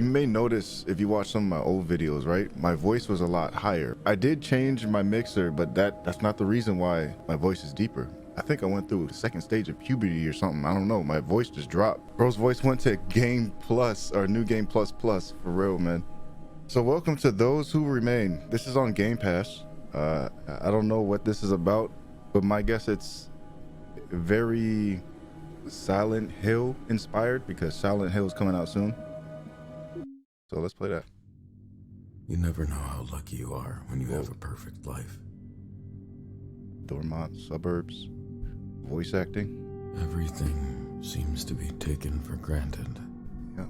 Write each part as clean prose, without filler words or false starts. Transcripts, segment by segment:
may notice if you watch some of my old videos, right? My voice was a lot higher. I did change my mixer, but that's not the reason why my voice is deeper. I think I went through the second stage of puberty or something. I don't know. My voice just dropped. Bro's voice went to Game Plus or New Game Plus Plus for real, man. So welcome to Those Who Remain. This is on Game Pass. I don't know what this is about, but my guess it's very Silent Hill inspired because Silent Hill is coming out soon. So let's play that. You never know how lucky you are when you have a perfect life. Dormont suburbs, voice acting. Everything seems to be taken for granted. Yeah.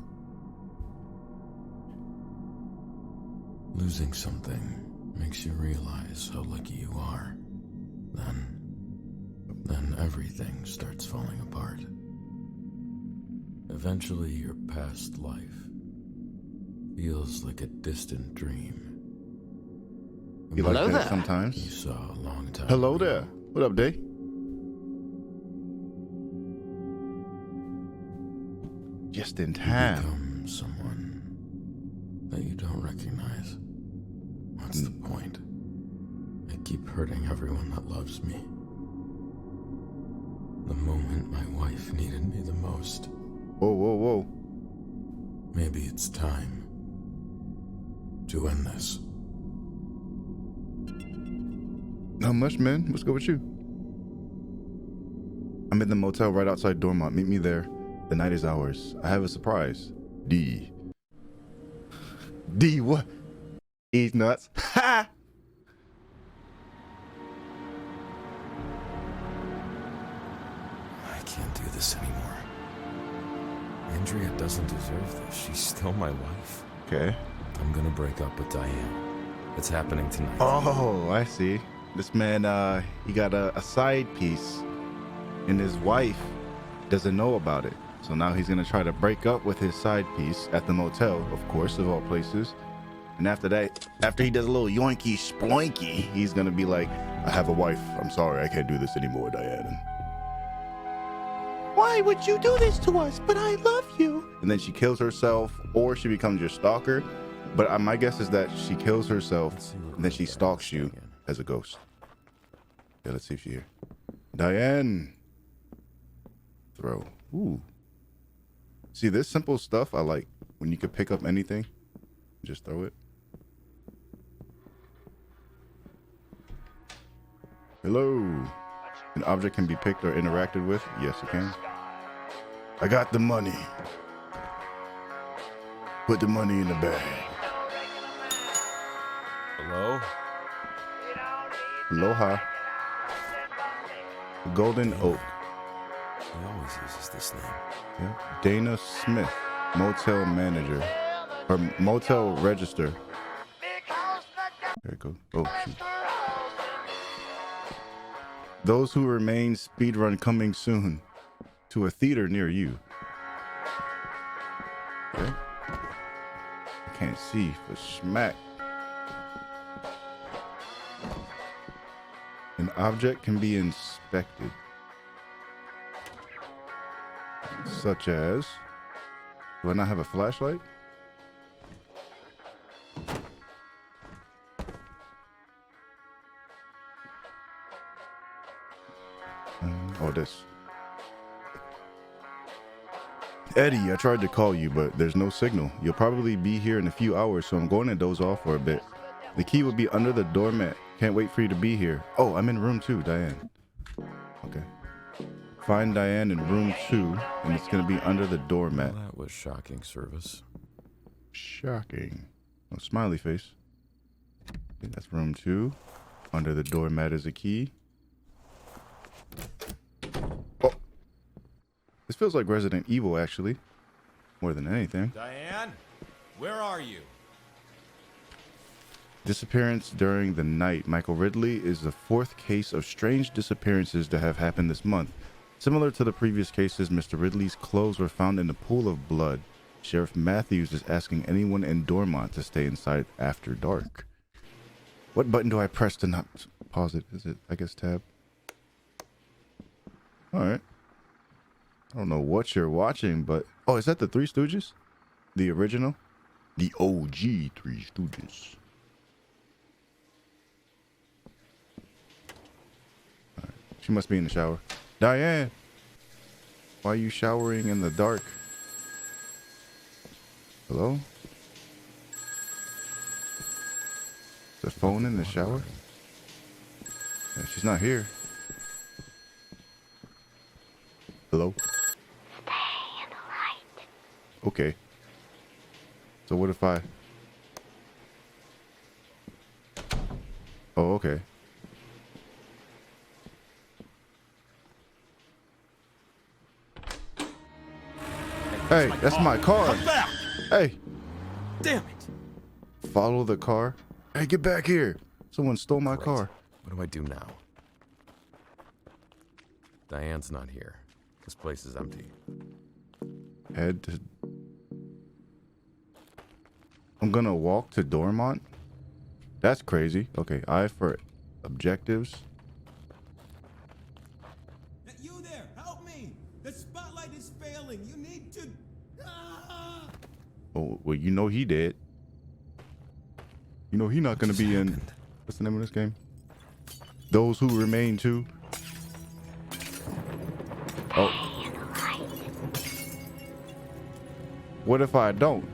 Losing something makes you realize how lucky you are. Then everything starts falling apart. Eventually, your past life feels like a distant dream. You like that sometimes? You saw a long time Hello ago. there. What up, Day? Just in You time. become someone that you don't recognize. What's the point? I keep hurting everyone that loves me. The moment my wife needed me the most. Whoa, whoa, whoa. Maybe it's time to end this. Not much, man. What's good with you? I'm in the motel right outside Dormont. Meet me there. The night is ours. I have a surprise. D. D what? He's nuts. Ha! I can't do this anymore. Andrea doesn't deserve this. She's still my wife. Okay. I'm gonna break up with Diane. It's happening tonight. Oh, I see. This man, he got a side piece, and his wife doesn't know about it. So now he's gonna try to break up with his side piece at the motel, of course, of all places. And after that, after he does a little yoinky sploinky, he's gonna be like, I have a wife. I'm sorry, I can't do this anymore, Diane. Why would you do this to us? But I love you. And then she kills herself, or she becomes your stalker. But my guess is that she kills herself, and then she stalks you as a ghost. Yeah, let's see if she's here. Diane. Throw. Ooh. See, this simple stuff I like. When you could pick up anything, just throw it. Hello. An object can be picked or interacted with. Yes, it can. I got the money. Put the money in the bag. Hello? Aloha. Golden Oak. He always uses this name. Yeah. Dana Smith, motel manager. Or motel register. There it goes. Oh, shoot. Those Who Remain speedrun coming soon to a theater near you. Okay. I can't see for smack. An object can be inspected, such as, do I not have a flashlight? Oh, this. Eddie, I tried to call you, but there's no signal. You'll probably be here in a few hours, so I'm going to doze off for a bit. The key will be under the doormat. Can't wait for you to be here. Oh, I'm in room 2, Diane. Okay. Find Diane in room 2, and it's going to be under the doormat. Well, that was shocking service. Shocking. Oh, smiley face. Okay, that's room 2. Under the doormat is a key. Oh. This feels like Resident Evil, actually. More than anything. Diane, where are you? Disappearance during the night. Michael Ridley is the 4th case of strange disappearances to have happened this month. Similar to the previous cases, Mr. Ridley's clothes were found in a pool of blood. Sheriff Matthews is asking anyone in Dormont to stay inside after dark. What button do I press to not pause it? Is it, I guess, tab? Alright. I don't know what you're watching, but... Oh, is that the Three Stooges? The original? The OG Three Stooges. Alright. She must be in the shower. Diane! Why are you showering in the dark? Hello? The phone in the shower? Yeah, she's not here. Hello? Stay in the light. Okay. So what if I... Oh, okay. Hey, that's my car. Come back! Hey, Damn it! follow the car. Hey, get back here. Someone stole my car. What do I do now? Diane's not here. This place is empty. Head to... I'm gonna walk to Dormont? That's crazy. Okay, I for objectives. You there! Help me! The spotlight is failing. You need to. Ah! Oh, well, you know he did. You know he not gonna be in... What's the name of this game? Those Who Remain 2. Oh. What if I don't?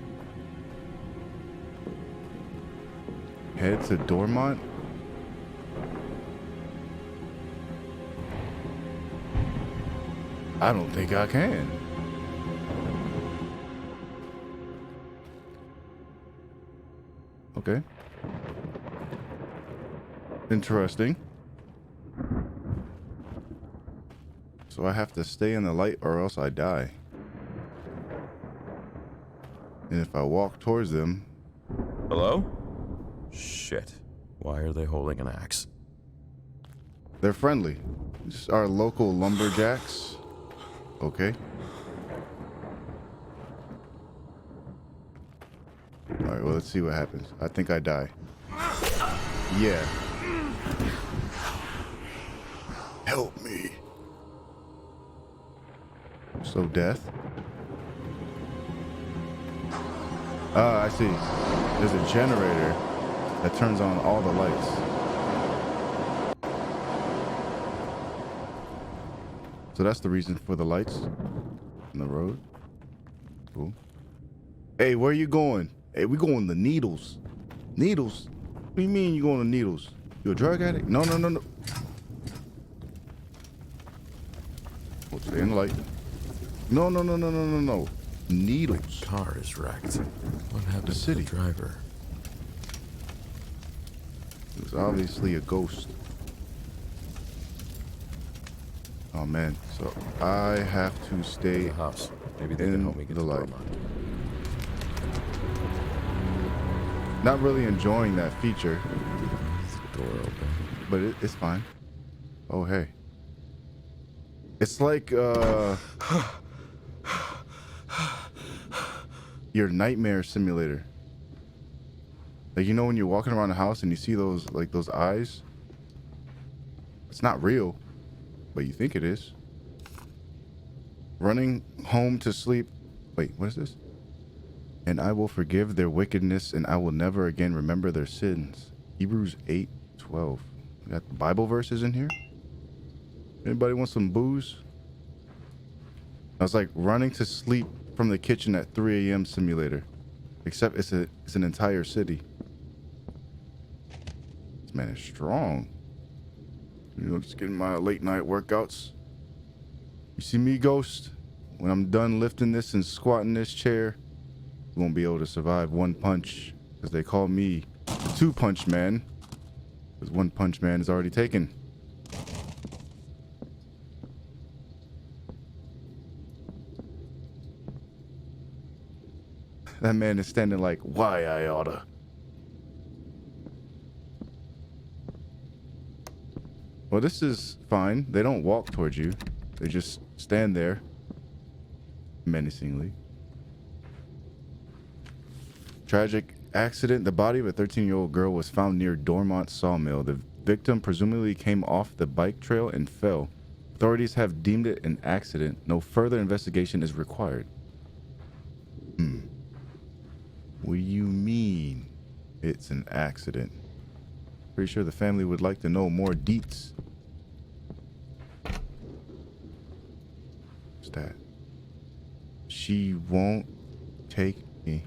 Head to Dormont? I don't think I can. Okay. Interesting. So I have to stay in the light or else I die. And if I walk towards them... Hello? Shit. Why are they holding an axe? They're friendly. Just our local lumberjacks. Okay. Alright, well, let's see what happens. I think I die. Yeah. Help me. So death? I see. There's a generator that turns on all the lights. So that's the reason for the lights on the road. Cool. Hey, where you going? Hey, we going to Needles. Needles? What do you mean you going to Needles? You a drug addict? No, no, no, no. Oh, stay in the light. No, no, no, no, no, no, no. Needles. Car is wrecked. What happened to city. the driver? It was obviously a ghost. Oh man, so I have to stay The house. Maybe they can in help me get the to light. Dormont. Not really enjoying that feature, Is the door open? but it's fine. Oh hey. It's like your nightmare simulator. Like, you know when you're walking around the house and you see those, like, those eyes? It's not real, but you think it is. Running home to sleep. Wait, what is this? And I will forgive their wickedness, and I will never again remember their sins. Hebrews 8:12. We got Bible verses in here. Anybody want some booze? I was like running to sleep from the kitchen at 3 a.m. simulator. Except it's an entire city. This man is strong. You know, just getting my late night workouts. You see me, Ghost? When I'm done lifting this and squatting this chair, you won't be able to survive one punch. Because they call me the two-punch man. Because one punch man is already taken. That man is standing like, why I oughta. Well, this is fine. They don't walk towards you. They just stand there menacingly. Tragic accident. The body of a 13-year-old girl was found near Dormont Sawmill. The victim presumably came off the bike trail and fell. Authorities have deemed it an accident. No further investigation is required. What do you mean it's an accident? Pretty sure the family would like to know more deets. What's that? She won't take me.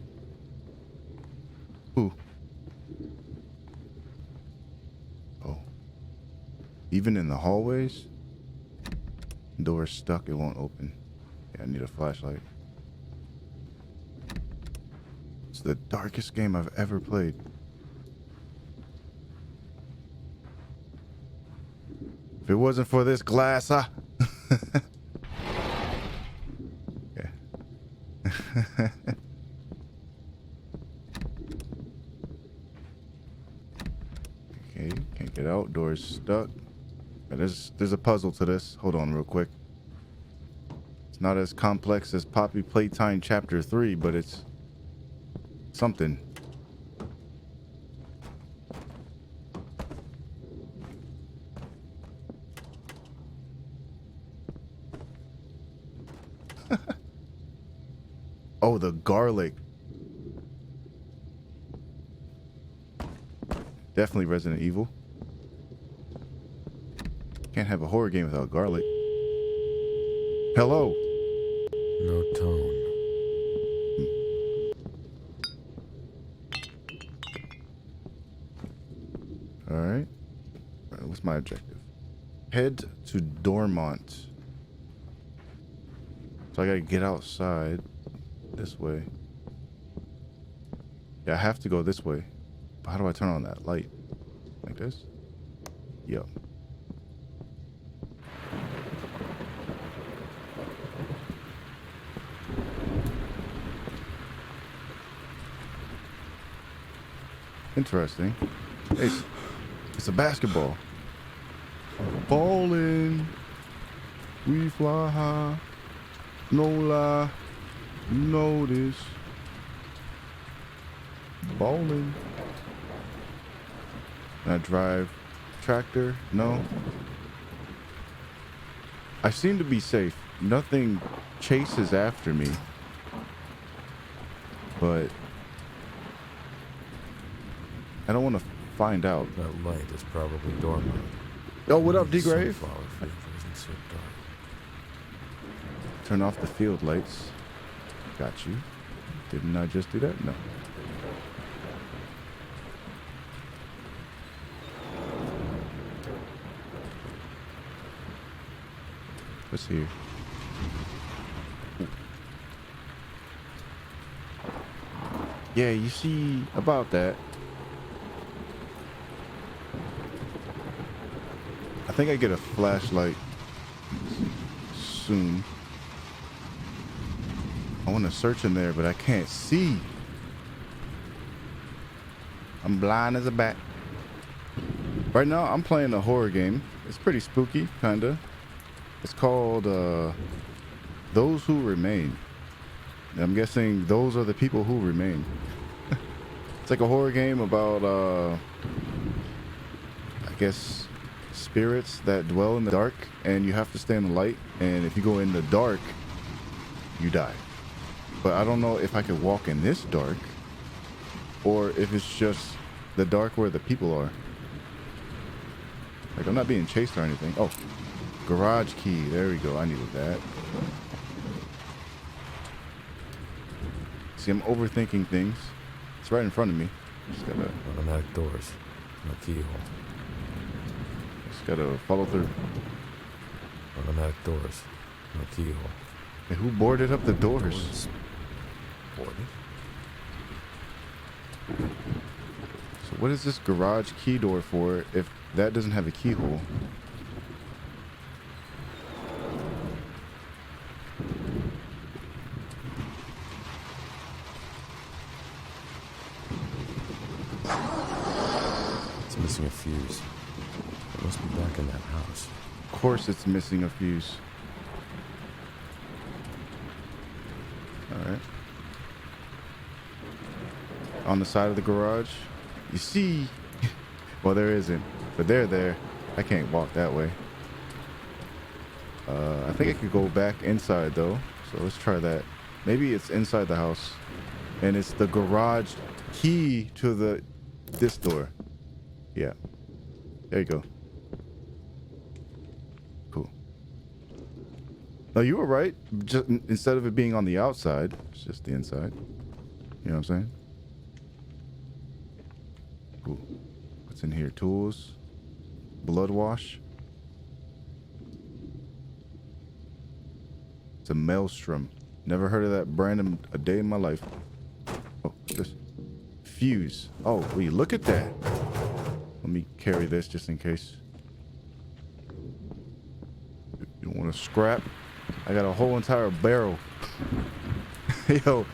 Who? Oh. Even in the hallways? Door's stuck, it won't open. Yeah, I need a flashlight. It's the darkest game I've ever played. If it wasn't for this glass, okay. Okay, can't get out. Door's stuck. There's a puzzle to this. Hold on real quick. It's not as complex as Poppy Playtime Chapter 3, but it's something. Oh, the garlic. Definitely Resident Evil. Can't have a horror game without garlic. Hello. No tone. All right. What's my objective? Head to Dormont. So I gotta get outside this way. Yeah, I have to go this way. But how do I turn on that light? Like this? Yep. Interesting. It's a basketball. Ballin'. We fly high. No lie. You know this. Ballin'. Can I drive tractor? No. I seem to be safe. Nothing chases after me. But I don't want to find out. That light is probably dormant. Oh, what up, D-Grave? Sunflower field isn't so dark. Turn off the field lights. Got you. Didn't I just do that? No. What's here? Yeah, you see about that. I think I get a flashlight soon. I want to search in there, but I can't see. I'm blind as a bat. Right now, I'm playing a horror game. It's pretty spooky, kinda. It's called Those Who Remain. I'm guessing those are the people who remain. It's like a horror game about, I guess, spirits that dwell in the dark, and you have to stay in the light. And if you go in the dark, you die. But I don't know if I could walk in this dark, or if it's just the dark where the people are. Like, I'm not being chased or anything. Oh, garage key. There we go. I needed that. See, I'm overthinking things. It's right in front of me. Just gotta... Automatic doors. No keyhole. Just gotta follow through. Automatic doors. No keyhole. And who boarded up the doors? Boarded? So what is this garage key door for if that doesn't have a keyhole? It's missing a fuse. It must be back in that house. Of course it's missing a fuse. Alright. On the side of the garage. You see... Well, there isn't. But they're there. I can't walk that way. I think I could go back inside, though. So let's try that. Maybe it's inside the house. and it's the garage key to this door. Yeah, there you go. Cool. No, you were right. Just instead of it being on the outside, it's just the inside. You know what I'm saying? Cool. What's in here? Tools, blood wash. It's a Maelstrom. Never heard of that brand in a day in my life. Oh, what's this? Fuse. Oh, will you look at that? Let me carry this just in case. You don't want to scrap? I got a whole entire barrel. Yo,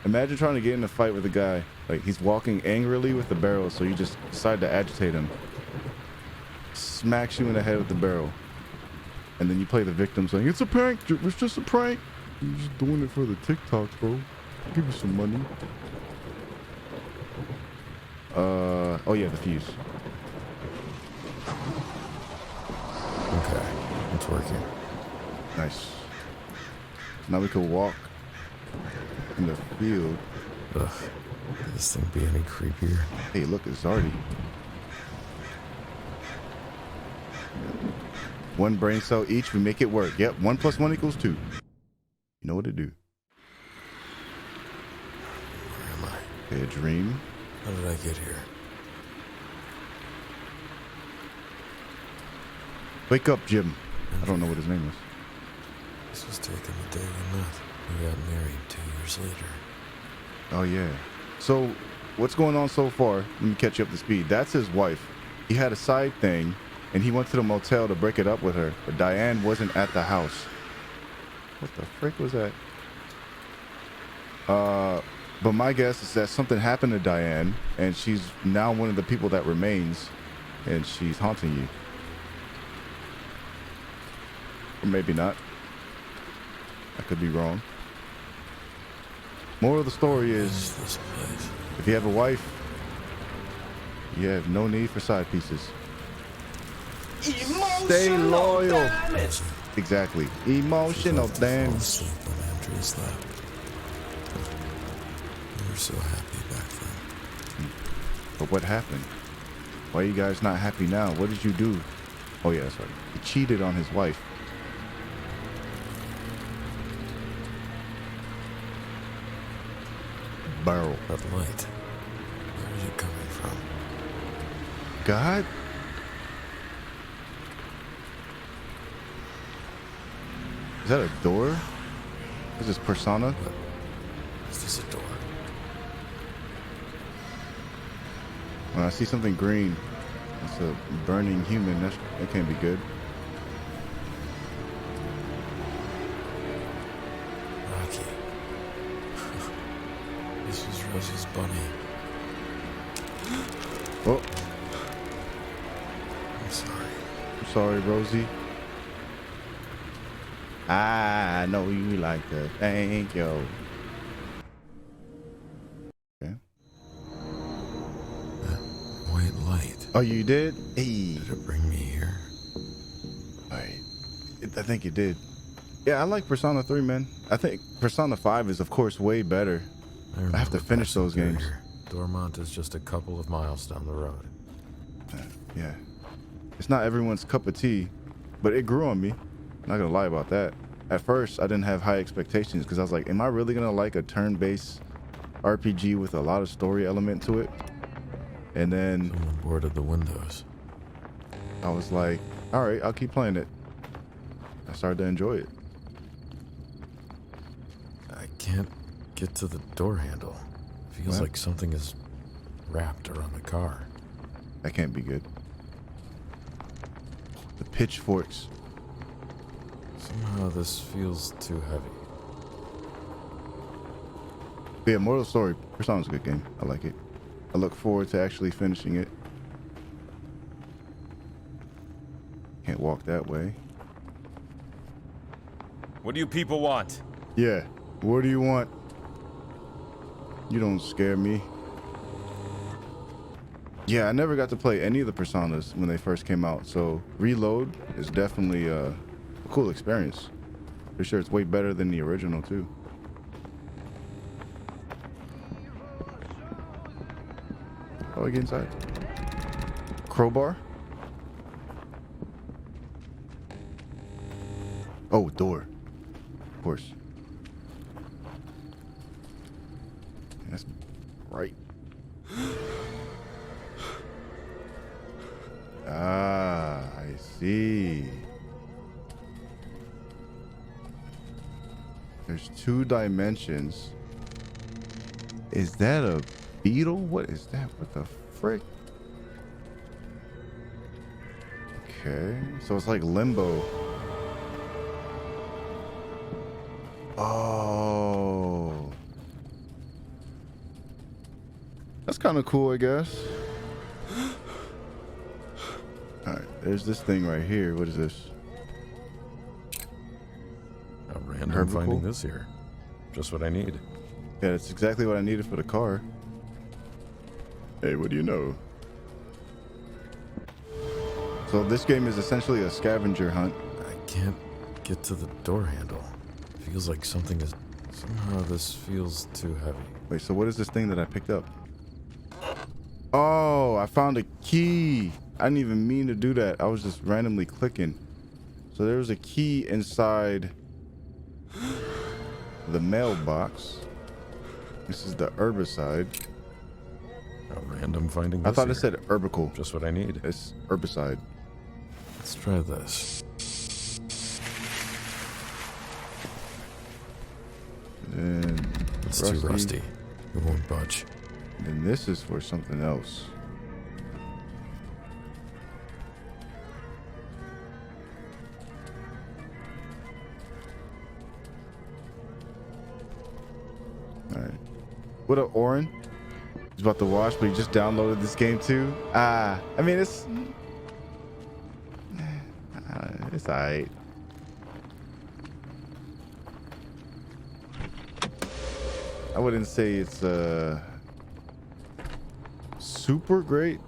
imagine trying to get in a fight with a guy. Like, he's walking angrily with the barrel, so you just decide to agitate him. Smacks you in the head with the barrel. And then you play the victim saying, it's a prank, it's just a prank. You're just doing it for the TikTok, bro. Give me some money. Oh yeah, the fuse. Okay, it's working. Nice. Now we can walk in the field. Ugh, could this thing be any creepier? Hey, look, it's Zardy. One brain cell each, we make it work. Yep, 1 + 1 = 2. You know what to do. Where am I? Okay, a dream. How did I get here? Wake up, Jim. I don't know what his name is. This was taken the day we met. We got married 2 years later. Oh, yeah. So, what's going on so far? Let me catch you up to speed. That's his wife. He had a side thing, and he went to the motel to break it up with her, but Diane wasn't at the house. What the frick was that? But my guess is that something happened to Diane, and she's now one of the people that remains, and she's haunting you. Or maybe not. I could be wrong. Moral of the story is, This place. if you have a wife, you have no need for side pieces. Stay loyal. Exactly. Emotional Fall damage. asleep when Andrea slept. We were so happy back then. But what happened? Why are you guys not happy now? What did you do? Oh yeah, that's right. He cheated on his wife. Barrel. That light. Where is it coming from? God? Is that a door? Is this Persona? Is this a door? When I see something green, it's a burning human. That can't be good. Rocky. This was Rosie's bunny. Oh, I'm sorry. I'm sorry, Rosie. I know you like to thank you. Okay. That white light. Oh, you did? Hey. Did it bring me here? Alright. I think it did. Yeah, I like Persona 3, man. I think Persona 5 is, of course, way better. I have to finish passing those through games. here. Dormont is just a couple of miles down the road. Yeah. It's not everyone's cup of tea, but it grew on me. Not gonna lie about that. At first, I didn't have high expectations because I was like, am I really gonna like a turn-based RPG with a lot of story element to it? And then Someone boarded the windows. I was like, all right, I'll keep playing it. I started to enjoy it. I can't get to the door handle. Feels What? like something is wrapped around the car. That can't be good. The pitchforks. Somehow this feels too heavy. But yeah, moral of the story, Persona's a good game. I like it. I look forward to actually finishing it. Can't walk that way. What do you people want? Yeah, what do you want? You don't scare me. Yeah, I never got to play any of the Personas when they first came out, so Reload is definitely a cool experience. Pretty sure it's way better than the original too. How do I get inside? Crowbar? Oh, door. Of course. That's right. Ah, I see. There's 2 dimensions. Is that a beetle? What is that? What the frick? Okay, so it's like limbo. Oh. That's kind of cool, I guess. Alright, there's this thing right here. What is this? A random Herbical? finding this here. Just what I need. Yeah, that's exactly what I needed for the car. Hey, what do you know? So this game is essentially a scavenger hunt. I can't get to the door handle. Feels like something is... Somehow this feels too heavy. Wait, so what is this thing that I picked up? Oh, I found a key. I didn't even mean to do that. I was just randomly clicking. So there was a key inside the mailbox. This is the herbicide. A random finding I this thought it here. said herbical. Just what I need. It's herbicide. Let's try this. And It's too rusty. It won't budge. And this is for something else. Alright. What up, Oren? He's about to watch, but he just downloaded this game too. I mean, it's alright. I wouldn't say it's super great.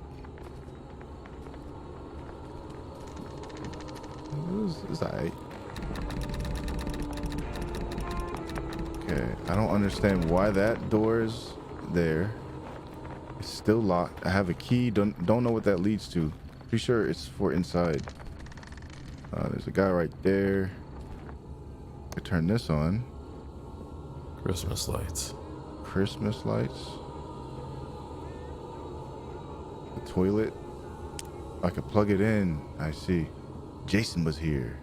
It's alright. Okay, I don't understand why that door is there. It's still locked. I have a key. Don't know what that leads to. Pretty sure it's for inside. There's a guy right there. I turn this on. Christmas lights. Christmas lights. The toilet. I could plug it in. I see. Jason was here.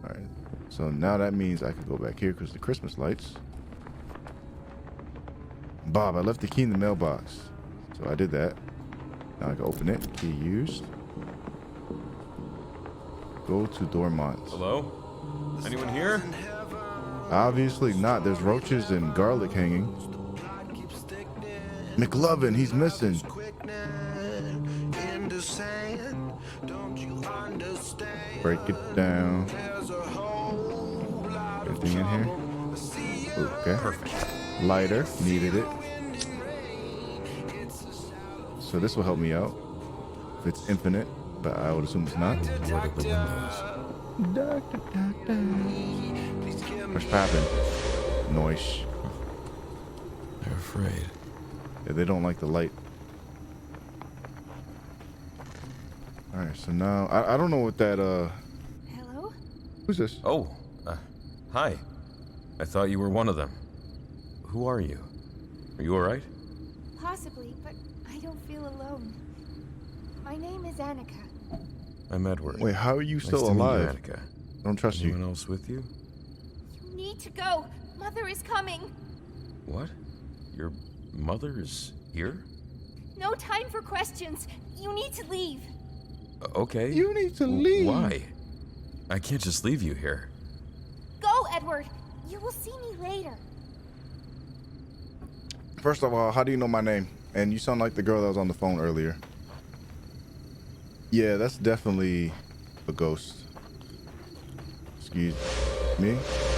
Alright. So now that means I could go back here because the Christmas lights. Bob, I left the key in the mailbox. So I did that. Now I can open it. Key used. Go to Dormont. Hello? Anyone here? Obviously not. There's roaches and garlic hanging. McLovin, he's missing. Break it down. Anything in here? Okay. Perfect. Lighter. Needed it. So this will help me out. If it's infinite, but I would assume it's not. What are the windows? What's poppin'? Noise. They're afraid. Yeah, they don't like the light. Alright, so now I don't know what that Hello? who's this? Oh, hi. I thought you were one of them. Who are you? Are you alright? Possibly, but I don't feel alone. My name is Annika. I'm Edward. Wait, how are you Nice still to meet you, alive? Annika. I don't trust Anyone you. else with you? You need to go. Mother is coming. What? Your mother is here? No time for questions. You need to leave. Okay. You need to leave. Why? I can't just leave you here. Go, Edward. You will see me later. First of all, how do you know my name? And you sound like the girl that was on the phone earlier. Yeah, that's definitely a ghost. Excuse me?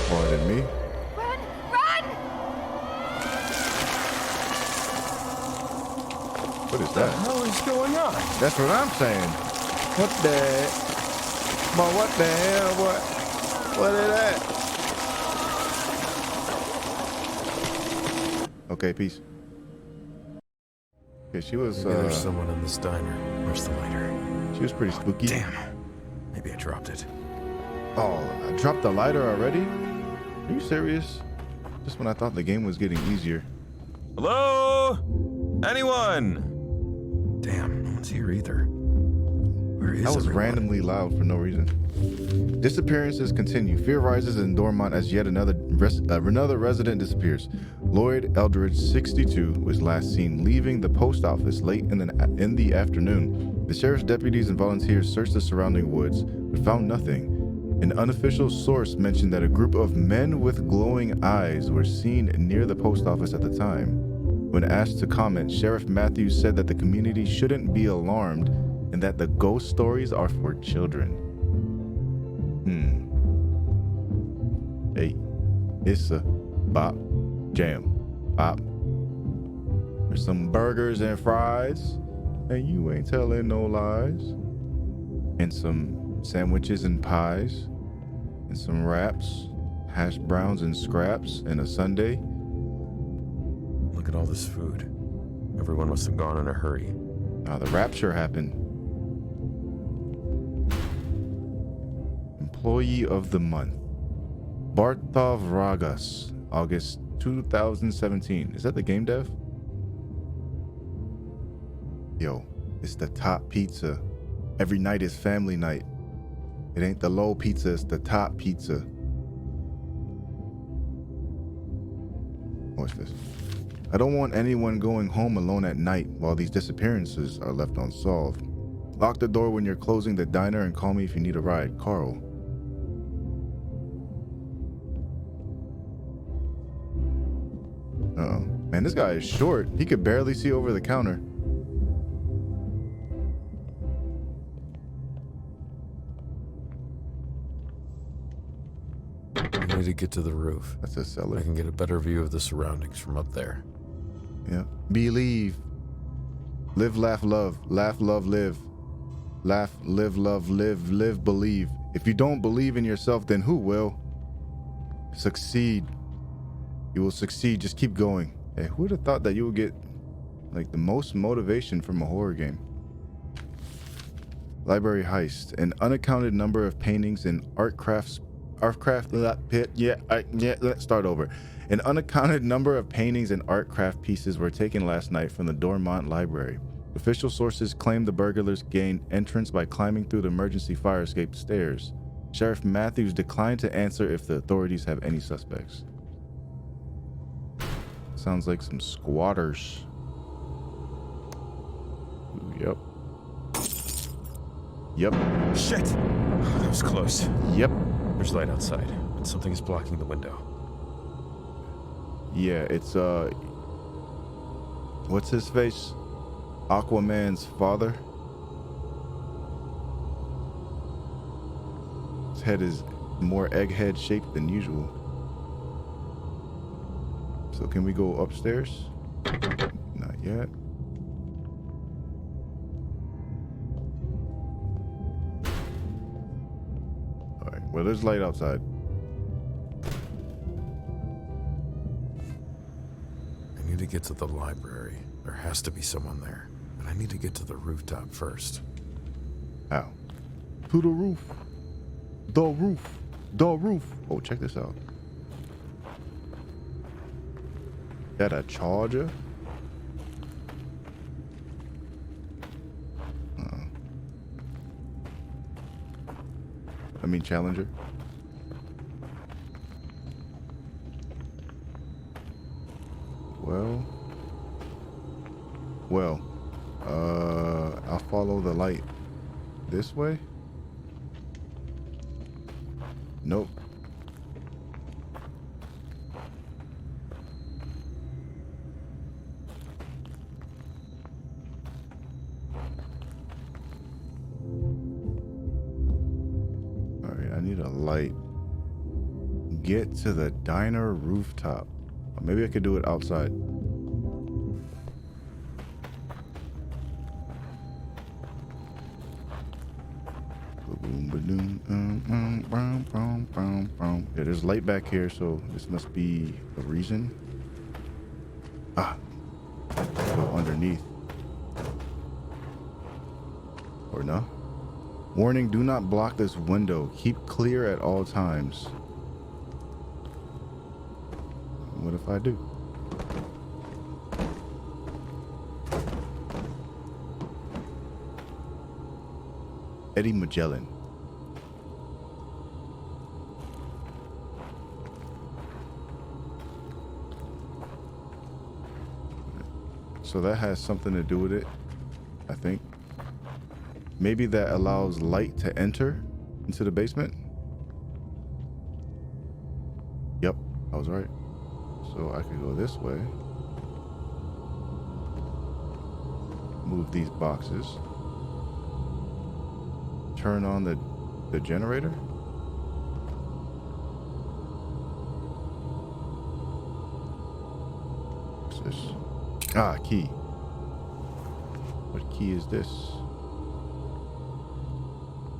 Pardon me? Run! Run! What is that? hell is going on? That's what I'm saying. What the? But what the hell? What is that? Okay, peace. Okay, she was Maybe there's someone in this diner. Where's the lighter? she was pretty spooky. Damn. Maybe I dropped it. Oh, I dropped the lighter already? Are you serious? Just when I thought the game was getting easier. Hello? Anyone? Damn, no one's here either. Where is That was everyone? randomly loud for no reason. Disappearances continue. Fear rises in Dormont as yet another resident disappears. Lloyd Eldridge, 62, was last seen leaving the post office late in the afternoon. The sheriff's deputies and volunteers searched the surrounding woods, but found nothing. An unofficial source mentioned that a group of men with glowing eyes were seen near the post office at the time. When asked to comment, Sheriff Matthews said that the community shouldn't be alarmed and that the ghost stories are for children. Hey, it's a bop, jam, bop. There's some burgers and fries, and you ain't telling no lies. And some sandwiches and pies, and some wraps, hash browns and scraps, and a sundae. Look at all this food. Everyone must have gone in a hurry. Now the rapture happened. Employee of the month. Bartov Ragas, August 2017. Is that the game dev? Yo, it's the top pizza. Every night is family night. It ain't the low pizza, it's the top pizza. Watch this. I don't want anyone going home alone at night while these disappearances are left unsolved. Lock the door when you're closing the diner and call me if you need a ride. Carl. Uh-oh. Man, this guy is short. He could barely see over the counter. I need to get to the roof. That's a I cellar. can get a better view of the surroundings from up there. Yeah. Believe. Live, laugh, love. Laugh, love, live. Laugh, live, love, live, live, believe. If you don't believe in yourself, then who will? Succeed. You will succeed. Just keep going. Hey, who would have thought that you would get like the most motivation from a horror game? Library heist. An unaccounted number of paintings and let's start over. An unaccounted number of paintings and art craft pieces were taken last night from the Dormont Library. Official sources claim the burglars gained entrance by climbing through the emergency fire escape stairs. Sheriff Matthews declined to answer if the authorities have any suspects. Sounds like some squatters. Ooh, yep. Yep. Shit! That was close. Yep. There's light outside, but something is blocking the window. Yeah, it's what's his face? Aquaman's father. His head is more egghead shaped than usual. So can we go upstairs? Not yet. All right. Well, there's light outside. I need to get to the library. There has to be someone there. But I need to get to the rooftop first. How? To the roof. The roof. The roof. Oh, check this out. Got a charger? I mean Challenger. Well, I'll follow the light. This way? Nope. Alright, I need a light. Get to the diner rooftop. Maybe I could do it outside. Yeah, there's light back here, so this must be a reason. Ah, go underneath. Or no? Warning, do not block this window. Keep clear at all times. What if I do? Eddie Magellan. So that has something to do with it, I think. Maybe that allows light to enter into the basement. Yep, I was right. So I could go this way. Move these boxes. Turn on the generator. What's this? Ah, key. What key is this?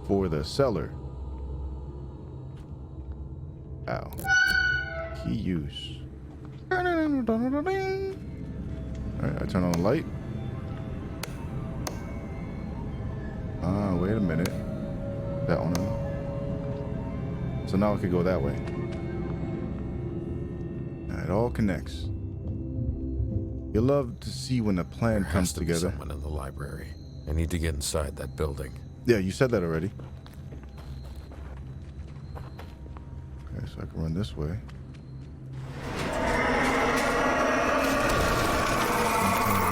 For the cellar. Ow. Key use. Alright, I turn on the light. Ah, wait a minute. That one. So now I could go that way. It all connects. You'll love to see when a plan There comes has to be together. someone in the library. I need to get inside that building. Yeah, you said that already. Okay, so I can run this way.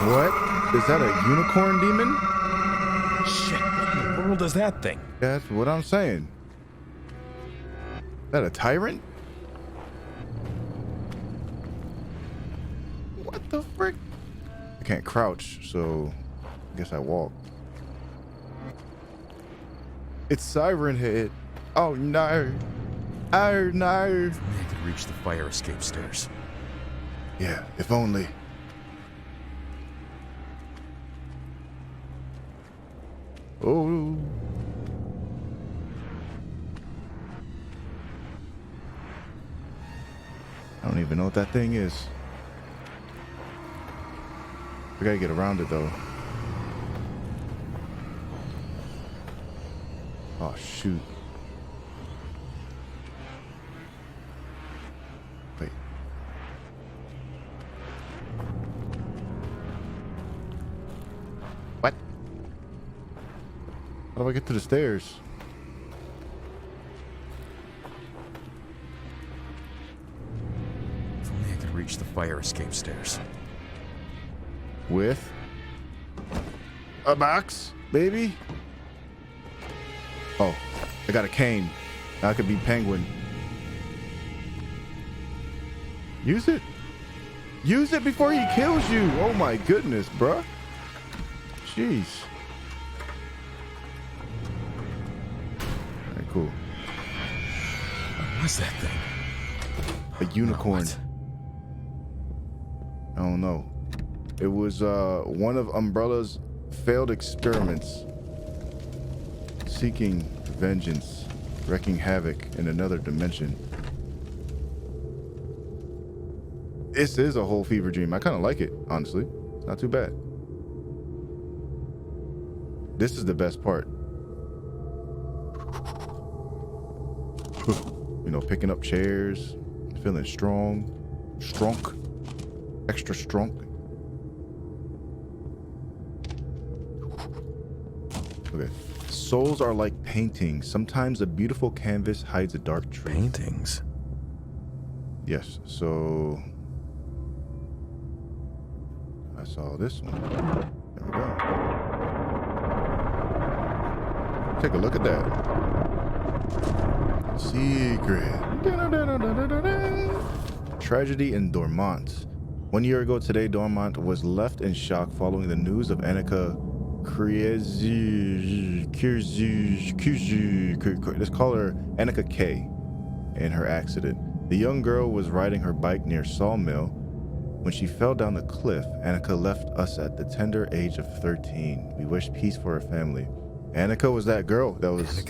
What? Is that a unicorn demon? Shit, what in the world is that thing? That's what I'm saying. Is that a tyrant? What the frick? I can't crouch, so I guess I walk. It's Siren Head. Oh no. Oh no. I could reach the fire escape stairs. Yeah, if only. Oh. I don't even know what that thing is. I gotta get around it though. Oh shoot. Wait. What? How do I get to the stairs? If only I could reach the fire escape stairs. With a box, baby. Oh, I got a cane. Now I could be Penguin. Use it. Use it before he kills you. Oh my goodness, bruh. Jeez. Alright, cool. What was that thing? A unicorn. What? I don't know. It was one of Umbrella's failed experiments, seeking vengeance, wreaking havoc in another dimension. This is a whole fever dream. I kind of like it, honestly. It's not too bad. This is the best part. You know, picking up chairs, feeling strong, extra strong. Okay. Souls are like paintings. Sometimes a beautiful canvas hides a dark truth. Paintings? Yes, so I saw this one. There we go. Take a look at that. Secret. Tragedy in Dormont. 1 year ago today, Dormont was left in shock following the news of Annika let's call her Annika K, in her accident. The young girl was riding her bike near Sawmill when she fell down the cliff. Annika left us at the tender age of 13. We wish peace for her family. Annika was that girl that was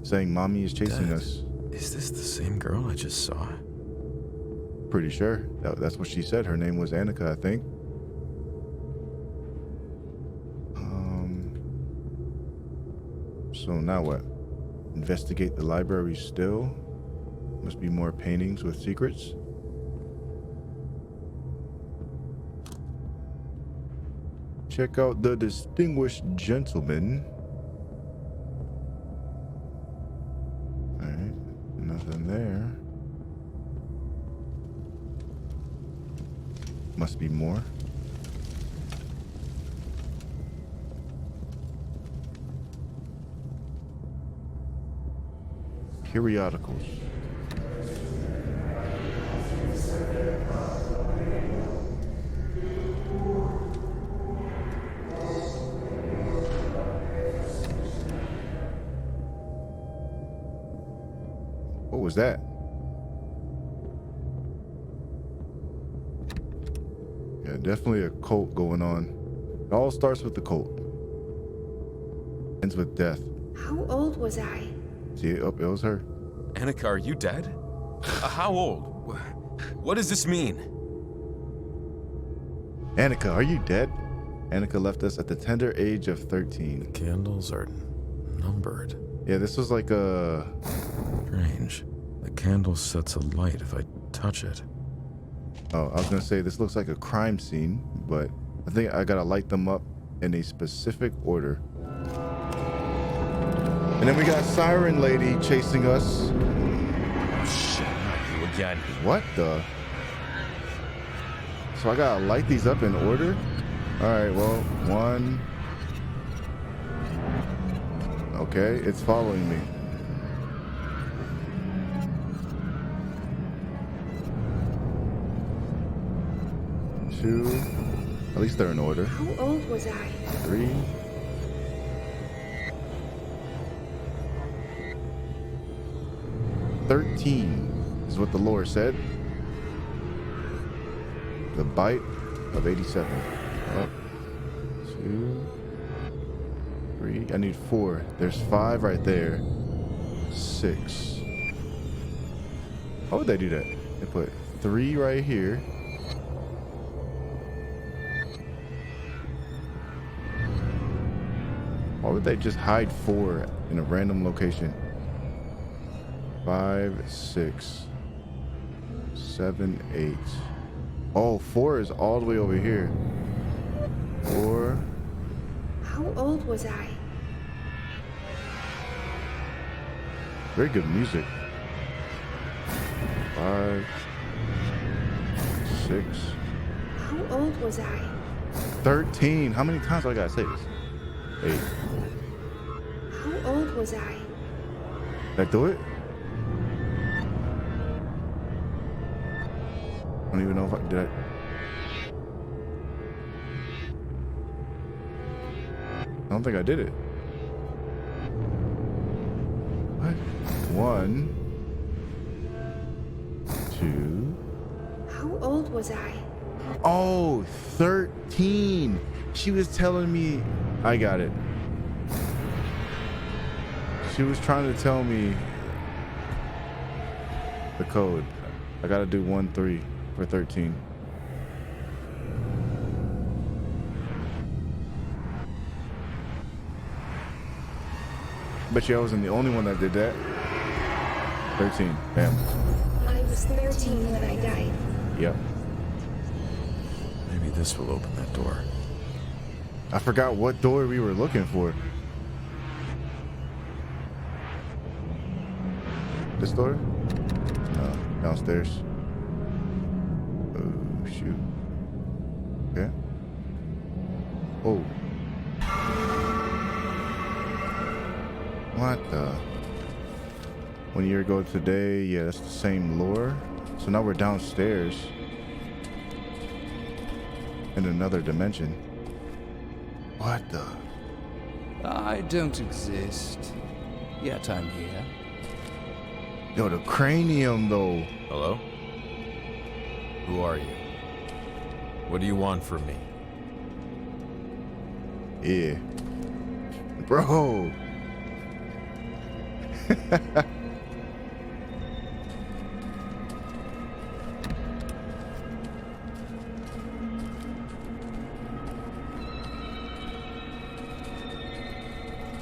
saying mommy is chasing Dad, us. Is this the same girl I just saw? pretty sure. That's what she said. Her name was Annika, I think. So now what? Investigate the library still. Must be more paintings with secrets. Check out the distinguished gentleman. Alright, nothing there. Must be more. Periodicals. What was that? Yeah, definitely a cult going on. It all starts with the cult. Ends with death. How old was I? See it? Oh, it was her. Annika, are you dead? How old? What does this mean? Annika, are you dead? Annika left us at the tender age of 13. Candles are numbered. Yeah, this was like a... Strange. The candle sets a light if I touch it. Oh, I was gonna say this looks like a crime scene, but I think I gotta light them up in a specific order. And then we got Siren Lady chasing us. Shit, not you again. What the? So I gotta light these up in order? Alright, well, one. Okay, it's following me. Two. At least they're in order. How old was I? 3. 13 is what the lore said. The bite of 87. Up. 2, 3. I need 4. There's 5 right there. 6. How would they do that? They put 3 right here. Why would they just hide 4 in a random location? 5, 6, 7, 8. Oh, 4 is all the way over here. 4. How old was I? Very good music. 5, 6. How old was I? 13. How many times do I gotta say this? 8. How old was I? Did I do it? I don't even know if I did. I don't think I did it. What? 1, 2. How old was I? Oh, 13. She was telling me. I got it. She was trying to tell me the code. I gotta do 1, 3 for 13. Bet you I wasn't the only one that did that. 13. Bam. I was 13 when I died. Yep. Maybe this will open that door. I forgot what door we were looking for. This door? No, downstairs. Oh, shoot. Okay. Oh. What the? 1 year ago today, yeah, that's the same lore. So now we're downstairs in another dimension. What the? I don't exist. Yet I'm here. Yo, the cranium though. Hello? Who are you? What do you want from me? Yeah. Bro.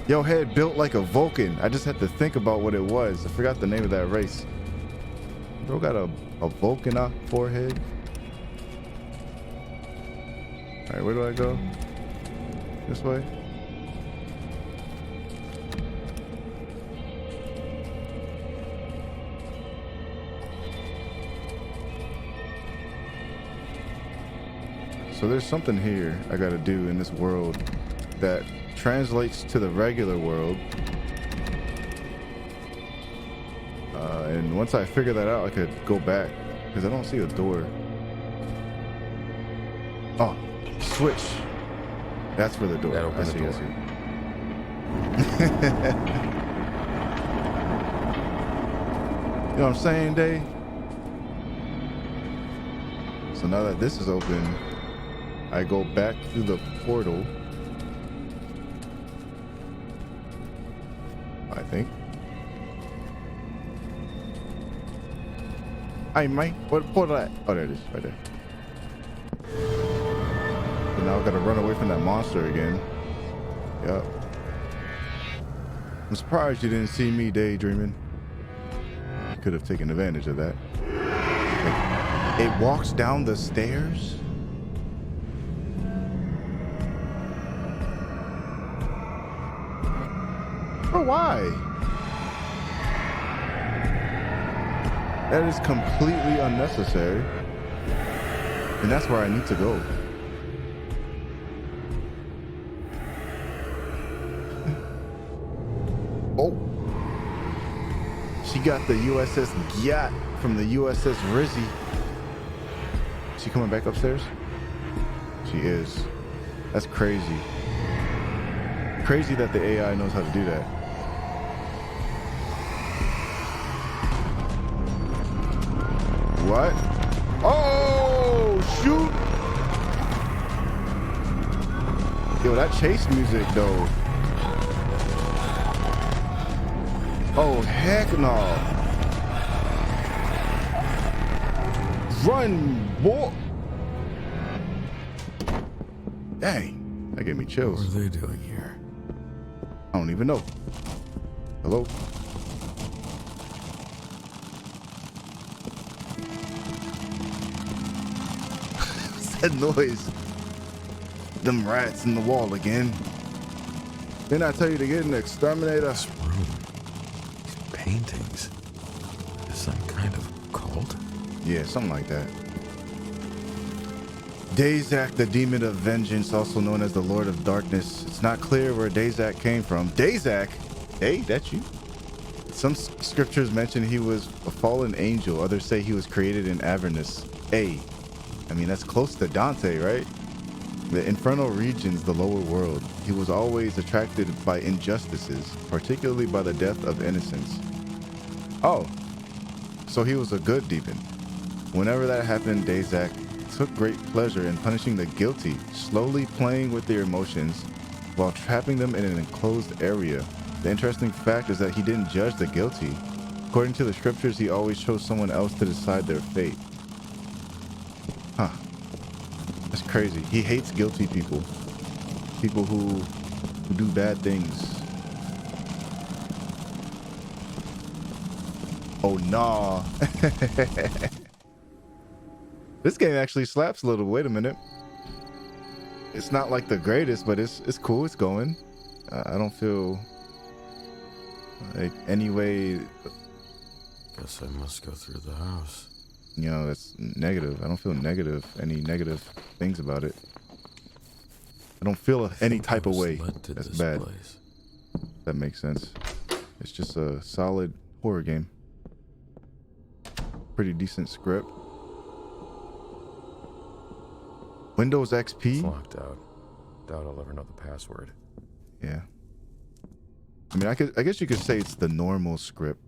Yo, head built like a Vulcan. I just had to think about what it was. I forgot the name of that race. Bro got a Vulcan forehead. All right, where do I go? This way? So there's something here I gotta do in this world that translates to the regular world. And once I figure that out, I could go back because I don't see a door. Oh, switch. That's for the door. That opens the door. You know what I'm saying, Day? So now that this is open, I go back through the portal. I think. Hey, mate, what portal at? Oh, there it is, right there. So now I gotta run away from that monster again. Yup. I'm surprised you didn't see me daydreaming. You could have taken advantage of that. Like, it walks down the stairs? Bro, why? That is completely unnecessary. And that's where I need to go. Oh. She got the USS Gyat from the USS Rizzy. Is she coming back upstairs? She is. That's crazy. Crazy that the AI knows how to do that. What? Oh, shoot. Yo, that chase music, though. Oh, heck no. Run, boy. Dang, that gave me chills. What are they doing here? I don't even know. Hello? What's that noise? Them rats in the wall again. Didn't I tell you to get an exterminator? This room, these paintings, is some kind of cult? Yeah, something like that. Dazak, the demon of vengeance, also known as the Lord of Darkness. It's not clear where Dazak came from. Dazak? Hey, that's you. Some scriptures mention he was a fallen angel. Others say he was created in Avernus. Hey, I mean, that's close to Dante, right? The infernal regions, the lower world. He was always attracted by injustices, particularly by the death of innocents. Oh, so he was a good demon. Whenever that happened, Dazak took great pleasure in punishing the guilty, slowly playing with their emotions while trapping them in an enclosed area. The interesting fact is that he didn't judge the guilty. According to the scriptures, he always chose someone else to decide their fate. Huh. That's crazy. He hates guilty people. People who do bad things. Oh, nah. This game actually slaps a little. Wait a minute. It's not like the greatest, but it's cool. It's going. I don't feel like any way. Guess I must go through the house. You know, that's negative. I don't feel negative. Any negative things about it. I don't feel any type of way. That's bad. Place. That makes sense. It's just a solid horror game. Pretty decent script. Windows XP? It's locked out. Doubt I'll ever know the password. Yeah. I mean, I guess you could say it's the normal script.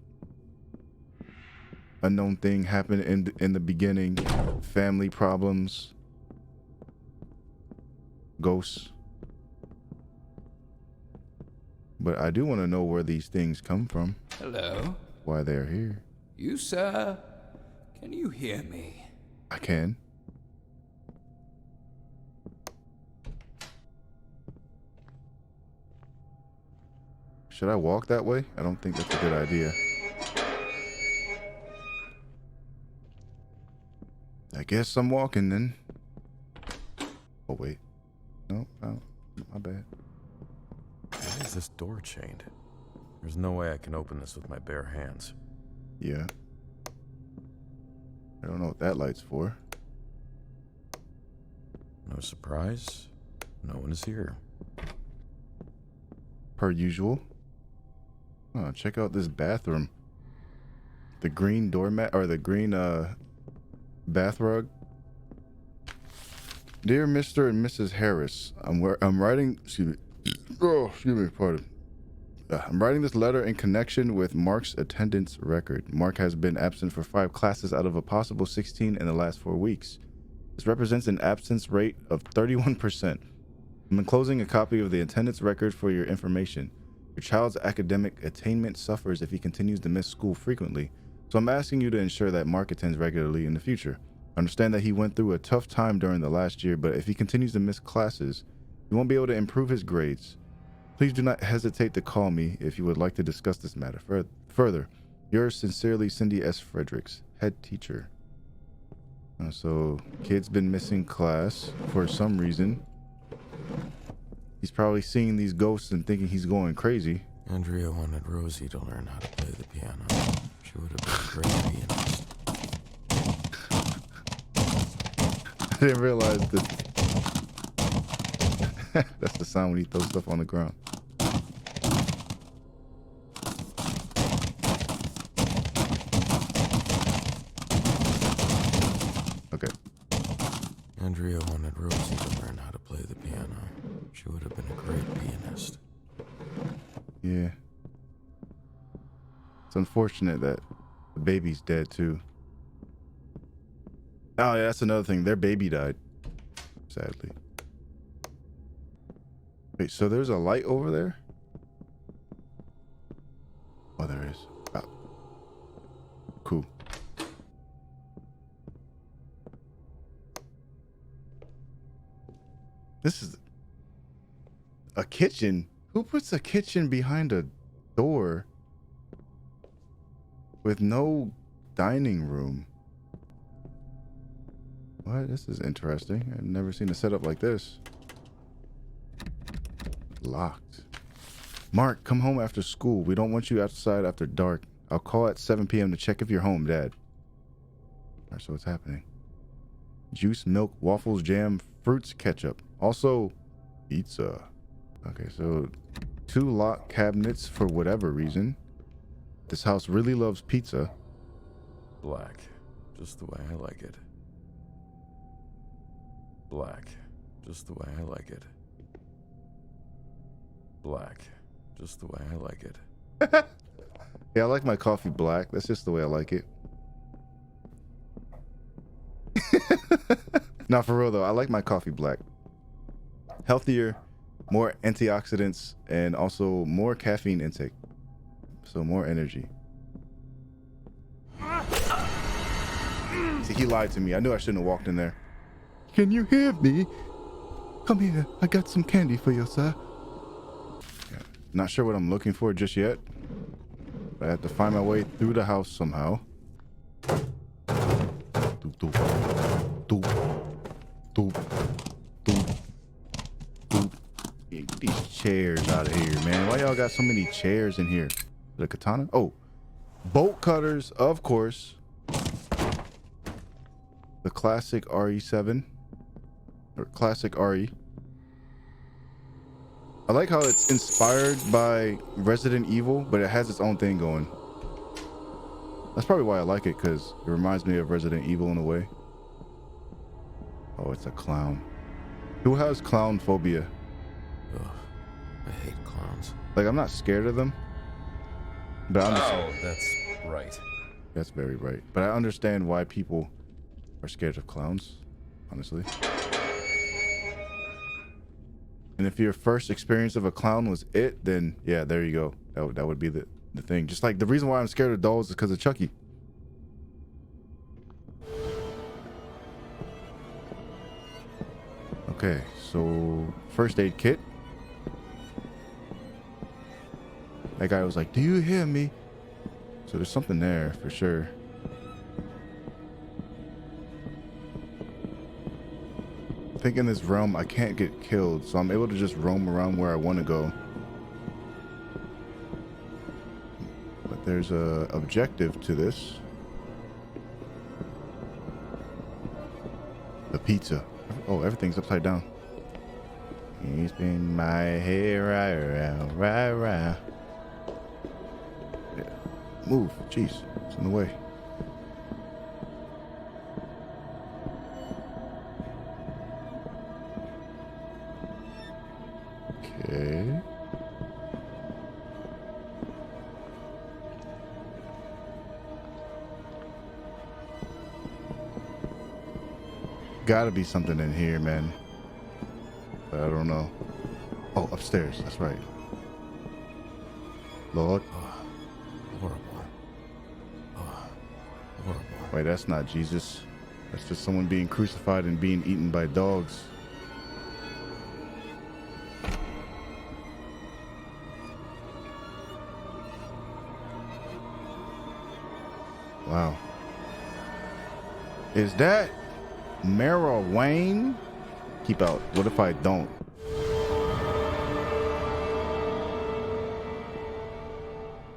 Unknown thing happened in the beginning. Family problems. Ghosts. But I do want to know where these things come from. Hello? Why they're here. You, sir? Can you hear me? I can. Should I walk that way? I don't think that's a good idea. I guess I'm walking then. Oh, wait. No, my bad. Why is this door chained? There's no way I can open this with my bare hands. Yeah. I don't know what that light's for. No surprise. No one is here. Per usual. Oh, check out this bathroom. The green doormat, or the green bath rug. Dear Mr. and Mrs. Harris, I'm writing. Excuse me. Oh, excuse me. Pardon. I'm writing this letter in connection with Mark's attendance record. Mark has been absent for 5 classes out of a possible 16 in the last 4 weeks. This represents an absence rate of 31%. I'm enclosing a copy of the attendance record for your information. Your child's academic attainment suffers if he continues to miss school frequently, so I'm asking you to ensure that Mark attends regularly in the future. I understand that he went through a tough time during the last year, but if he continues to miss classes, he won't be able to improve his grades. Please do not hesitate to call me if you would like to discuss this matter further. Yours sincerely, Cindy S. Fredericks, head teacher. So, kid's been missing class for some reason. He's probably seeing these ghosts and thinking he's going crazy. Andrea wanted Rosie to learn how to play the piano. She would have been a great pianist. I didn't realize that. That's the sound when he throws stuff on the ground. Okay. Andrea wanted Rosie to learn how to play the piano. She would have been a great pianist. Yeah. It's unfortunate that the baby's dead too. Oh yeah, that's another thing. Their baby died. Sadly. Wait, so there's a light over there? Oh, there is. Oh. Cool. This is a kitchen. Who puts a kitchen behind a door with no dining room? What? This is interesting. I've never seen a setup like this. Locked. Mark, come home after school. We don't want you outside after dark. I'll call at 7 p.m. to check if you're home, Dad. Alright, so what's happening? Juice, milk, waffles, jam, fruits, ketchup. Also, pizza. Okay, so 2 locked cabinets for whatever reason. This house really loves pizza. Black. Just the way I like it. Black. Just the way I like it. Black. Just the way I like it. Yeah, I like my coffee black. That's just the way I like it. Not for real though. I like my coffee black. Healthier, more antioxidants, and also more caffeine intake. So more energy. See, he lied to me. I knew I shouldn't have walked in there. Can you hear me? Come here. I got some candy for you, sir. Yeah, not sure what I'm looking for just yet. But I have to find my way through the house somehow. Doop, doop, doop, doop, doop, doop. Yeah, get these chairs out of here, man. Why y'all got so many chairs in here? The katana? Oh, bolt cutters, of course. The classic RE7 or classic RE. I like how it's inspired by Resident Evil, but it has its own thing going. That's probably why I like it, because it reminds me of Resident Evil in a way. Oh, it's a clown. Who has clown phobia? Ugh, I hate clowns. Like, I'm not scared of them. But I understand. Oh, that's right. That's very right. But I understand why people are scared of clowns, honestly. And if your first experience of a clown was it, then yeah, there you go. That would be the thing. Just like the reason why I'm scared of dolls is because of Chucky. Okay, so first aid kit. That guy was like, do you hear me? So there's something there for sure. I think in this realm I can't get killed, so I'm able to just roam around where I want to go. But there's a objective to this. The pizza. Oh, everything's upside down. You spin my hair right around, right around. Yeah. Move, jeez, it's in the way. Okay. Gotta be something in here, man. But I don't know. Oh, upstairs. That's right. Lord. Horrible. Horrible. Wait, that's not Jesus. That's just someone being crucified and being eaten by dogs. Wow. Is that Mara Wayne? Keep out. What if I don't?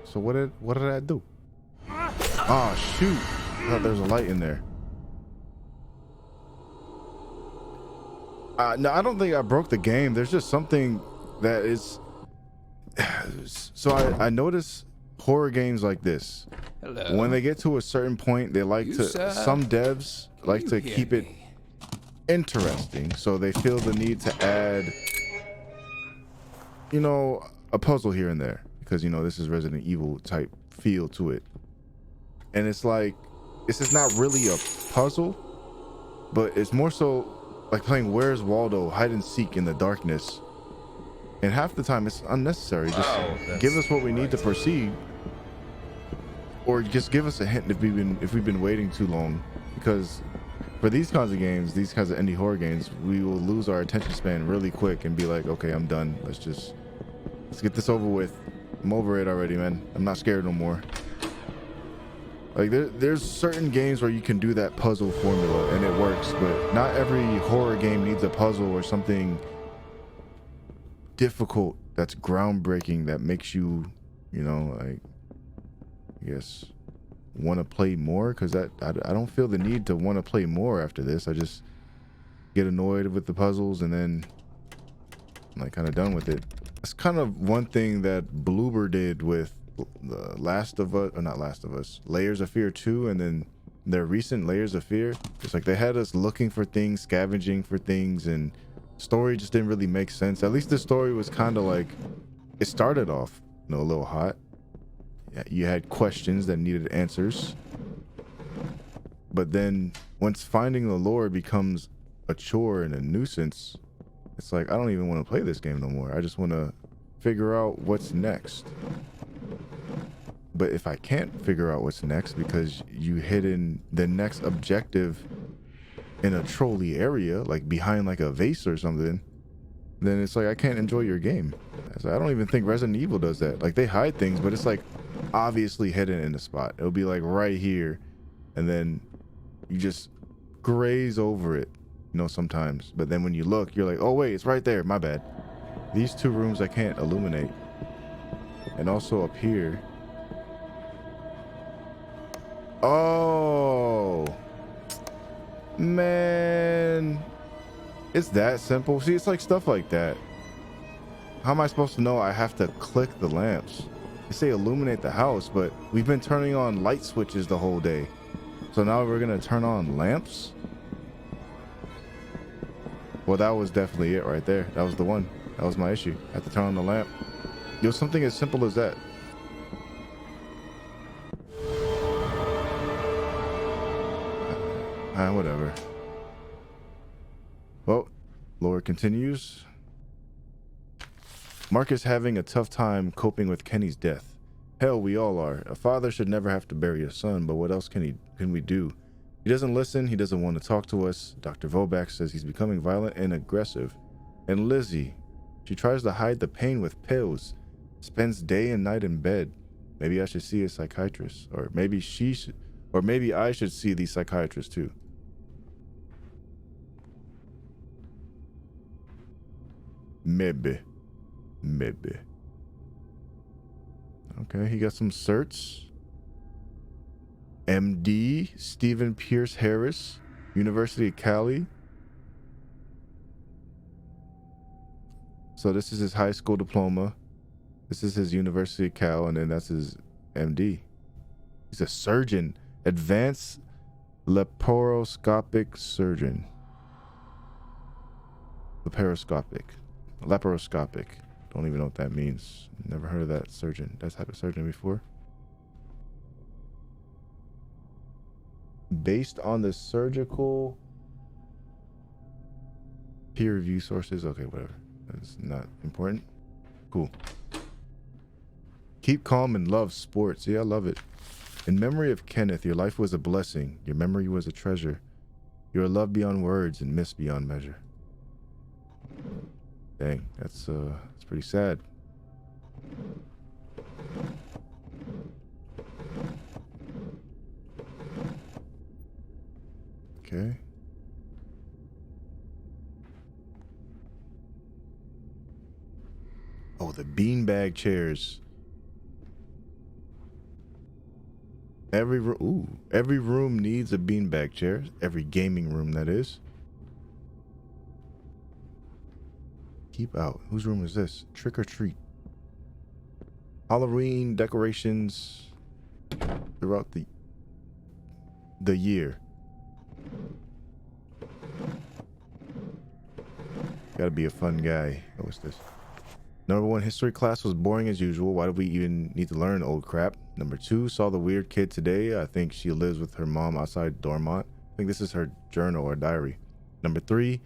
So what did I do? Oh shoot. I thought there was a light in there. No, I don't think I broke the game. There's just something that is so I notice horror games like this. Hello. When they get to a certain point, they like You, to sir? some devs like You to hear keep it me? interesting, so they feel the need to add, you know, a puzzle here and there, because you know this is Resident Evil type feel to it, and it's like this is not really a puzzle, but it's more so like playing Where's Waldo hide and seek in the darkness, and half the time it's unnecessary. Just give us what we need to proceed, or just give us a hint if we've been waiting too long, because for these kinds of games, these kinds of indie horror games, we will lose our attention span really quick and be like, okay, I'm done. Let's get this over with. I'm over it already, man. I'm not scared no more. Like there's certain games where you can do that puzzle formula and it works, but not every horror game needs a puzzle or something difficult that's groundbreaking that makes you, you know, like, I guess, want to play more, because I don't feel the need to want to play more after this. I just get annoyed with the puzzles and then I'm like kind of done with it. It's kind of one thing that Bloober did with the Last of Us, or not Last of Us, Layers of Fear 2, and then their recent Layers of Fear. It's like they had us looking for things, scavenging for things, and story just didn't really make sense. At least the story was kind of like, it started off, you know, a little hot. You had questions that needed answers, but then once finding the lore becomes a chore and a nuisance, it's like I don't even want to play this game no more. I just want to figure out what's next. But if I can't figure out what's next because you hidden the next objective in a trolley area, like behind like a vase or something, then it's like I can't enjoy your game. So I don't even think Resident Evil does that. Like they hide things, but it's like obviously hidden in a spot. It'll be like right here, and then you just graze over it, you know, sometimes. But then when you look, you're like, oh wait, it's right there, my bad. These two rooms I can't illuminate. And also up here. Oh man, it's that simple. See, it's like stuff like that. How am I supposed to know I have to click the lamps? They say illuminate the house, but we've been turning on light switches the whole day. So now we're gonna turn on lamps? Well, that was definitely it right there. That was the one. That was my issue. I had to turn on the lamp. Yo, something as simple as that. Whatever. Well, lore continues. Mark is having a tough time coping with Kenny's death. Hell, we all are. A father should never have to bury a son, but what else can we do? He doesn't listen. He doesn't want to talk to us. Dr. Voback says he's becoming violent and aggressive. And Lizzie, she tries to hide the pain with pills. Spends day and night in bed. Maybe I should see a psychiatrist. Or maybe she should, or maybe I should see the psychiatrist too. Maybe. Okay, he got some certs. MD, Stephen Pierce Harris, University of Cali. So this is his high school diploma. This is his University of Cal, and then that's his MD. He's a surgeon, advanced laparoscopic surgeon. Laparoscopic. Don't even know what that means. Never heard of that surgeon, that type of surgeon before. Based on the surgical peer review sources. Okay, whatever. That's not important. Cool. Keep calm and love sports. Yeah, I love it. In memory of Kenneth, your life was a blessing. Your memory was a treasure. You are loved beyond words and missed beyond measure. Dang, that's pretty sad. Okay. Oh, the beanbag chairs. Every room needs a beanbag chair. Every gaming room, that is. Keep out. Whose room is this? Trick or treat. Halloween decorations throughout the year. Gotta be a fun guy. Oh, what's this? Number 1, history class was boring as usual. Why do we even need to learn old crap? Number 2, saw the weird kid today. I think she lives with her mom outside Dormont. I think this is her journal or diary. Number 3,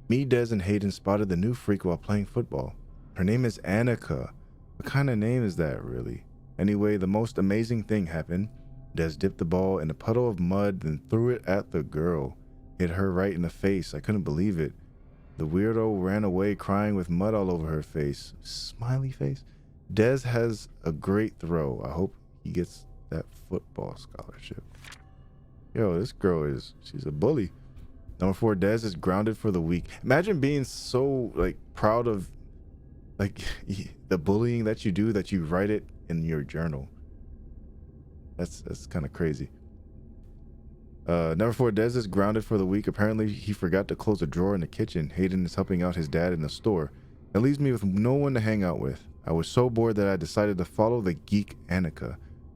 me, Des, and Hayden spotted the new freak while playing football. Her name is Annika. What kind of name is that, really? Anyway, the most amazing thing happened. Des dipped the ball in a puddle of mud, then threw it at the girl. Hit her right in the face. I couldn't believe it. The weirdo ran away crying with mud all over her face. Smiley face. Des has a great throw. I hope he gets that football scholarship. Yo, this girl she's a bully. Number 4, Des is grounded for the week. Imagine being so proud of the bullying that you do that you write it in your journal. That's kind of crazy. Number 4, Des is grounded for the week. Apparently, he forgot to close a drawer in the kitchen. Hayden is helping out his dad in the store. That leaves me with no one to hang out with. I was so bored that I decided to follow the geek Annika.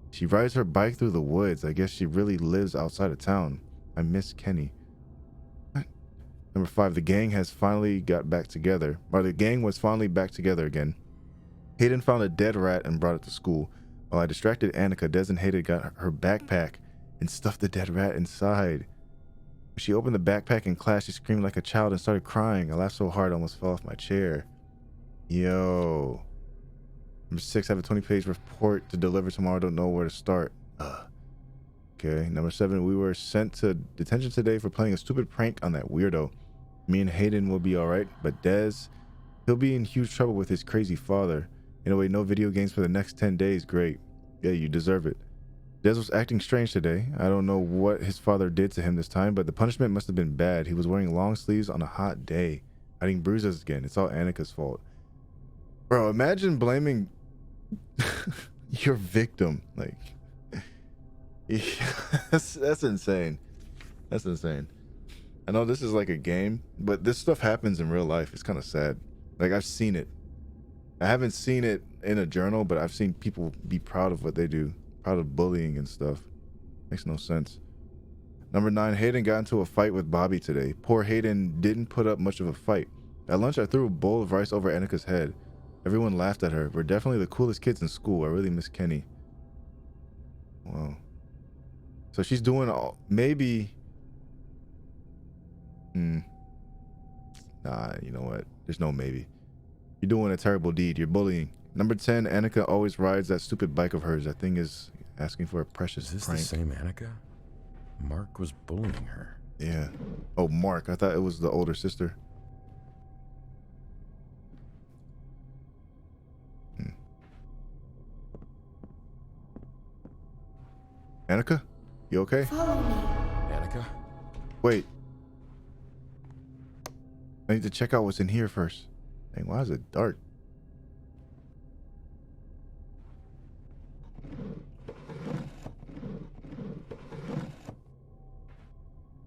She rides her bike through the woods. I guess she really lives outside of town. I miss Kenny. Number 5, the gang has finally got back together. Or the gang was finally back together again. Hayden found a dead rat and brought it to school. While I distracted Annika, Des and Hayden got her backpack and stuffed the dead rat inside. When she opened the backpack in class, she screamed like a child and started crying. I laughed so hard I almost fell off my chair. Yo. Number 6, I have a 20-page report to deliver tomorrow. Don't know where to start. Okay. Number 7, we were sent to detention today for playing a stupid prank on that weirdo. Me and Hayden will be alright, but Des, he'll be in huge trouble with his crazy father. Anyway, no video games for the next 10 days. Great. Yeah, you deserve it. Des was acting strange today. I don't know what his father did to him this time, but the punishment must have been bad. He was wearing long sleeves on a hot day, hiding bruises again. It's all Annika's fault. Bro, imagine blaming your victim. That's insane. That's insane. I know this is like a game, but this stuff happens in real life. It's kind of sad. I've seen it. I haven't seen it in a journal, but I've seen people be proud of what they do. Proud of bullying and stuff. Makes no sense. Number 9, Hayden got into a fight with Bobby today. Poor Hayden didn't put up much of a fight. At lunch, I threw a bowl of rice over Annika's head. Everyone laughed at her. We're definitely the coolest kids in school. I really miss Kenny. Wow. So she's doing maybe... Nah, you know what? There's no maybe. You're doing a terrible deed. You're bullying. Number 10, Annika always rides that stupid bike of hers. That thing is asking for a precious Is this prank. the same Annika? Mark was bullying her. Yeah. Oh, Mark. I thought it was the older sister. Annika? You okay? Follow me. Annika? Wait. I need to check out what's in here first. Dang, why is it dark?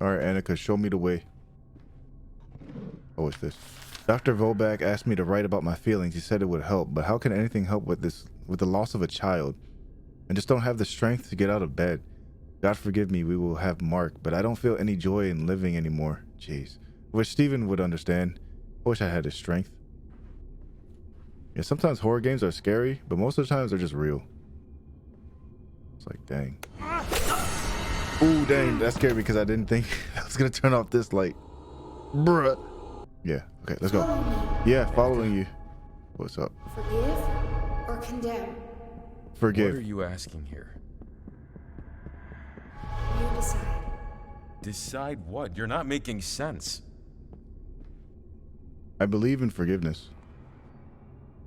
Alright, Annika, show me the way. Oh, what's this? Dr. Volbak asked me to write about my feelings. He said it would help, but how can anything help with the loss of a child? I just don't have the strength to get out of bed. God forgive me, we will have Mark, but I don't feel any joy in living anymore. Jeez. Which Steven would understand. I wish I had his strength. Yeah, sometimes horror games are scary, but most of the times they're just real. It's like, dang. Ooh, dang, that scared me because I didn't think I was gonna turn off this light. Bruh. Yeah, okay, let's go. Follow me. Yeah, following you. What's up? Forgive or condemn? Forgive. What are you asking here? You decide. Decide what? You're not making sense. I believe in forgiveness.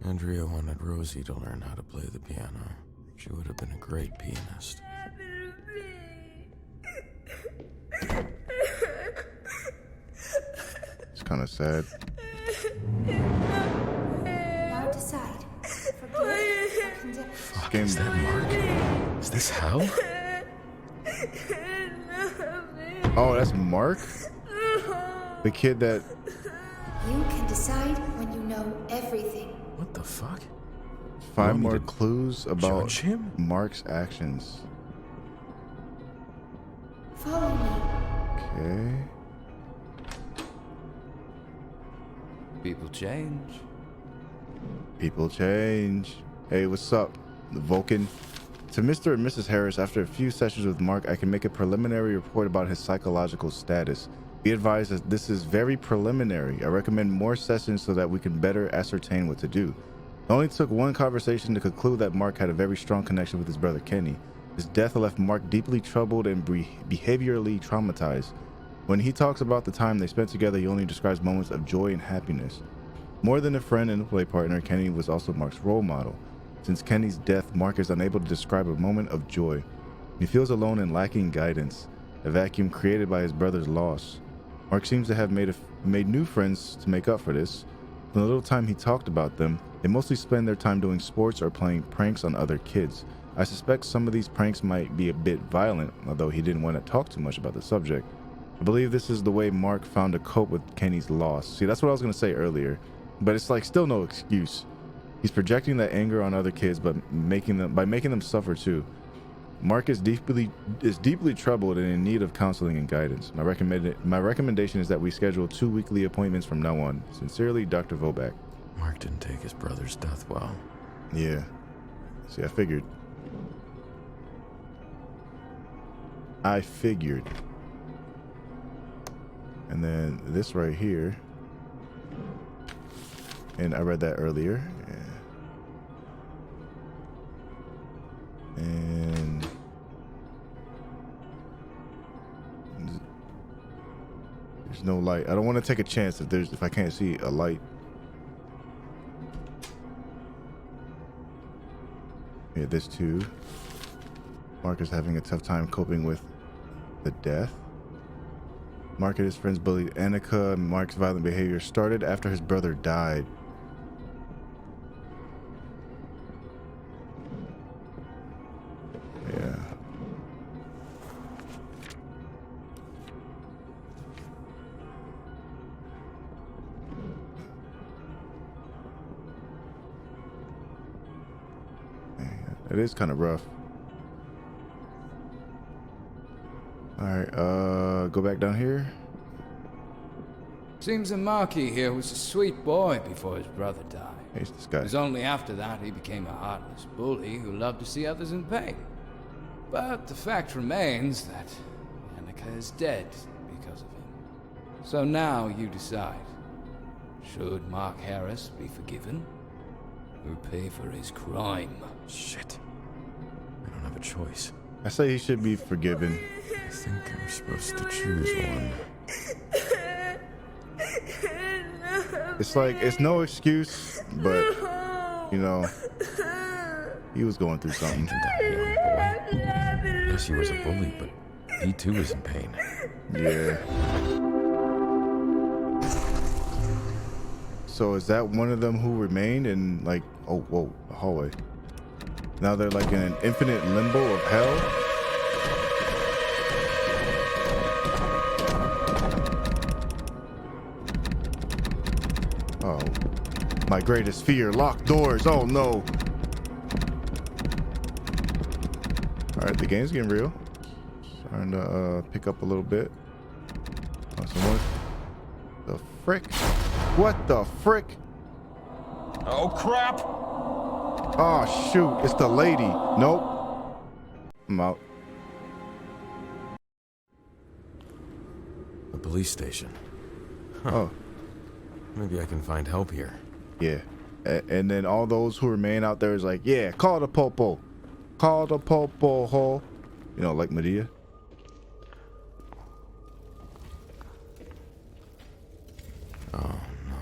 Andrea wanted Rosie to learn how to play the piano. She would have been a great pianist. It's kind of sad. Now decide. Forgive or condemn? Fuck, Game- is that Mark? Is this hell? Oh, that's Mark? The kid that... You can decide when you know everything. What the fuck? Find Want me more to clues about judge him? Mark's actions. Follow me. Okay. People change. People change. Hey, what's up, Vulcan? To Mr. and Mrs. Harris, after a few sessions with Mark, I can make a preliminary report about his psychological status. Be advised that this is very preliminary. I recommend more sessions so that we can better ascertain what to do. It only took one conversation to conclude that Mark had a very strong connection with his brother Kenny. His death left Mark deeply troubled and behaviorally traumatized. When he talks about the time they spent together, he only describes moments of joy and happiness. More than a friend and a play partner, Kenny was also Mark's role model. Since Kenny's death, Mark is unable to describe a moment of joy. He feels alone and lacking guidance, a vacuum created by his brother's loss. Mark seems to have made new friends to make up for this. From the little time he talked about them, they mostly spend their time doing sports or playing pranks on other kids. I suspect some of these pranks might be a bit violent, although he didn't want to talk too much about the subject. I believe this is the way Mark found to cope with Kenny's loss. See, that's what I was going to say earlier, but it's like still no excuse. He's projecting that anger on other kids, but making them suffer too. Mark is deeply troubled and in need of counseling and guidance. My recommendation is that we schedule 2 weekly appointments from now on. Sincerely, Dr. Volbak. Mark didn't take his brother's death well. Yeah. See, I figured. And then this right here. And I read that earlier. And there's no light. I don't want to take a chance if I can't see a light. Yeah, this too. Mark is having a tough time coping with the death. Mark and his friends bullied Annika, and Mark's violent behavior started after his brother died. Yeah. Man, it is kind of rough. Alright, go back down here. Seems that Marky here was a sweet boy before his brother died. Here's this It guy. was only after that he became a heartless bully who loved to see others in pain. But the fact remains that Annika is dead because of him. So now you decide. Should Mark Harris be forgiven or pay for his crime? Shit. I don't have a choice. I say he should be forgiven. I think I'm supposed to choose one. It's like, it's no excuse, but, you know, He was going through something. That young boy. Yes, he was a bully, but he too is in pain. Yeah. So is that one of them who remained in like, oh, whoa, the hallway? Now they're like in an infinite limbo of hell? Oh, my greatest fear, locked doors. Oh no. All right, the game's getting real. Starting to pick up a little bit. Oh, some more. The frick? What the frick? Oh, crap! Oh, shoot. It's the lady. Nope. I'm out. The police station. Oh, Maybe I can find help here. yeah. And then all those who remain out there is like, yeah, call the popo. Call the popo, ho. You know, like Medea. Oh, no.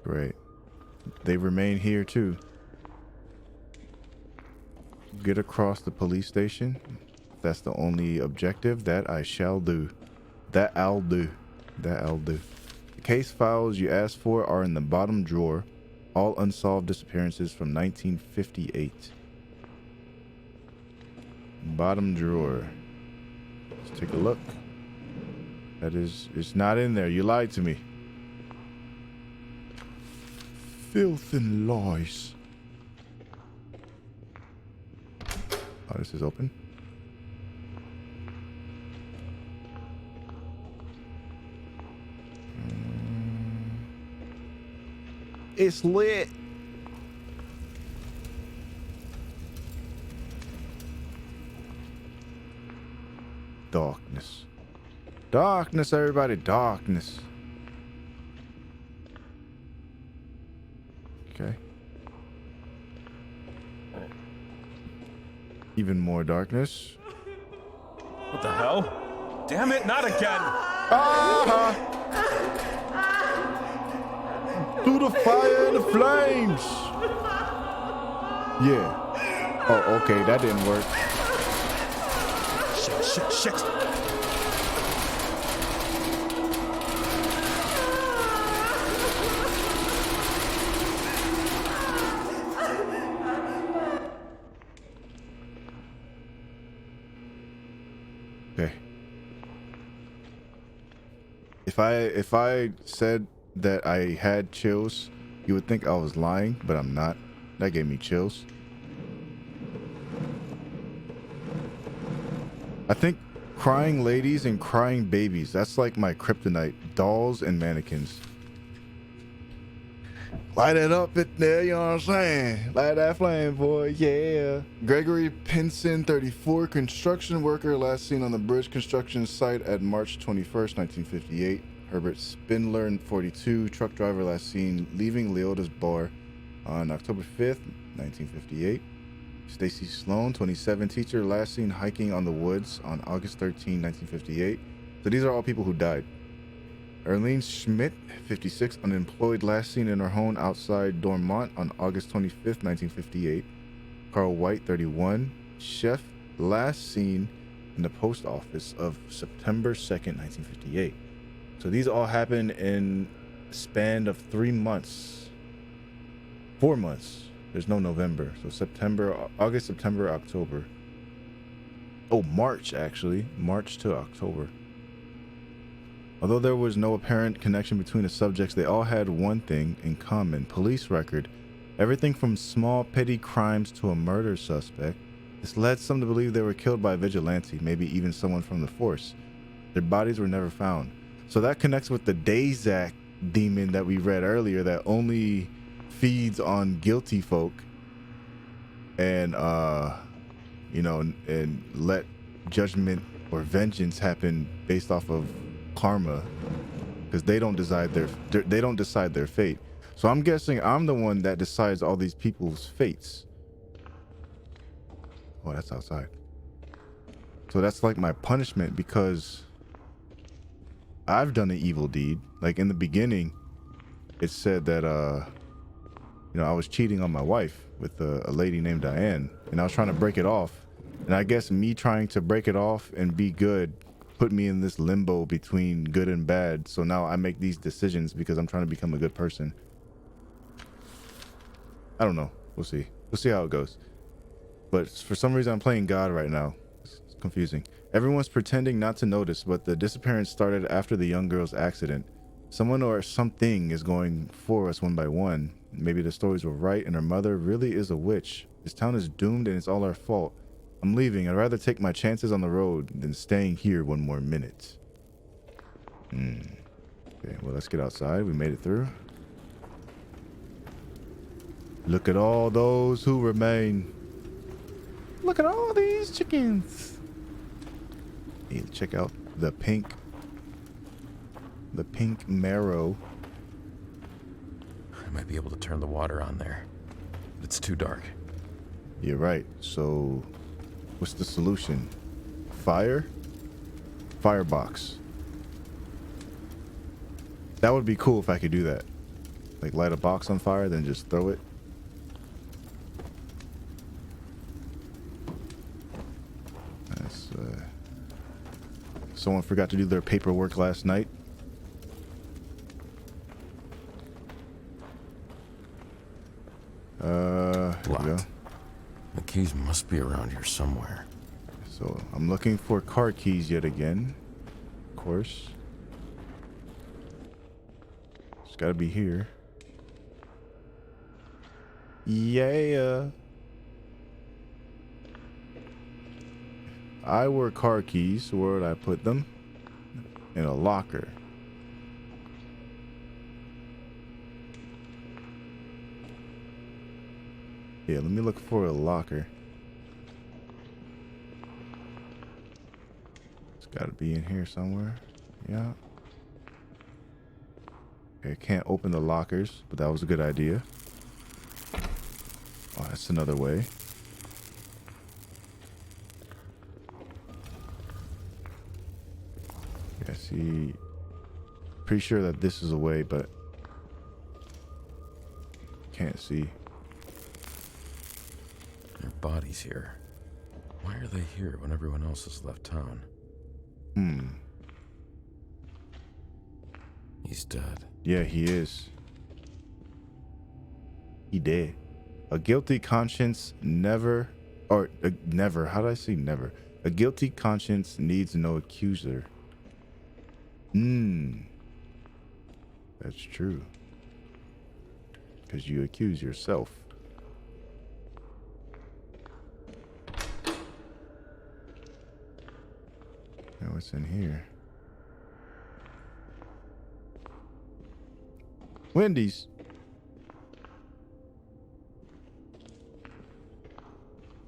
Great. They remain here too. Get across the police station. If that's the only objective, that I shall do. That I'll do. That I'll do. The case files you asked for are in the bottom drawer. All unsolved disappearances from 1958. Bottom drawer. Let's take a look. That is, it's not in there. You lied to me. Filth and lies. Oh, this is open. It's lit. Darkness. Darkness, everybody. Darkness. Okay. Even more darkness. What the hell? Damn it, not again! Through the fire and the flames. Yeah. Oh, okay. That didn't work. Shit. Okay. If I said that I had chills, you would think I was lying, but I'm not. That gave me chills. I think crying ladies and crying babies, that's like my kryptonite. Dolls and mannequins. Light it up in there, you know what I'm saying? Light that flame, boy, yeah. Gregory Pinson, 34, construction worker, last seen on the bridge construction site at March 21st, 1958. Herbert Spindler, 42, truck driver, last seen leaving Leota's bar on October 5th, 1958. Stacy Sloan, 27, teacher, last seen hiking on the woods on August 13, 1958. So these are all people who died. Erlene Schmidt, 56, unemployed, last seen in her home outside Dormont on August 25th, 1958. Carl White, 31, chef, last seen in the post office of September 2nd, 1958. So these all happened in a span of 3 months. 4 months. There's no November. So September, August, September, October. Oh, March, actually. March to October. Although there was no apparent connection between the subjects, they all had one thing in common. Police record. Everything from small petty crimes to a murder suspect. This led some to believe they were killed by a vigilante, maybe even someone from the force. Their bodies were never found. So that connects with the Dayzak demon that we read earlier that only feeds on guilty folk and you know, and let judgment or vengeance happen based off of karma, because they don't decide their fate. So I'm guessing I'm the one that decides all these people's fates. Oh, that's outside. So that's like my punishment, because I've done an evil deed. Like in the beginning, it said that you know, I was cheating on my wife with a lady named Diane, and I was trying to break it off. And I guess me trying to break it off and be good put me in this limbo between good and bad. So now I make these decisions because I'm trying to become a good person. I don't know. We'll see. We'll see how it goes. But for some reason, I'm playing God right now. It's confusing. Everyone's pretending not to notice, but the disappearance started after the young girl's accident. Someone or something is going for us one by one. Maybe the stories were right and her mother really is a witch. This town is doomed and it's all our fault. I'm leaving. I'd rather take my chances on the road than staying here one more minute. Okay, well, let's get outside. We made it through. Look at all those who remain. Look at all these chickens. Hey, check out the pink marrow. I might be able to turn the water on there. But it's too dark. You're right. So, what's the solution? Fire? Firebox. That would be cool if I could do that. Like light a box on fire, then just throw it. That's, someone forgot to do their paperwork last night. Here we go. Locked. The keys must be around here somewhere. So I'm looking for car keys yet again. Of course. It's gotta be here. Yeah. I were car keys. Where would I put them? In a locker. Yeah, let me look for a locker. It's gotta be in here somewhere. Yeah. Okay, I can't open the lockers, but that was a good idea. Oh, that's another way. Yeah, see. Pretty sure that this is a way, but can't see. There are bodies here. Why are they here when everyone else has left town? He's dead. Yeah, he is. He dead. A guilty conscience never, never. How did I say never? A guilty conscience needs no accuser. That's true. Because you accuse yourself. Now what's in here? Wendy's.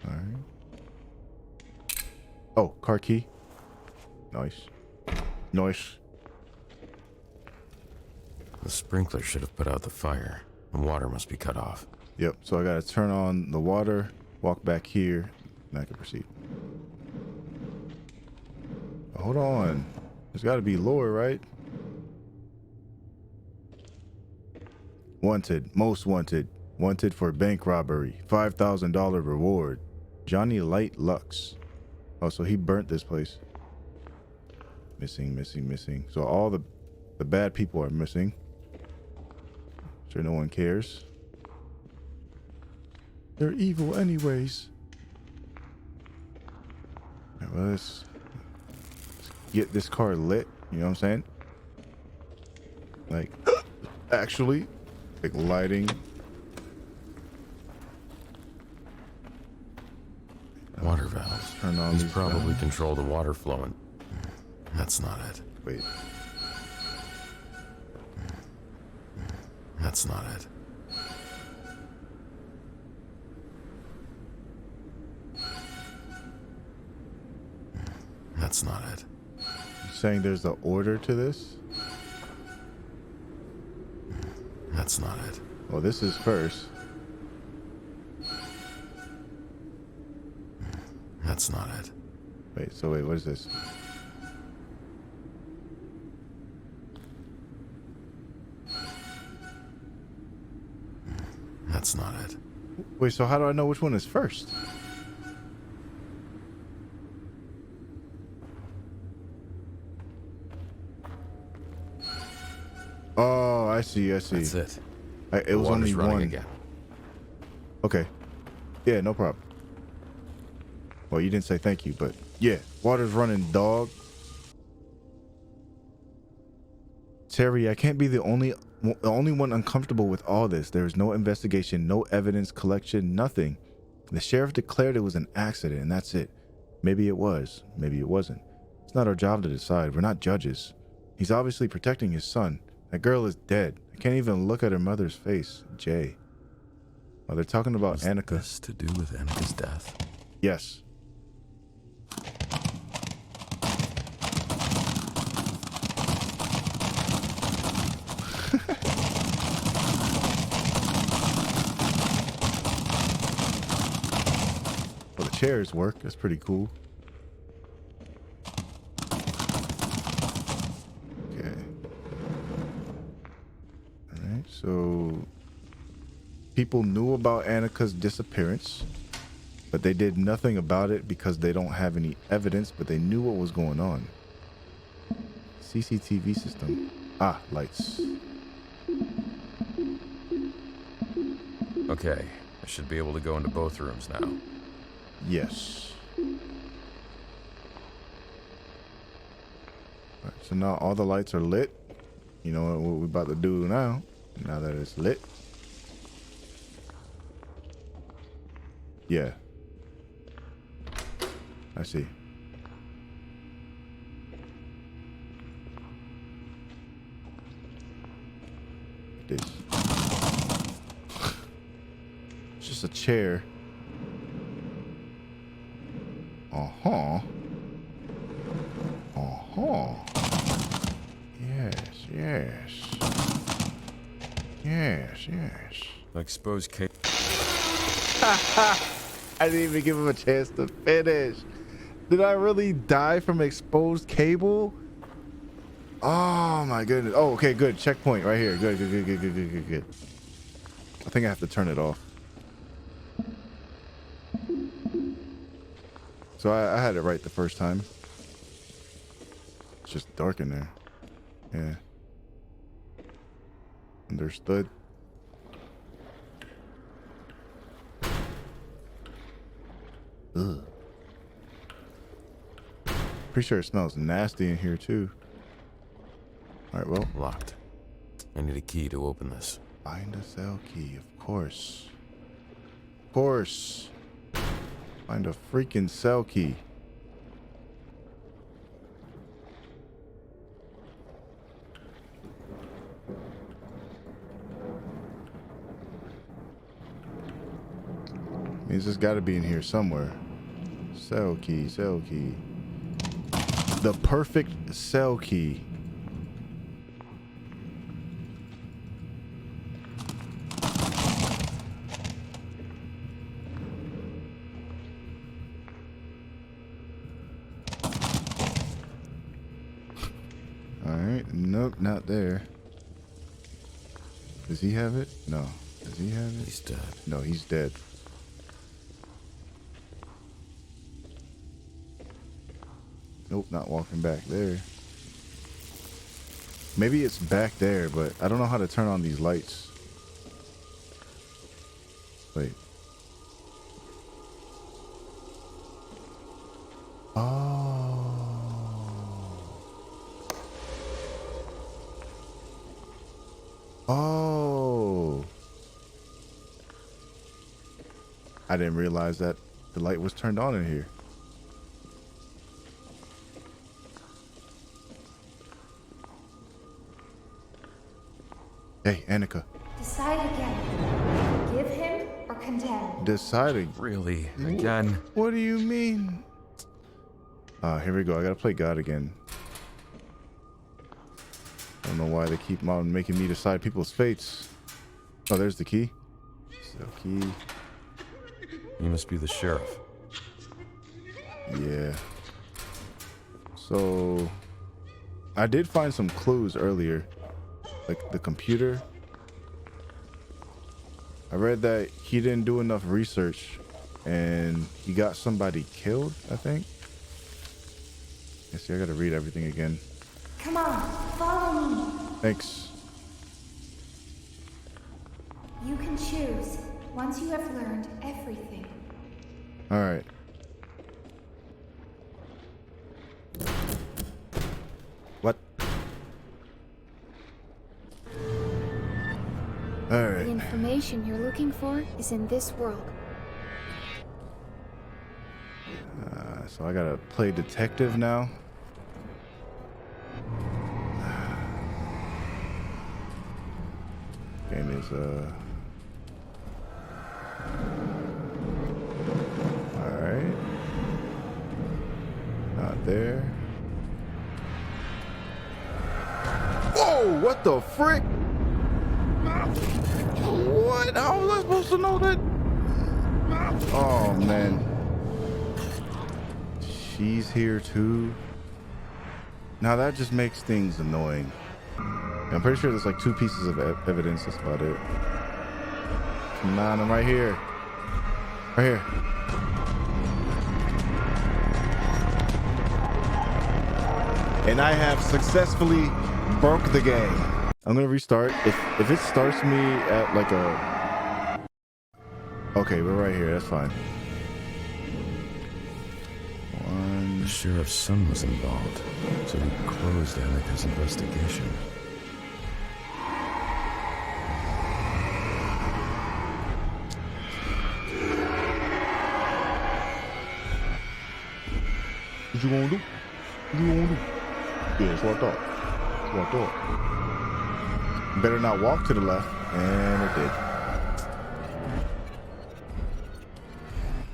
All right. Oh, car key. Nice. Nice. The sprinkler should have put out the fire. The water must be cut off. Yep. So I gotta turn on the water, walk back here, and I can proceed. Hold on. There's gotta be lower, right? Wanted. Most wanted. Wanted for bank robbery. $5,000 reward. Johnny Light Lux. Oh, so he burnt this place. Missing, missing, missing. So all the bad people are missing. Sure no one cares. They're evil anyways. Alright, well, let's get this car lit. You know what I'm saying? Like, actually, like lighting. Water valves. Turn on These these probably valves. control the water flowing. That's not it. Wait. That's not it. That's not it. You saying there's an order to this? That's not it. Well, this is first. That's not it. Wait, so wait, what is this? That's not it. Wait, so how do I know which one is first? Oh, I see. That's it. It The was water's only running one. again. Okay. Yeah, no problem. Well, you didn't say thank you, but yeah, water's running, dog. Terry, I can't be the only one uncomfortable with all this. There is no investigation, no evidence collection, nothing. The sheriff declared it was an accident, and that's it. Maybe it was, maybe it wasn't. It's not our job to decide. We're not judges. He's obviously protecting his son. That girl is dead. I can't even look at her mother's face. Jay. Oh, they're talking about Was Annika. this to do with Annika's death? Yes. Well, the chairs work. That's pretty cool. Okay. Alright, so people knew about Annika's disappearance, but they did nothing about it because they don't have any evidence, but they knew what was going on. CCTV system. Ah, lights. Okay, I should be able to go into both rooms now. Yes. Alright, so now all the lights are lit. You know what we're about to do now that it's lit. Yeah. I see. This. It's just a chair. Uh-huh. Uh-huh. Yes, yes. Yes, yes. Exposed case. I didn't even give him a chance to finish. Did I really die from exposed cable? Oh my goodness. Oh, okay, good. Checkpoint right here. Good, good, good, good, good, good, good, good. I think I have to turn it off. So I had it right the first time. It's just dark in there. Yeah. Understood. Ugh. Pretty sure it smells nasty in here too. All right, well, Locked. I need a key to open this. find a cell key, of course. Of course. Find a freaking cell key. Means it's got to be in here somewhere. Cell key, cell key. The perfect cell key. Alright, nope, not there. Does he have it? No. Does he have it? He's dead. No, he's dead. Nope, not walking back there. Maybe it's back there, but I don't know how to turn on these lights. Wait. Oh. I didn't realize that the light was turned on in here. Hey, Annika. Decide again. Forgive him or condemn. Deciding. Really? Again? What do you mean? Here we go. I gotta play God again. I don't know why they keep on making me decide people's fates. Oh, there's the key. So key. You must be the sheriff. Yeah. So I did find some clues earlier. Like the computer. I read that he didn't do enough research and he got somebody killed, I think. Let's see, I gotta read everything again. Come on, follow me. Thanks. You can choose once you have learned everything. All right. What? All The right. information you're looking for is in this world. So I gotta play detective now. Game is all right. Not there. Whoa! What the frick? What? How was I supposed to know that? Oh man. She's here too. Now that just makes things annoying. I'm pretty sure there's like 2 pieces of evidence. That's about it. Come on, I'm right here. Right here. And I have successfully broke the game. I'm gonna restart. If it starts me at like a... Okay, we're right here. That's fine. The sheriff's son was involved, so he closed Annika's investigation. What you gonna do? What you gonna do? Yeah, that's what I thought. That's what I thought. Better not walk to the left. And it did.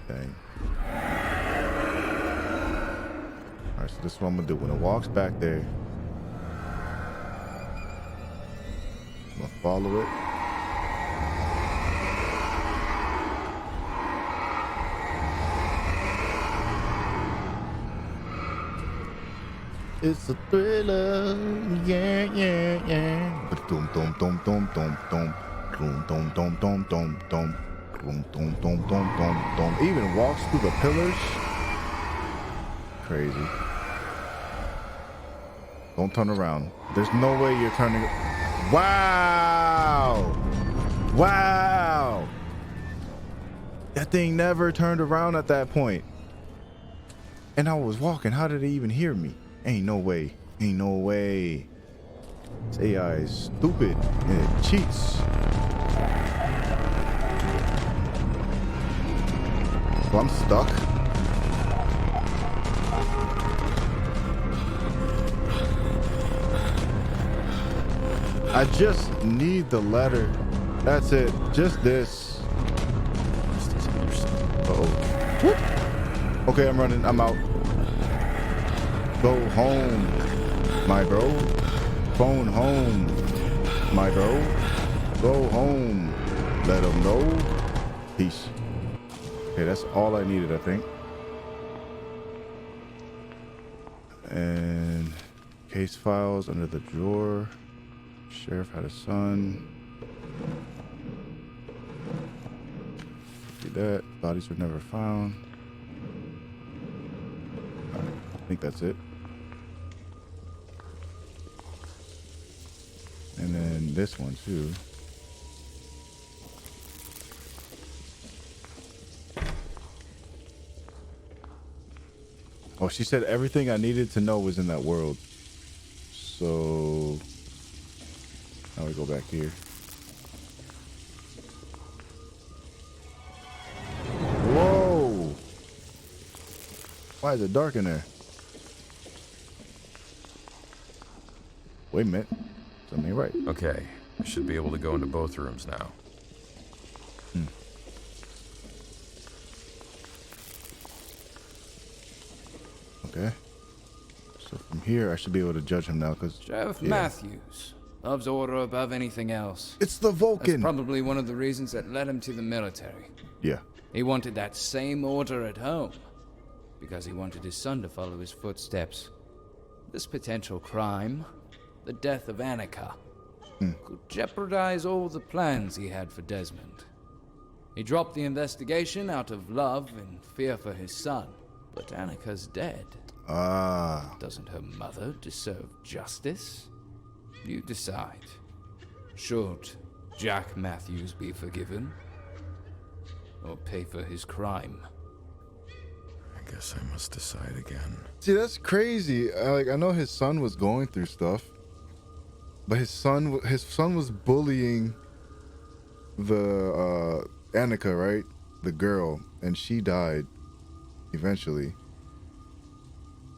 Dang. Alright, so this is what I'm gonna do. When it walks back there, I'm gonna follow it. It's a thriller, yeah, yeah, yeah. Dum dum dum dum dum dum dum dum dum dum dum dum dum dum dum dum dum. Even walks through the pillars. Crazy. Don't turn around. There's no way you're turning. Wow! Wow! That thing never turned around at that point. And I was walking. How did it even hear me? Ain't no way. Ain't no way. This AI is stupid and it cheats. So I'm stuck. I just need the letter. That's it. Just this. Uh-oh. Okay, I'm running. I'm out. Go home, my bro. Phone home, my bro. Go home. Let them know. Peace. Okay, that's all I needed, I think. And case files under the drawer. Sheriff had a son. See that. Bodies were never found. Right, I think that's it. And then this one too. Oh, she said everything I needed to know was in that world. So now we go back here. Whoa! Why is it dark in there? Wait a minute. Something ain't right. Okay, I should be able to go into both rooms now. Okay. So from here, I should be able to judge him now, because Sheriff Matthews loves order above anything else. it's the That's Vulcan. probably one of the reasons that led him to the military. Yeah. He wanted that same order at home, because he wanted his son to follow his footsteps. This potential crime, the death of Annika, could jeopardize all the plans he had for Desmond. He dropped the investigation out of love and fear for his son. But Annika's dead. Ah. Doesn't her mother deserve justice? You decide. Should Jack Matthews be forgiven? Or pay for his crime? I guess I must decide again. See, that's crazy. I know his son was going through stuff, but his son was bullying the Annika, right? The girl, and she died eventually.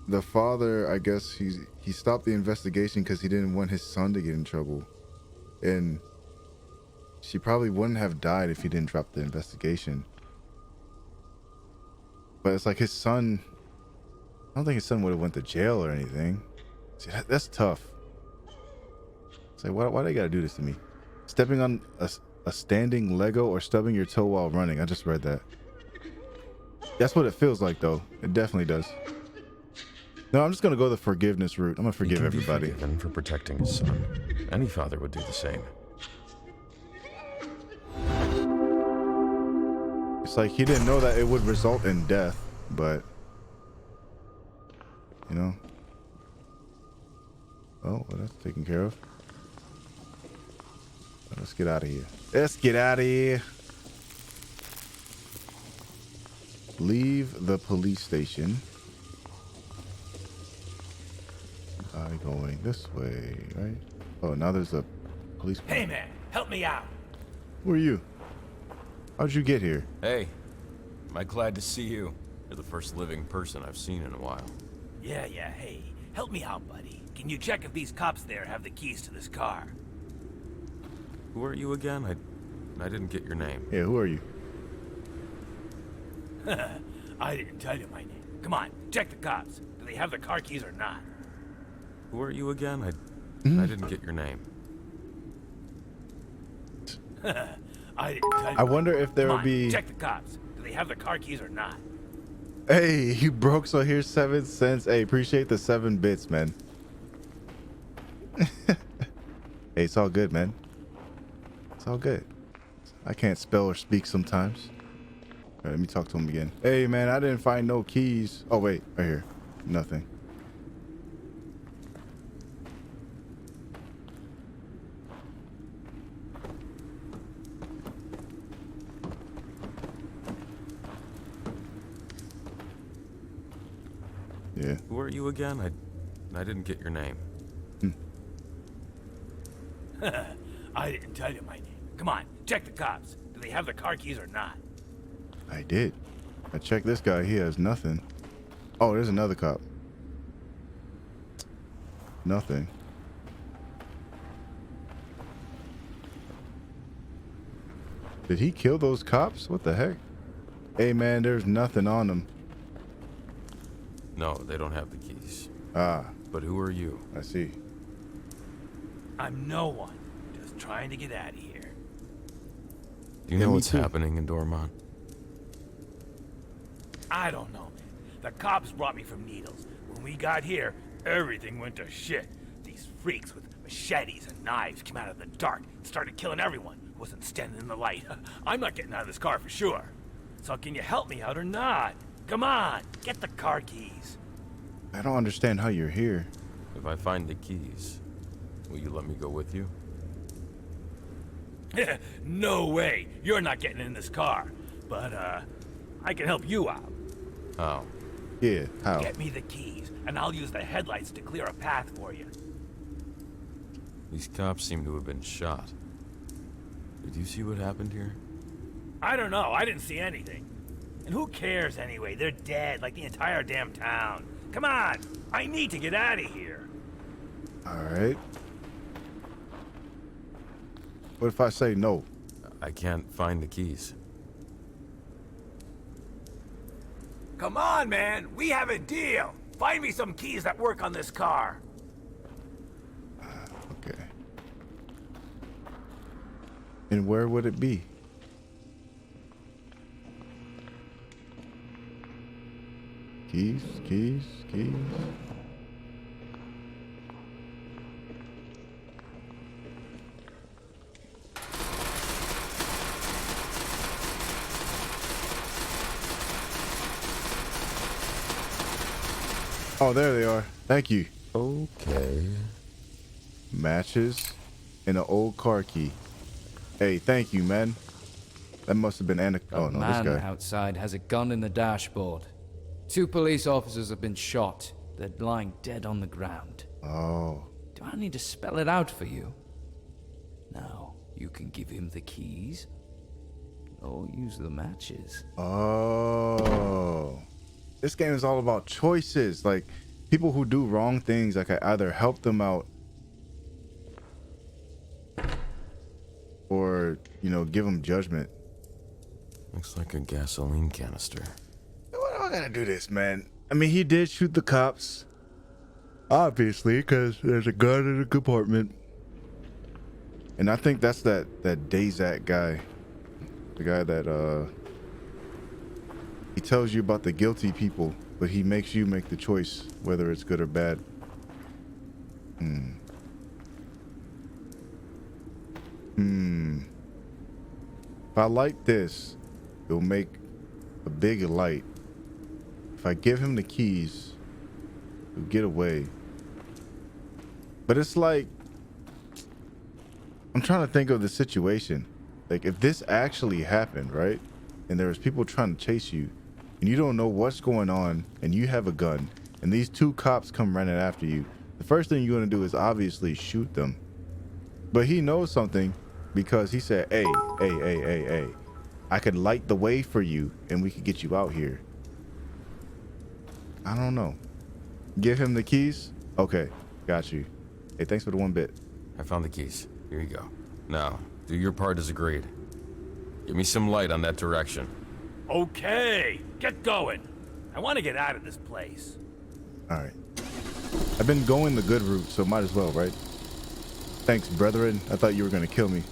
The father, I guess he stopped the investigation because he didn't want his son to get in trouble, and she probably wouldn't have died if he didn't drop the investigation. But it's like his son, I don't think his son would have went to jail or anything. See, that's tough. It's like, why they gotta do this to me? Stepping on a standing Lego or stubbing your toe while running. I just read that. That's what it feels like, though. It definitely does. No, I'm just gonna go the forgiveness route. I'm gonna forgive everybody. Be forgiven for protecting his son. Any father would do the same. It's like he didn't know that it would result in death, but you know. Oh, well, that's taken care of. Let's get out of here. Let's get out of here. Leave the police station. Going this way, right? Oh, now there's a police. Hey man, help me out. Who are you? How'd you get here? Hey, am I glad to see you? You're the first living person I've seen in a while. Yeah, hey, help me out, buddy. Can you check if these cops there have the keys to this car? Who are you again? I didn't get your name. Yeah, who are you? I didn't tell you my name. Come on, check the cops. Do they have the car keys or not? Who are you again? I didn't get your name. I didn't tell you. I wonder if there Come will on, be. check the cops. Do they have the car keys or not? Hey, you broke, so here's 7 cents. Hey, appreciate the 7 bits, man. Hey, it's all good, man. It's all good. I can't spell or speak sometimes. All right, let me talk to him again. Hey, man, I didn't find no keys. Oh, wait, right here. Nothing. Yeah. Who are you again? I didn't get your name. I didn't tell you my name. Come on, check the cops. Do they have the car keys or not? I did. I checked this guy. He has nothing. Oh, there's another cop. Nothing. Did he kill those cops? What the heck? Hey, man, there's nothing on them. No, they don't have the keys. Ah, But who are you? I see. I'm no one. Just trying to get out of here. Do you Yeah, know me what's too. happening in Dormont? I don't know, man. The cops brought me from Needles. When we got here, everything went to shit. These freaks with machetes and knives came out of the dark and started killing everyone who wasn't standing in the light. I'm not getting out of this car for sure. So can you help me out or not? Come on, get the car keys. I don't understand how you're here. If I find the keys, will you let me go with you? No way. You're not getting in this car. But, I can help you out. How? Yeah, how? Get me the keys, and I'll use the headlights to clear a path for you. These cops seem to have been shot. Did you see what happened here? I don't know. I didn't see anything. And who cares anyway? They're dead, like the entire damn town. Come on! I need to get out of here. All right. What if I say no? I can't find the keys. Come on, man! We have a deal! Find me some keys that work on this car. Okay. And where would it be? Keys, keys, keys. Oh, there they are. Thank you. Okay. Matches and an old car key. Hey, thank you, man. That must have been Anna. A Oh, no, this man guy. outside has a gun in the dashboard. 2 police officers have been shot. They're lying dead on the ground. Oh. Do I need to spell it out for you? Now, you can give him the keys, or use the matches. Oh. This game is all about choices. Like, people who do wrong things, like I either help them out or, you know, give them judgment. Looks like a gasoline canister. What am I gonna do this, man? I mean, he did shoot the cops. Obviously, because there's a gun in the compartment. And I think that's that Dazak guy. The guy that, he tells you about the guilty people, but he makes you make the choice whether it's good or bad. If I light this, it'll make a big light. If I give him the keys, he'll get away. But it's like, I'm trying to think of the situation. Like, if this actually happened, right? And there was people trying to chase you, and you don't know what's going on, and you have a gun, and these 2 cops come running after you, the first thing you're gonna do is obviously shoot them. But he knows something, because he said, hey, I could light the way for you, and we could get you out here. I don't know. Give him the keys? Okay, got you. Hey, thanks for the 1 bit. I found the keys. Here you go. Now, do your part as agreed. Give me some light on that direction. Okay, get going. I want to get out of this place. All right. I've been going the good route, so might as well, right? Thanks, brethren. I thought you were gonna kill me.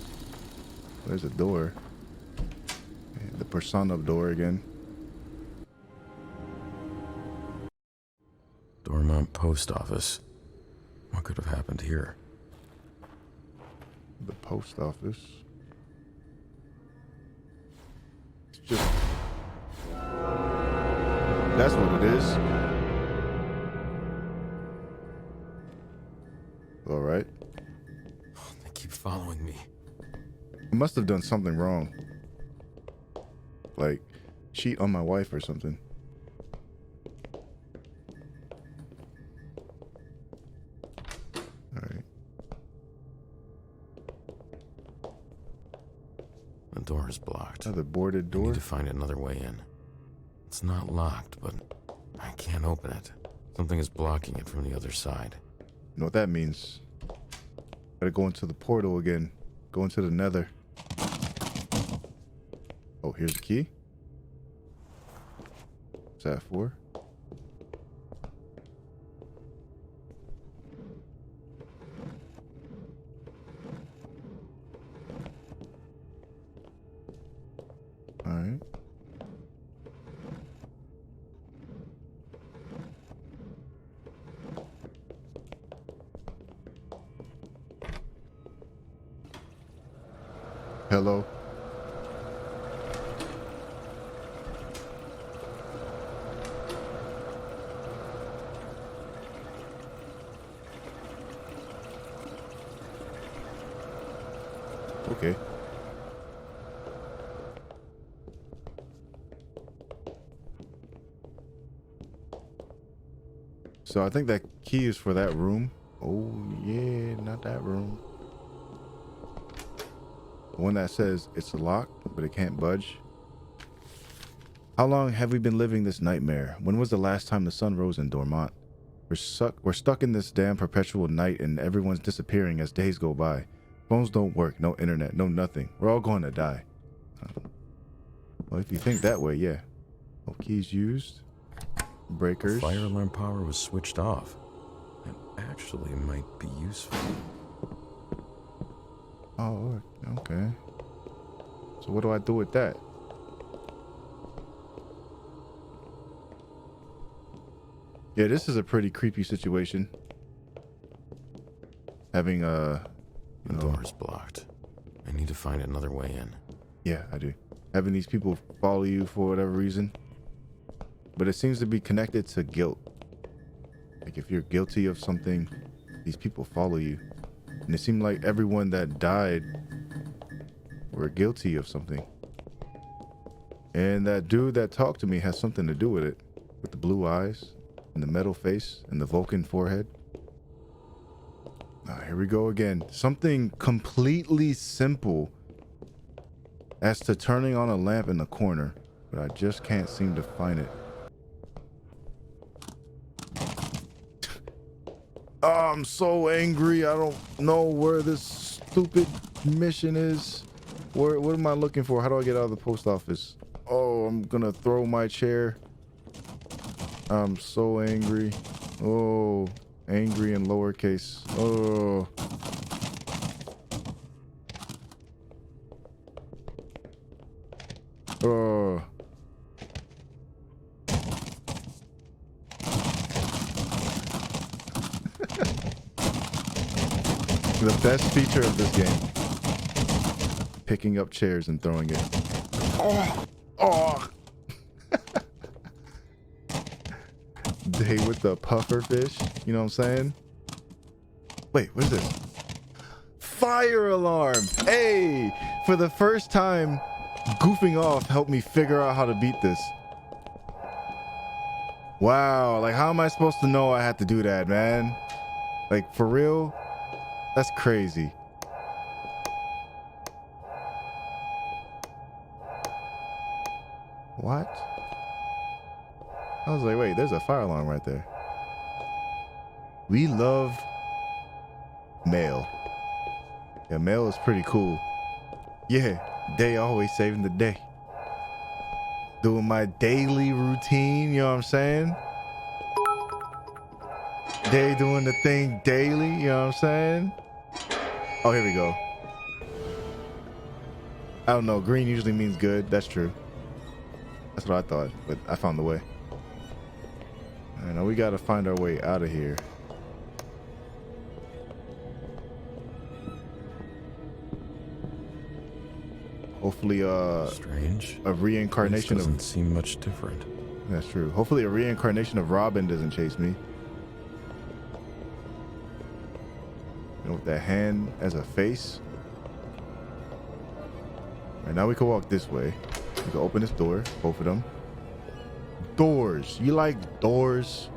There's a door. The persona door again. Dormont Post Office. What could have happened here? The post office. It's just... That's what it is. All right. They keep following me. I must have done something wrong. Like, cheat on my wife or something. All right. The door is blocked. Another boarded I door. need to find another way in. It's not locked, but I can't open it. Something is blocking it from the other side. You know what that means? Gotta go into the portal again. Go into the nether. Oh, here's the key. What's that for? All right. Hello. Okay. So I think that key is for that room. Oh yeah, not that room. The one that says it's locked, but it can't budge. How long have we been living this nightmare? When was the last time the sun rose in Dormont? We're stuck in this damn perpetual night, and everyone's disappearing as days go by. Phones don't work, no internet, no nothing. We're all going to die. Well, if you think that way, yeah. Oh, keys used. Breakers. Fire alarm power was switched off. That actually might be useful. Oh, okay. So what do I do with that? Yeah, this is a pretty creepy situation. Having The door is blocked. I need to find another way in. Yeah, I do. Having these people follow you for whatever reason. But it seems to be connected to guilt. Like if you're guilty of something, these people follow you. And it seemed like everyone that died were guilty of something. And that dude that talked to me has something to do with it. With the blue eyes and the metal face and the Vulcan forehead. Here we go again. Something completely simple as to turning on a lamp in the corner, but I just can't seem to find it. Oh, I'm so angry. I don't know where this stupid mission is. What am I looking for? How do I get out of the post office? Oh, I'm gonna throw my chair. I'm so angry. Oh, angry in lowercase. Oh. Oh. The best feature of this game. Picking up chairs and throwing it. Oh. Oh. Day with the puffer fish. You know what I'm saying? Wait, what is this? Fire alarm. Hey, for the first time, goofing off helped me figure out how to beat this. Wow, like how am I supposed to know I had to do that, man? Like for real? That's crazy. What? I was like, wait, there's a fire alarm right there. We love mail. Yeah, mail is pretty cool. Yeah, Day always saving the day. Doing my daily routine, you know what I'm saying? Day doing the thing daily, you know what I'm saying? Oh, here we go. I don't know, green usually means good, that's true. That's what I thought, but I found the way. I know we gotta find our way out of here. Hopefully, Strange. a reincarnation This doesn't of... seem much different. That's true. Hopefully a reincarnation of Robin doesn't chase me. You know, with that hand as a face. All right, now we can walk this way. We can open this door, both of them. Doors. You like doors?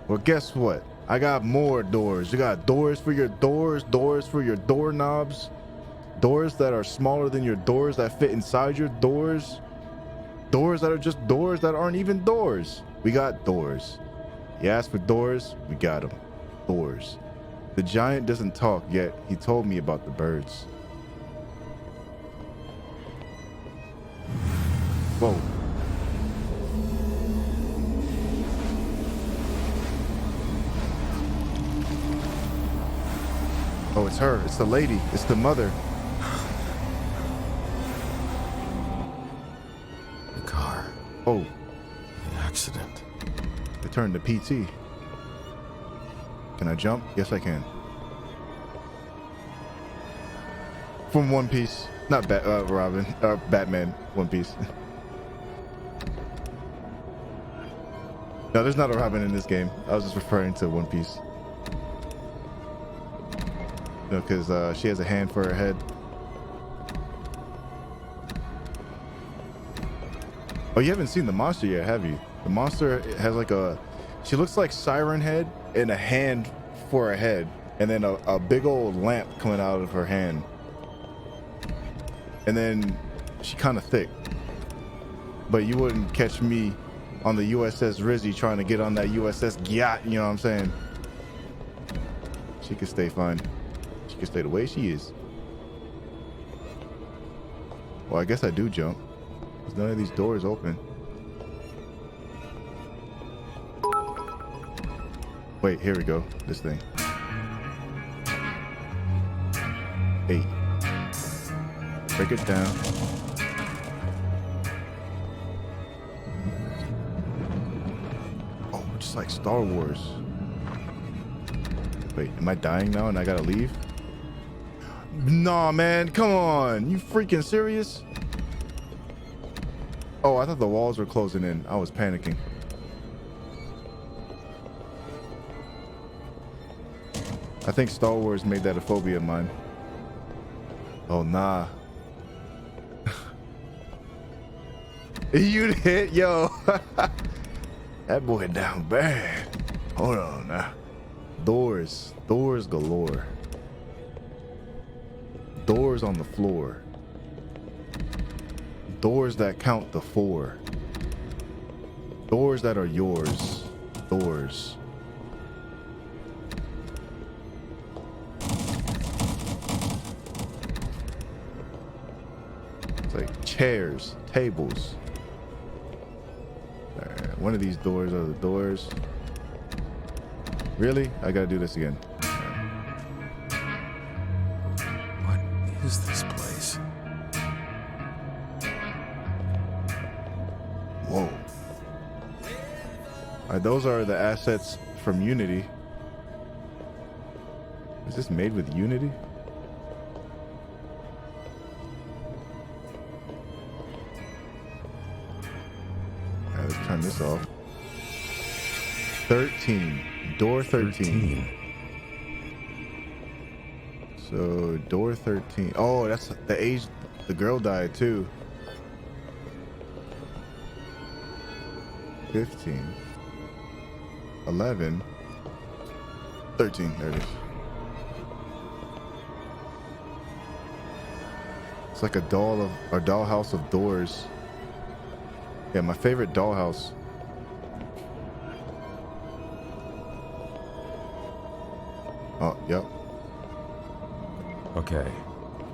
Well, guess what? I got more doors. You got doors for your doors, doors for your doorknobs, doors that are smaller than your doors that fit inside your doors, doors that are just doors that aren't even doors. We got doors. You asked for doors, we got them. Doors. The giant doesn't talk yet. He told me about the birds. Whoa. Oh, it's her. It's the lady. It's the mother. The car. Oh, The accident. they turned to PT. Can I jump? Yes, I can. From One Piece. Not Robin. Batman. One Piece. No, there's not a Robin in this game. I was just referring to One Piece. You know, because she has a hand for her head. Oh, you haven't seen the monster yet, have you? The monster has like a... She looks like Siren Head and a hand for a head. And then a big old lamp coming out of her hand. And then she kind of thick. But you wouldn't catch me on the USS Rizzy trying to get on that USS Gyat, you know what I'm saying? She could stay fine. She could stay the way she is. Well, I guess I do jump. There's none of these doors open. Wait, here we go. This thing. 8. Break it down. Oh, just like Star Wars. Wait, am I dying now and I gotta leave? Nah, man, come on. You freaking serious? Oh, I thought the walls were closing in. I was panicking. I think Star Wars made that a phobia of mine. Oh, nah. You hit, yo. That boy down bad. Hold on now. Doors galore. Doors on the floor. Doors that count to 4. Doors that are yours. Doors. It's like chairs, tables. Alright, one of these doors are the doors. Really? I gotta do this again. What is this place? Whoa. Alright, those are the assets from Unity. Is this made with Unity? Alright, let's turn this off. 13. Door 13. So, door 13. Oh, that's the age the girl died too. 15. 11. 13. There it is. It's like a dollhouse of doors. Yeah, my favorite dollhouse. Oh, yep. Okay,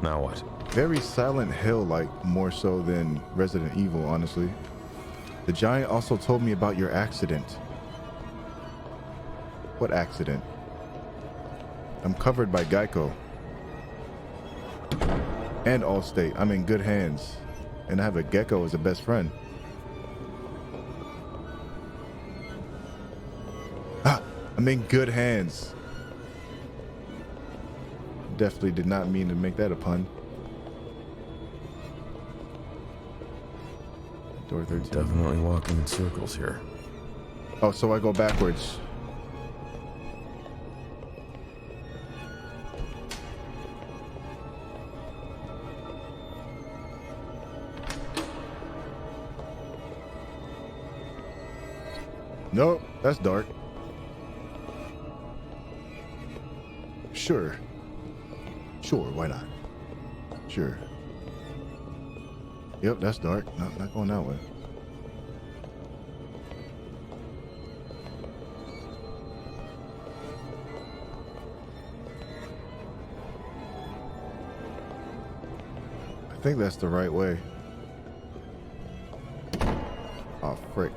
now what? Very Silent Hill-like, more so than Resident Evil, honestly. The giant also told me about your accident. What accident? I'm covered by Geico. And Allstate. I'm in good hands. And I have a gecko as a best friend. Ah! I'm in good hands. Definitely did not mean to make that a pun. Door 13. Definitely walking in circles here. Oh, so I go backwards. Nope, that's dark. Sure. Sure, why not? Sure. Yep, that's dark. Not going that way. I think that's the right way. Oh, frick.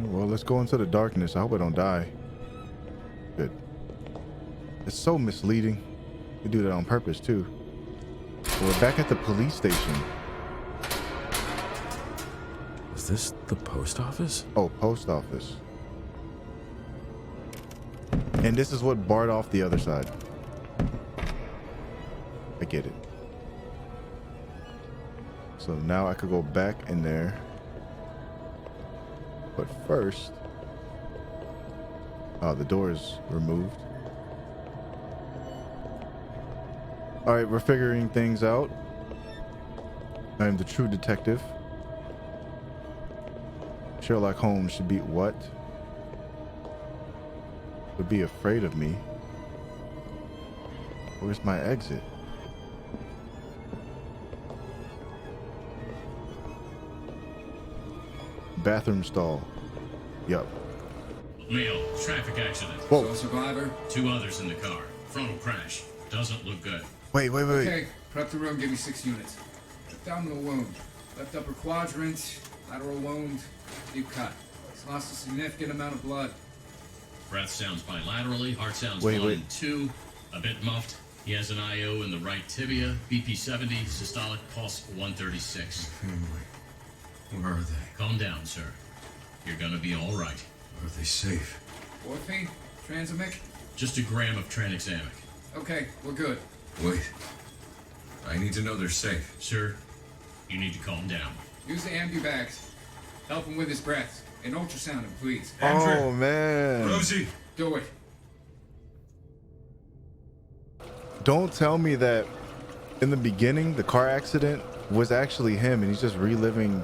Well, let's go into the darkness. I hope I don't die. Good. It's so misleading. They do that on purpose, too. We're back at the police station. Is this the post office? Oh, post office. And this is what barred off the other side. I get it. So now I could go back in there. But first... Oh, the door is removed. Alright, we're figuring things out. I am the true detective. Sherlock Holmes should be what? Would be afraid of me. Where's my exit? Bathroom stall. Yup. Leo, traffic accident. Whoa. So survivor? 2 others in the car. Frontal crash. Doesn't look good. Wait. Okay, prep the room, give me 6 units. Abdominal wound. Left upper quadrant, lateral wound, deep cut. He's lost a significant amount of blood. Breath sounds bilaterally. Heart sounds Wait. 1 and 2. A bit muffed. He has an IO in the right tibia. BP 70. Systolic pulse 136. Family. Where are they? Calm down, sir. You're gonna be all right. Are they safe? Morphine? Transamic? Just a gram of tranexamic. Okay, we're good. Wait. I need to know they're safe. Sir, you need to calm down. Use the ambu bags. Help him with his breath. And ultrasound him, please. Oh, man. Rosie! Do it. Don't tell me that in the beginning, the car accident was actually him and he's just reliving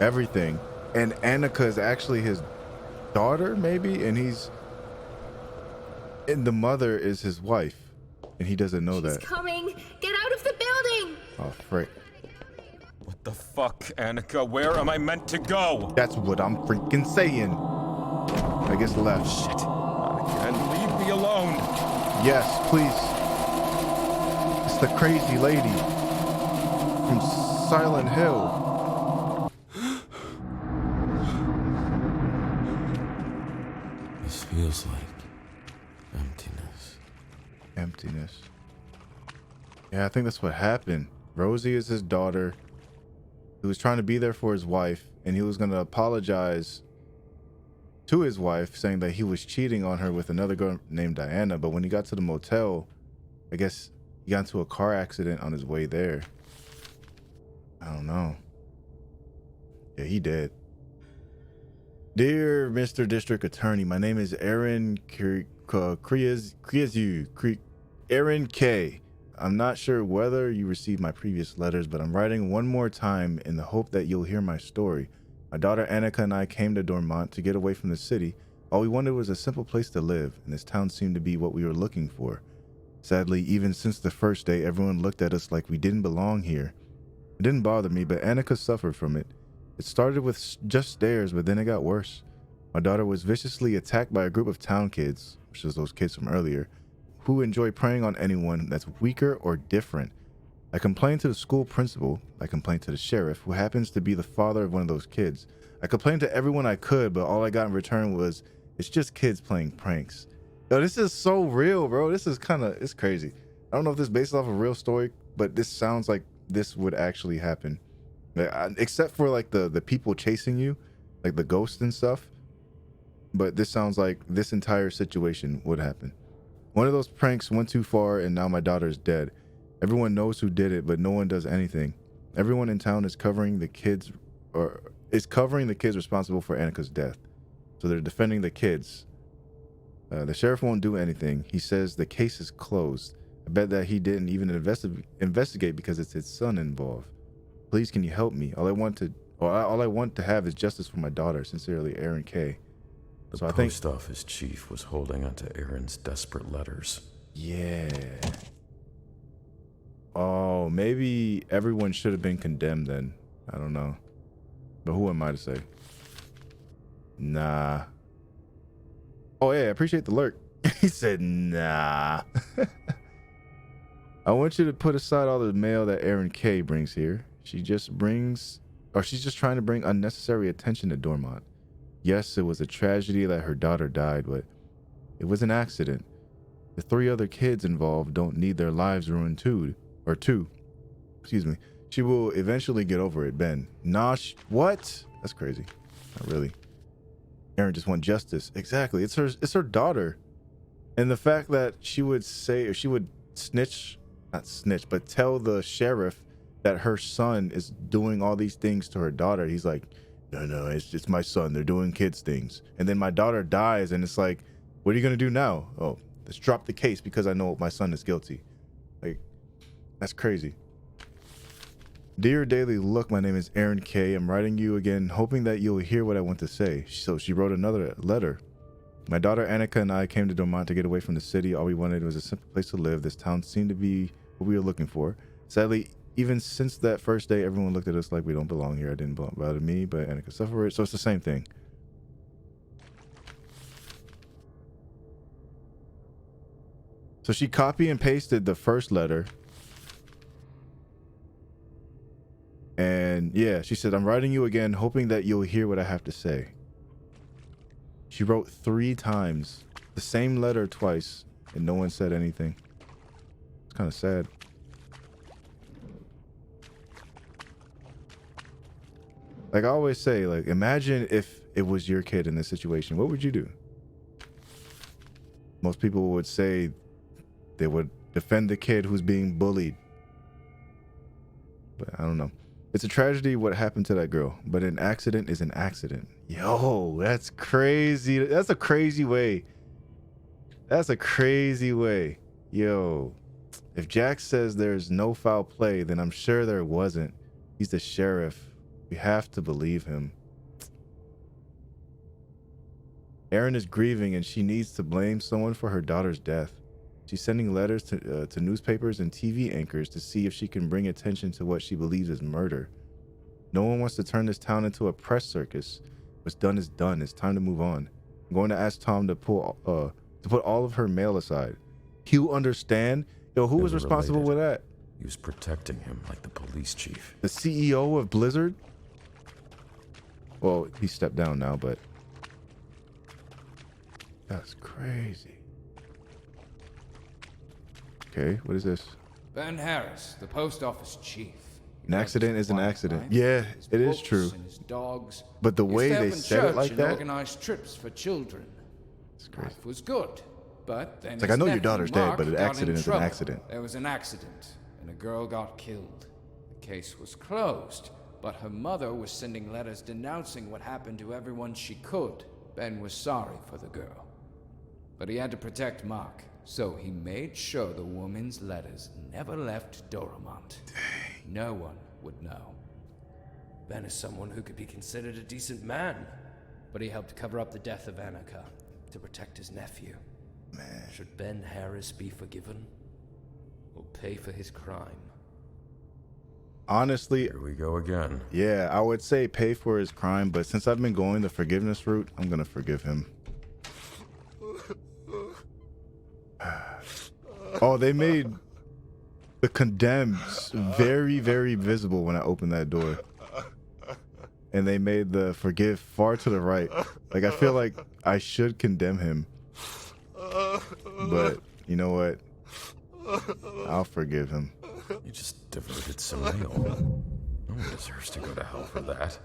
everything. And Annika is actually his daughter, maybe? And the mother is his wife. And he doesn't know that. She's coming. Get out of the building. Oh, frick. What the fuck, Annika? Where am I meant to go? That's what I'm freaking saying. I guess left. Shit. Not again. Leave me alone. Yes, please. It's the crazy lady from Silent Hill. This feels like emptiness. Emptiness. Yeah, I think that's what happened. Rosie is his daughter. He was trying to be there for his wife, and he was going to apologize to his wife, saying that he was cheating on her with another girl named Diana. But when he got to the motel, I guess he got into a car accident on his way there. I don't know. Yeah, he did. Dear Mr. District Attorney, my name is Aaron Aaron K. I'm not sure whether you received my previous letters, but I'm writing one more time in the hope that you'll hear my story. My daughter Annika and I came to Dormont to get away from the city. All we wanted was a simple place to live, and this town seemed to be what we were looking for. Sadly, even since the first day, everyone looked at us like we didn't belong here. It didn't bother me, but Annika suffered from it. It started with just stares, but then it got worse. My daughter was viciously attacked by a group of town kids, which is those kids from earlier, who enjoy preying on anyone that's weaker or different. I complained to the school principal. I complained to the sheriff, who happens to be the father of one of those kids. I complained to everyone I could, but all I got in return was, it's just kids playing pranks. Yo, this is so real, bro. This is it's crazy. I don't know if this is based off a real story, but this sounds like this would actually happen. Except for like the people chasing you, like the ghosts and stuff. But this sounds like this entire situation would happen. One of those pranks went too far, and now my daughter's dead. Everyone knows who did it, but no one does anything. Everyone in town is covering the kids responsible for Annika's death. So they're defending the kids. The sheriff won't do anything. He says the case is closed. I bet that he didn't even investigate because it's his son involved. Please, can you help me? All I want to have is justice for my daughter. Sincerely, Aaron K. The post office chief was holding onto Aaron's desperate letters. Yeah. Oh, maybe everyone should have been condemned then. I don't know. But who am I to say? Nah. Oh, yeah, I appreciate the lurk. He said, nah. I want you to put aside all the mail that Aaron K brings here. She's just trying to bring unnecessary attention to Dormont. Yes, it was a tragedy that her daughter died, but it was an accident. The 3 other kids involved don't need their lives ruined too. Excuse me. She will eventually get over it, Ben. Nah, what? That's crazy. Not really. Aaron just wants justice. Exactly. It's her daughter. And the fact that she would tell the sheriff that her son is doing all these things to her daughter. He's like, no, it's my son. They're doing kids things. And then my daughter dies, and it's like, what are you gonna do now? Oh, let's drop the case because I know my son is guilty. Like, that's crazy. Dear Daily Look, my name is Aaron K. I'm writing you again, hoping that you'll hear what I want to say. So she wrote another letter. My daughter Annika and I came to Dormont to get away from the city. All we wanted was a simple place to live. This town seemed to be what we were looking for. Sadly, even since that first day, everyone looked at us like we don't belong here. It didn't bother me, but Annika suffered. So it's the same thing. So she copy and pasted the first letter. And yeah, she said, I'm writing you again, hoping that you'll hear what I have to say. She wrote 3 times, the same letter twice, and no one said anything. It's kind of sad. Like I always say, like, imagine if it was your kid in this situation. What would you do? Most people would say they would defend the kid who's being bullied. But I don't know. It's a tragedy what happened to that girl, but an accident is an accident. Yo, that's crazy. That's a crazy way. That's a crazy way. Yo, if Jack says there's no foul play, then I'm sure there wasn't. He's the sheriff. We have to believe him. Erin is grieving and she needs to blame someone for her daughter's death. She's sending letters to newspapers and TV anchors to see if she can bring attention to what she believes is murder. No one wants to turn this town into a press circus. What's done is done. It's time to move on. I'm going to ask Tom to put all of her mail aside. You understand? Yo, who was responsible with that? He was protecting him like the police chief. The CEO of Blizzard? Well, he stepped down now, but that's crazy. Okay, what is this? Ben Harris, the post office chief. An accident is an accident. Yeah, it is true. His dogs. But the way they said it like that, organized trips for children. It's crazy. Life was good, but then it's like, I know your daughter's dead, but an accident is an accident. There was an accident, and a girl got killed. The case was closed, but her mother was sending letters denouncing what happened to everyone she could. Ben was sorry for the girl, but he had to protect Mark. So he made sure the woman's letters never left Doramont. Dang. No one would know. Ben is someone who could be considered a decent man, but he helped cover up the death of Annika to protect his nephew. Man. Should Ben Harris be forgiven or pay for his crime? Honestly, here we go again. Yeah, I would say pay for his crime, but since I've been going the forgiveness route, I'm gonna forgive him. Oh, they made the condemns very, very visible when I opened that door. And they made the forgive far to the right. Like, I feel like I should condemn him. But, you know what? I'll forgive him. You just diverted some mail. No one deserves to go to hell for that.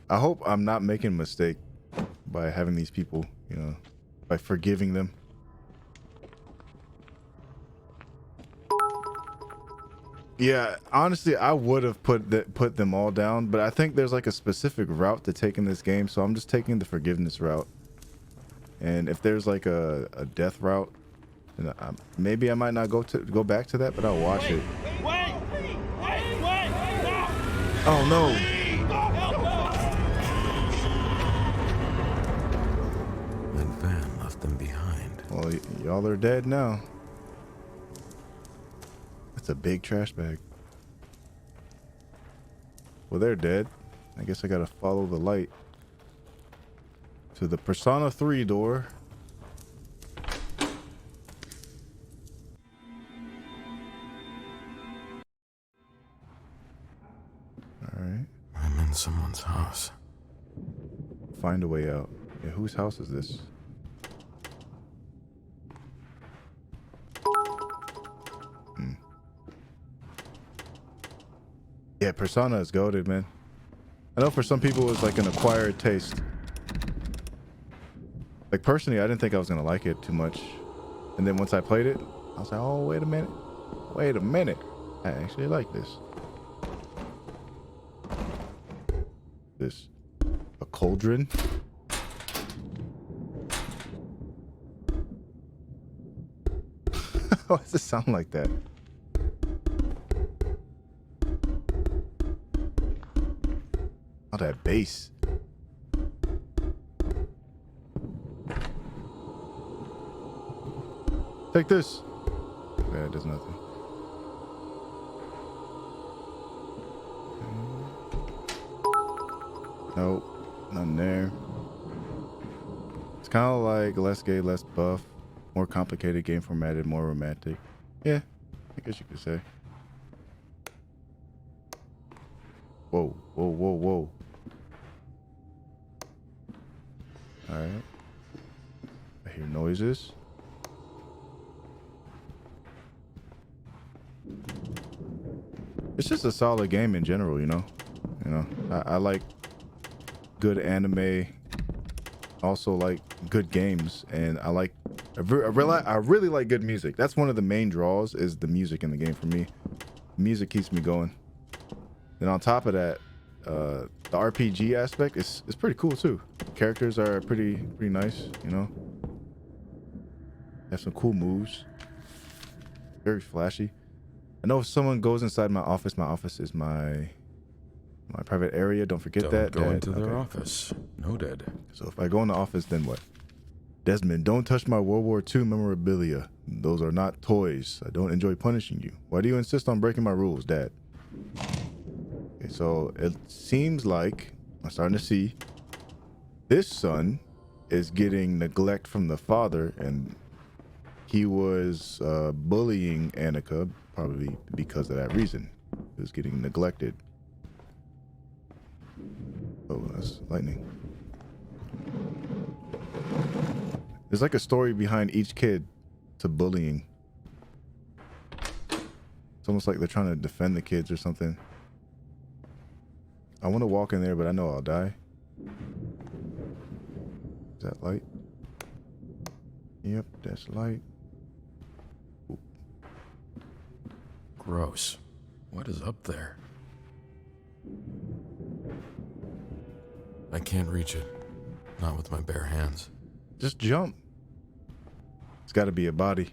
I hope I'm not making a mistake by having these people, you know, by forgiving them. Yeah, honestly, I would have put them all down, but I think there's like a specific route to take in this game, so I'm just taking the forgiveness route. And if there's like a death route, then maybe I might not go back to that, but I'll watch it. Wait! Oh no! Them behind. Well, y'all are dead now. That's a big trash bag. Well, they're dead. I guess I gotta follow the light to the Persona 3 door. Alright. I'm in someone's house. Find a way out. Yeah, whose house is this? Yeah, Persona is goated, man. I know for some people it's like an acquired taste. Like personally, I didn't think I was gonna like it too much. And then once I played it, I was like, oh, wait a minute. Wait a minute. I actually like this. This. A cauldron? Why does it sound like that? Oh, that bass. Take this. Yeah, it does nothing. Nope, nothing there. It's kind of like less gay, less buff, more complicated game formatted, more romantic. Yeah, I guess you could say. Whoa, whoa, whoa, whoa. Alright. I hear noises. It's just a solid game in general, you know? I like good anime, also like good games, and I like I really like good music. That's one of the main draws, is the music in the game for me. Music keeps me going. And on top of that, the RPG aspect is pretty cool too. Characters are pretty nice, you know. Have some cool moves. Very flashy. I know if someone goes inside my office is my private area. Don't forget that. Don't go into their office. Noted. So if I go in the office, then what? Desmond, don't touch my World War II memorabilia. Those are not toys. I don't enjoy punishing you. Why do you insist on breaking my rules, Dad? Okay, so it seems like I'm starting to see this son is getting neglect from the father, and he was bullying Annika, probably because of that reason. He was getting neglected. Oh, that's lightning. There's like a story behind each kid to bullying. It's almost like they're trying to defend the kids or something. I want to walk in there, but I know I'll die. Is that light? Yep, that's light. Ooh. Gross. What is up there? I can't reach it. Not with my bare hands. Just jump. It's got to be a body.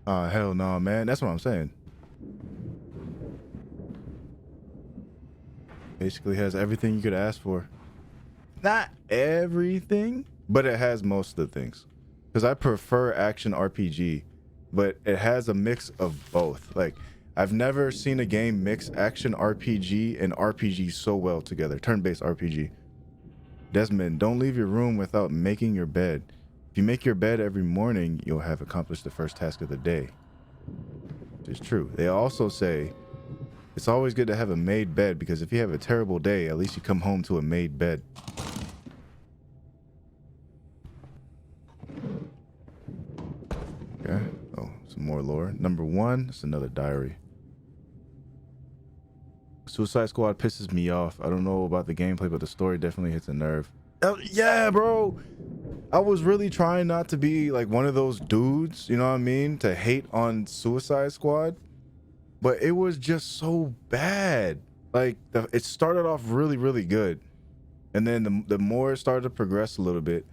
Oh, hell no, man. That's what I'm saying. Basically has everything you could ask for. Not everything, but it has most of the things. Because I prefer action RPG, but it has a mix of both. Like, I've never seen a game mix action RPG and RPG so well together. Turn-based RPG. Desmond, don't leave your room without making your bed. If you make your bed every morning, you'll have accomplished the first task of the day. Which is true. They also say it's always good to have a made bed, because if you have a terrible day, at least you come home to a made bed. Okay. Oh, some more lore. Number 1, it's another diary. Suicide Squad pisses me off. I don't know about the gameplay, but the story definitely hits a nerve. Yeah, bro. I was really trying not to be like one of those dudes, you know what I mean, to hate on Suicide Squad, but it was just so bad. Like, it started off really good, and then the more it started to progress a little bit,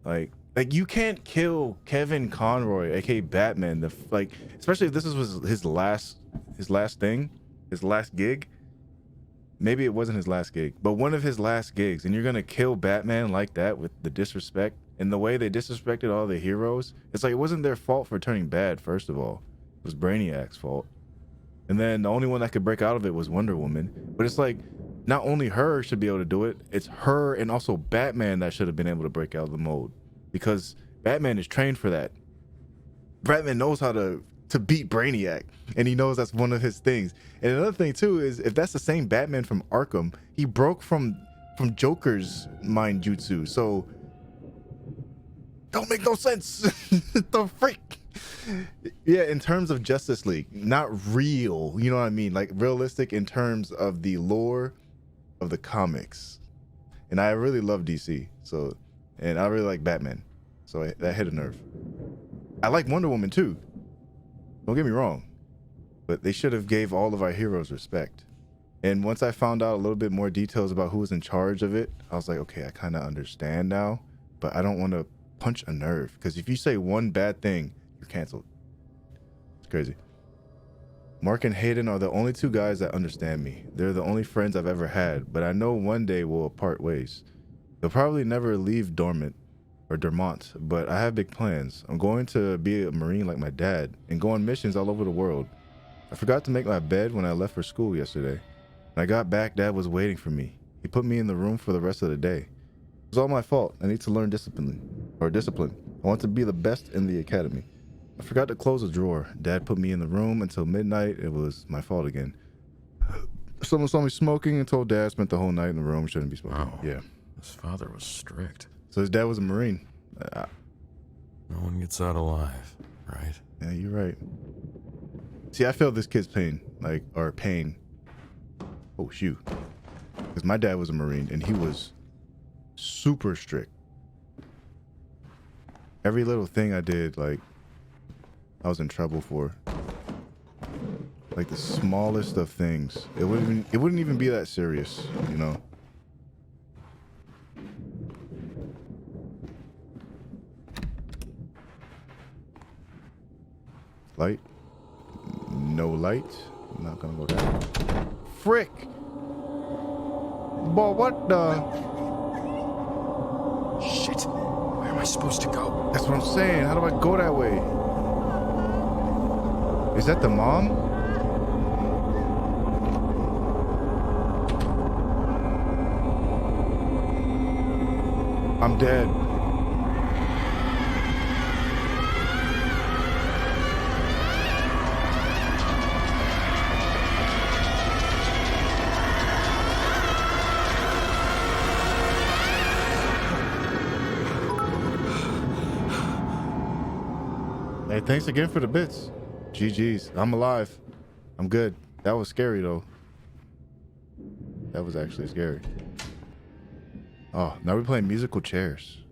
like you can't kill Kevin Conroy, aka Batman, especially if this was his last gig. Maybe it wasn't his last gig, but one of his last gigs, and you're gonna kill Batman like that with the disrespect and the way they disrespected all the heroes. It's like, it wasn't their fault for turning bad, first of all. It was Brainiac's fault. And then the only one that could break out of it was Wonder Woman. But it's like, not only her should be able to do it, it's her and also Batman that should have been able to break out of the mold, because Batman is trained for that. Batman knows how to beat Brainiac, and he knows that's one of his things. And another thing too is, if that's the same Batman from Arkham, he broke from Joker's mind jutsu, so don't make no sense. The freak. Yeah, in terms of Justice League, not real, you know what I mean, like realistic in terms of the lore of the comics. And I really love DC, so, and I really like Batman, so that hit a nerve. I like Wonder Woman too, don't get me wrong, but they should have gave all of our heroes respect. And once I found out a little bit more details about who was in charge of it, I was like, okay, I kind of understand now, but I don't want to punch a nerve, because if you say one bad thing, you're canceled. It's crazy. Mark and Hayden are the only two guys that understand me. They're the only friends I've ever had, but I know one day we'll part ways. They'll probably never leave Dormont, but I have big plans. I'm going to be a Marine like my dad and go on missions all over the world. I forgot to make my bed when I left for school yesterday. When I got back, Dad was waiting for me. He put me in the room for the rest of the day. It was all my fault. I need to learn discipline. I want to be the best in the academy. I forgot to close a drawer. Dad put me in the room until midnight. It was my fault again. Someone saw me smoking and told Dad spent the whole night in the room. Shouldn't be smoking. Wow. Yeah. His father was strict. So his dad was a Marine. No one gets out alive, right? Yeah, you're right. See, I feel this kid's pain. Oh, shoot. Because my dad was a Marine and he was super strict. Every little thing I did, like, I was in trouble for. Like the smallest of things. It wouldn't even be that serious, you know. Light? No light? I'm not gonna go down. Frick! Boy, what the? Shit! Where am I supposed to go? That's what I'm saying. How do I go that way? Is that the mom? I'm dead. Hey, thanks again for the bits. GG's. I'm alive. I'm good. That was scary though. That was actually scary. Oh, now we're playing musical chairs.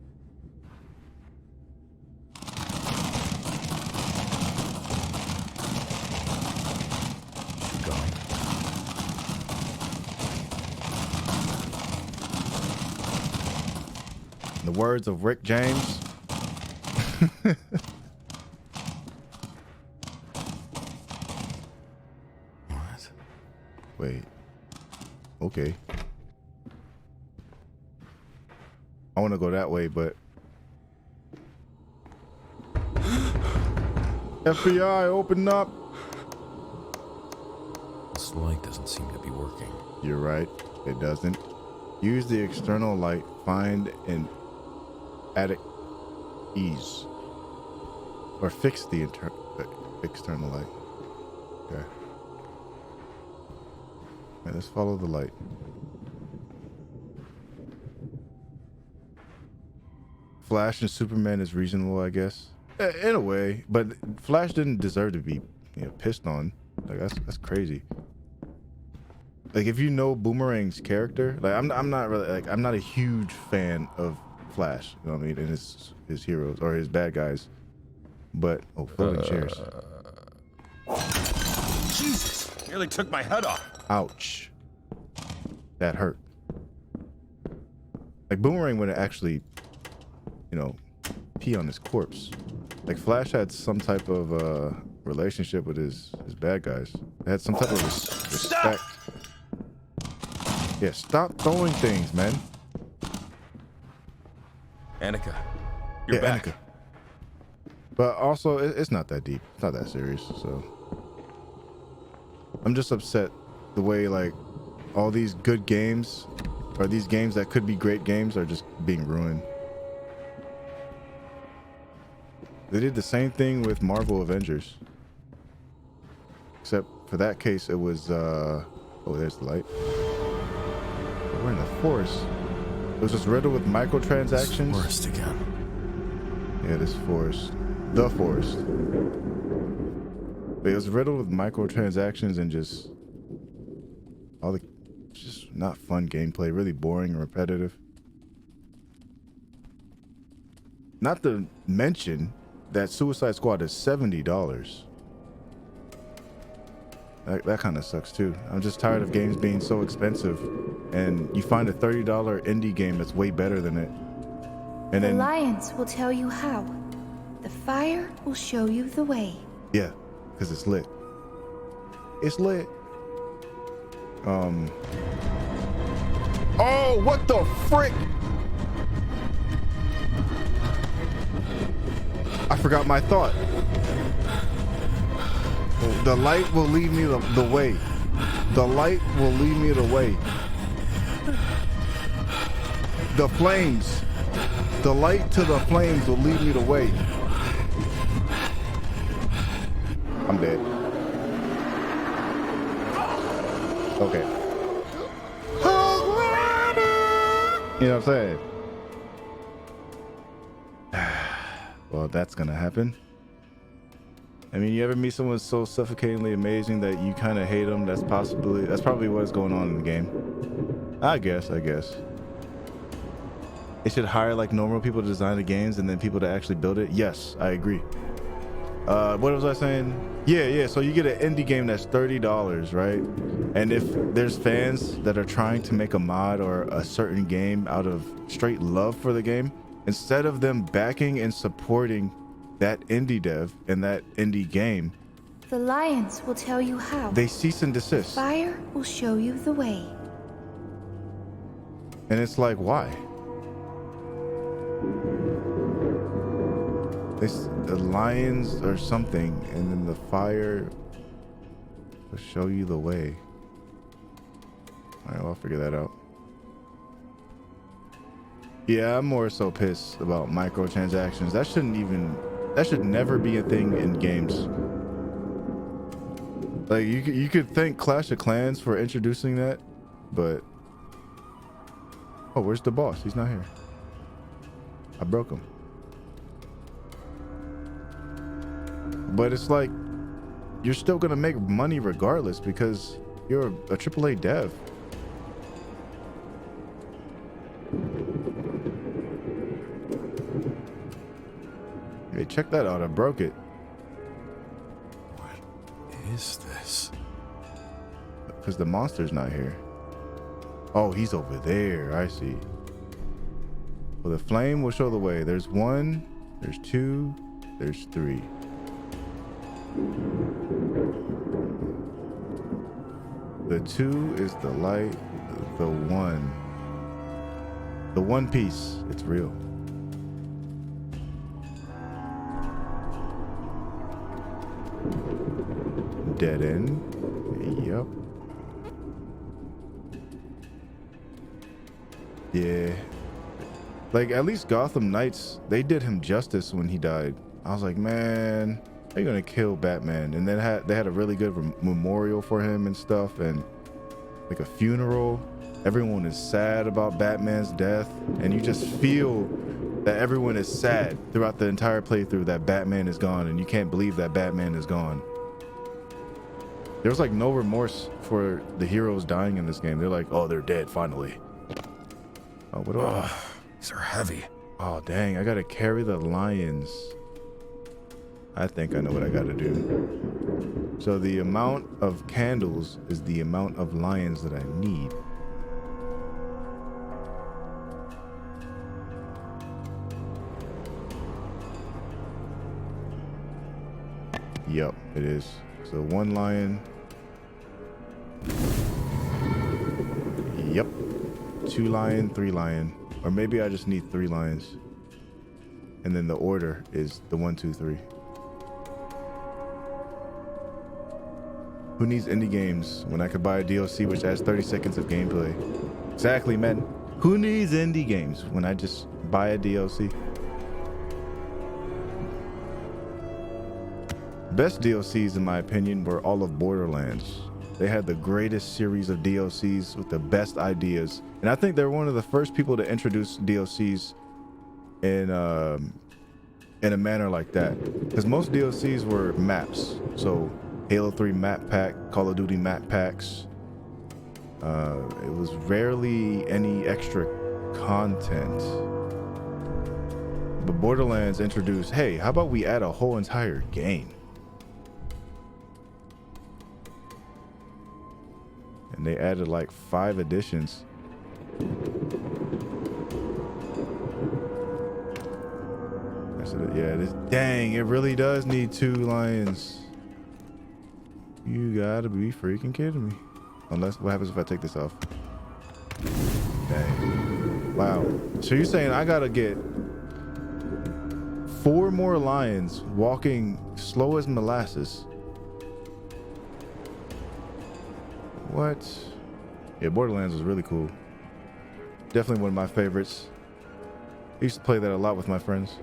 Keep going. In the words of Rick James. What? Wait. Okay. I want to go that way, but FBI, open up. This light doesn't seem to be working. You're right. It doesn't. Use the external light. Find an attic ease. Or fix the external light. Okay. Right, let's follow the light. Flash and Superman is reasonable, I guess, in a way. But Flash didn't deserve to be, pissed on. Like that's crazy. Like if you know Boomerang's character, like I'm not really like I'm not a huge fan of Flash. You know what I mean? And his heroes or his bad guys. But floating chairs. Jesus! Nearly took my head off. Ouch. That hurt. Like Boomerang would actually, pee on his corpse. Like Flash had some type of relationship with his bad guys. They had some type of respect. Yeah, stop throwing things, man. Annika, you're back. Annika. But also, it's not that deep. It's not that serious. So I'm just upset the way like all these good games, or these games that could be great games, are just being ruined. They did the same thing with Marvel Avengers. Except for that case, it was, oh, there's the light. We're in the forest. It was just riddled with microtransactions. Forest again. Yeah, this forest. The forest. But it was riddled with microtransactions and just just not fun gameplay. Really boring and repetitive. Not to mention that Suicide Squad is $70. That kind of sucks too. I'm just tired of games being so expensive, and you find a $30 indie game that's way better than it. And The then lions will tell you how. The fire will show you the way. yeah, because it's lit. It's lit. Oh, what the frick? I forgot my thought. The light will lead me the way. The light will lead me the way. The flames. The light to the flames will lead me the way. I'm dead. Okay. You know what I'm saying? Well, that's gonna happen. I mean, you ever meet someone so suffocatingly amazing that you kind of hate them? That's probably what's going on in the game. I guess. it should hire like normal people to design the games and then people to actually build it. Yes, I agree. What was I saying? Yeah. So you get an indie game that's $30, right? And if there's fans that are trying to make a mod or a certain game out of straight love for the game, instead of them backing and supporting that indie dev and that indie game, The lions will tell you how. they cease and desist. Fire will show you the way. And it's like, why? The lions or something, and then the fire will show you the way. All right, well, I'll figure that out. Yeah, I'm more so pissed about microtransactions. That should never be a thing in games. Like, you could thank Clash of Clans for introducing that, but oh, where's the boss? He's not here. I broke him. But it's like, you're still gonna make money regardless because you're a AAA dev. Hey, check that out. I broke it. What is this? Because the monster's not here. Oh, he's over there. I see. Well, the flame will show the way. There's 1, there's 2, there's 3. The 2 is the light. The 1. The one piece. It's real. Dead end. Yep. Yeah. Like, at least Gotham Knights, they did him justice when he died. I was like, man, they're gonna kill Batman. And then they had a really good memorial for him and stuff, and like a funeral. Everyone is sad about Batman's death, and you just feel that everyone is sad throughout the entire playthrough that Batman is gone, and you can't believe that Batman is gone. There was like no remorse for the heroes dying in this game. They're like, oh, they're dead finally. Oh, what do I? These are heavy. Oh, dang, I gotta carry the lions. I think I know what I gotta do. So the amount of candles is the amount of lions that I need. Yep, it is. So 1 lion. Yep. 2 lion, 3 lion. Or maybe I just need 3 lions. And then the order is the 1, 2, 3. Who needs indie games when I could buy a DLC which adds 30 seconds of gameplay? Exactly, man. Who needs indie games when I just buy a DLC? Best DLCs, in my opinion, were all of Borderlands. They had the greatest series of DLCs with the best ideas. And I think they're one of the first people to introduce DLCs in a manner like that. Because most DLCs were maps. So Halo 3 map pack, Call of Duty map packs. It was rarely any extra content. But Borderlands introduced, hey, how about we add a whole entire game? And they added like 5 additions. Yeah, dang, it really does need 2 lions. You gotta be freaking kidding me. Unless, what happens if I take this off? Dang. Wow. So you're saying I gotta get 4 more lions walking slow as molasses? What? Yeah, Borderlands was really cool. Definitely one of my favorites. I used to play that a lot with my friends.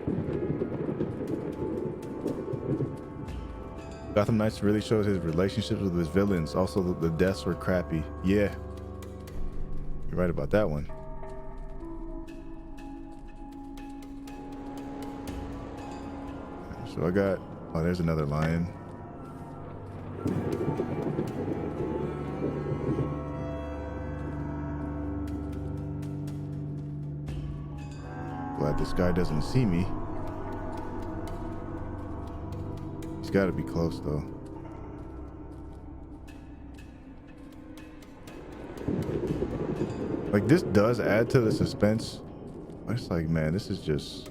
Gotham Knights really showed his relationships with his villains. Also, the deaths were crappy. Yeah. You're right about that one. So I got... Oh, there's another lion. Glad this guy doesn't see me. He's got to be close though. Like, this does add to the suspense. It's like, man, this is just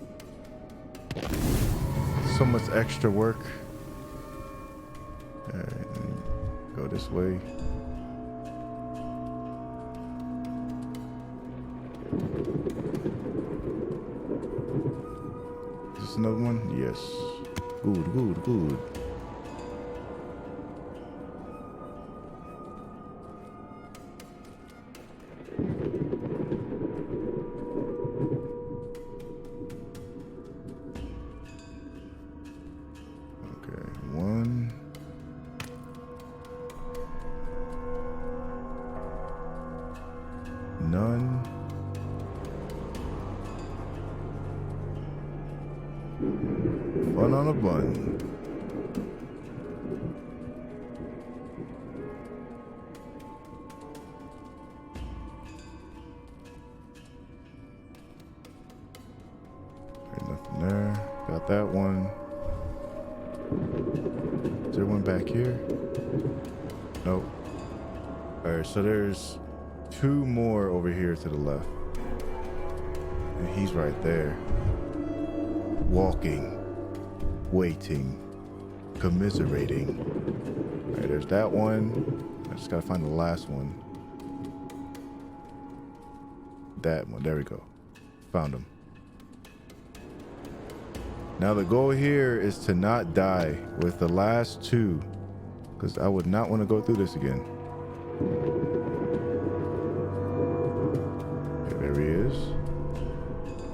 so much extra work. Alright, go this way. Is this another one? Yes. Good, good, good. None. Fun on a bun. There's nothing there. Got that one. Is there one back here? Nope. Alright, so there's 2 more over here to the left. And he's right there. Walking. Waiting. Commiserating. Alright, there's that one. I just gotta find the last one. That one. There we go. Found him. Now the goal here is to not die with the last 2. Because I would not want to go through this again. There he is.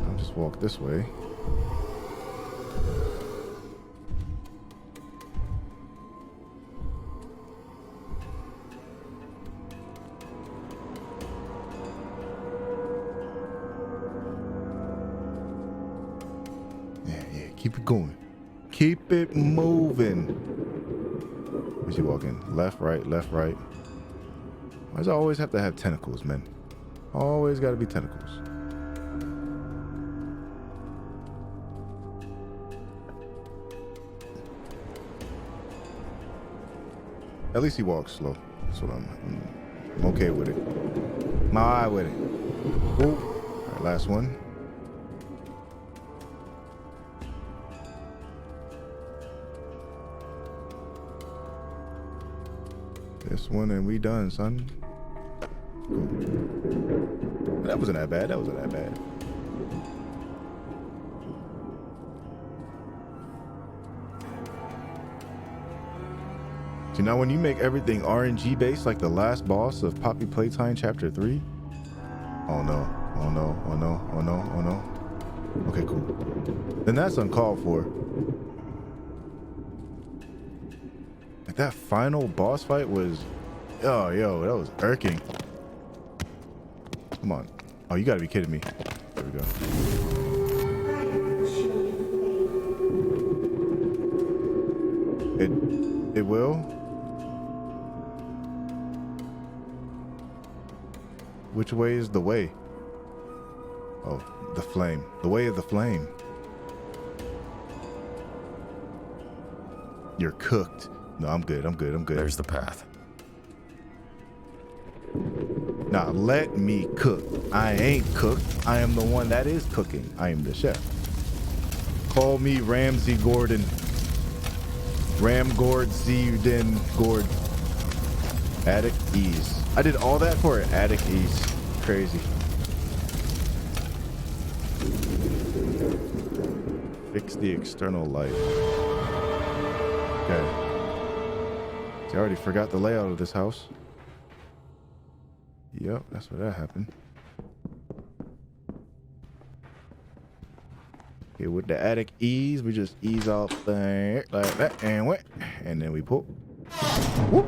I'll just walk this way. Yeah, keep it going. Keep it moving. Where's he walking? Left, right, left, right. Why does it always have to have tentacles, man? Always got to be tentacles. At least he walks slow. That's what I'm okay with it. I'm all right with it. Ooh. All right, last one. This one and we done, son. Cool. That wasn't that bad. That wasn't that bad. See, now when you make everything RNG based like the last boss of Poppy Playtime Chapter 3. Oh no. Oh no. Oh no. Oh no. Oh no. Okay, cool. Then that's uncalled for. Like that final boss fight was, oh, yo, that was irking. Come on. Oh, you gotta be kidding me. There we go. It will? Which way is the way? Oh, the flame. The way of the flame. You're cooked. No, I'm good. I'm good. I'm good. There's the path. Now let me cook. I ain't cooked. I am the one that is cooking. I am the chef. Call me Ramsey Gordon. Ram Gord Zeden Gord. Attic ease. I did all that for an attic ease. Crazy. Fix the external light. Okay. See, I already forgot the layout of this house. Yep, that's where that happened. Here with the attic ease, we just ease off there like that and went, and then we pull. Whoop.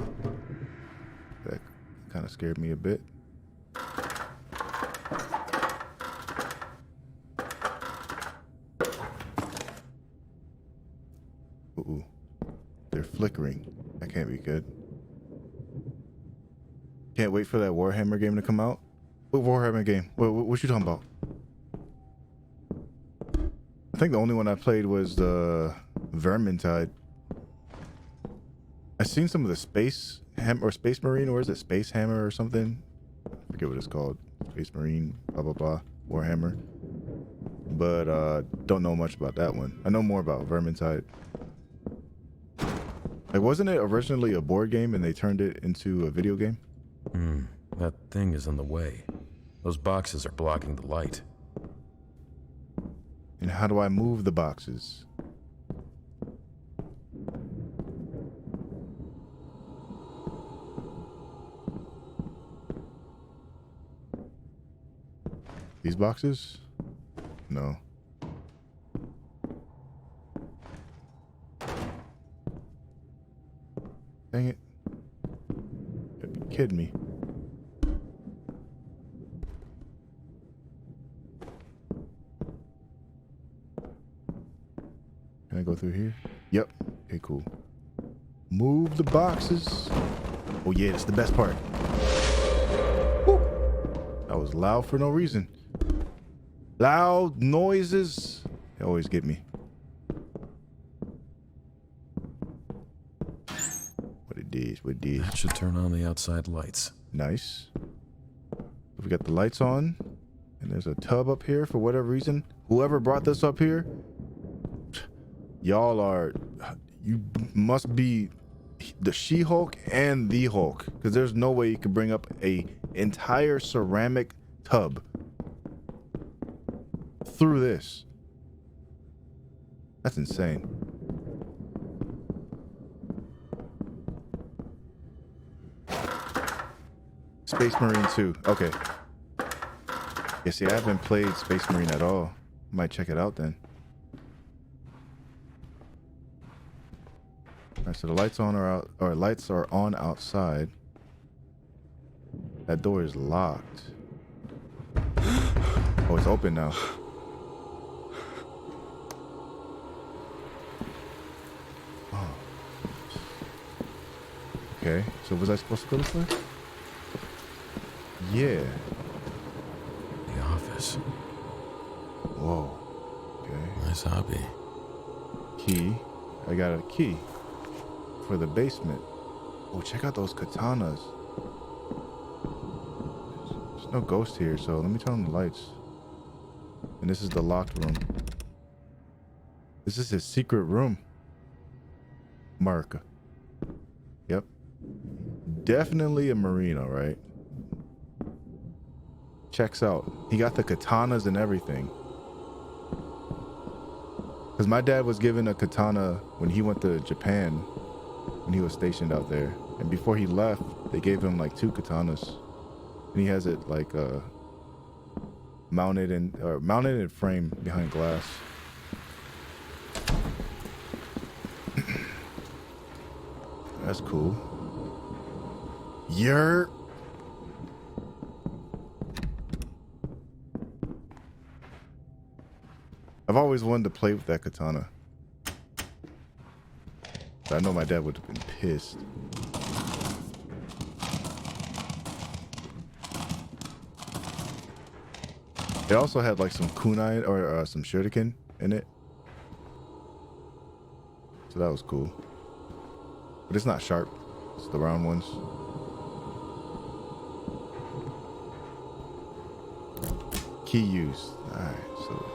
That kind of scared me a bit. Ooh, they're flickering. That can't be good. Can't wait for that Warhammer game to come out. What Warhammer game? What you talking about? think the only one I played was the Vermintide. I've seen some of the Space Marine, or is it Space Hammer or something? I forget what it's called. Space Marine, blah blah blah, Warhammer. But don't know much about that one. I know more about Vermintide. Like, wasn't it originally a board game and they turned it into a video game? That thing is in the way. Those boxes are blocking the light. And how do I move the boxes? These boxes? No. Dang it. You gotta be kidding me. Can I go through here? Yep. Okay, cool. Move the boxes. Oh yeah, that's the best part. Woo. That was loud for no reason. Loud noises, they always get me. What it is. That should turn on the outside lights. Nice. We got the lights on, and there's a tub up here for whatever reason. Whoever brought this up here, you must be the She-Hulk and the Hulk, because there's no way you could bring up a entire ceramic tub through this. That's insane. Space Marine 2. Okay. Yeah, see, I haven't played Space Marine at all. Might check it out then. Alright, so the lights on are out, or lights are on outside. That door is locked. Oh, it's open now. Oh. Okay, so was I supposed to go this way? Yeah. The office. Whoa. Okay. Nice hobby. Key. I got a key for the basement. Oh, check out those katanas. There's no ghost here, so let me turn on the lights. And this is the locked room. This is his secret room. Mark. Yep. Definitely a Marine, all right. Checks out. He got the katanas and everything. Because my dad was given a katana when he went to Japan, when he was stationed out there. And before he left, they gave him like 2 katanas. And he has it like mounted in frame behind glass. That's cool. Yerp. I've always wanted to play with that katana. But I know my dad would have been pissed. It also had like some kunai or some shuriken in it. So that was cool. But it's not sharp. It's the round ones. Key used. Alright, so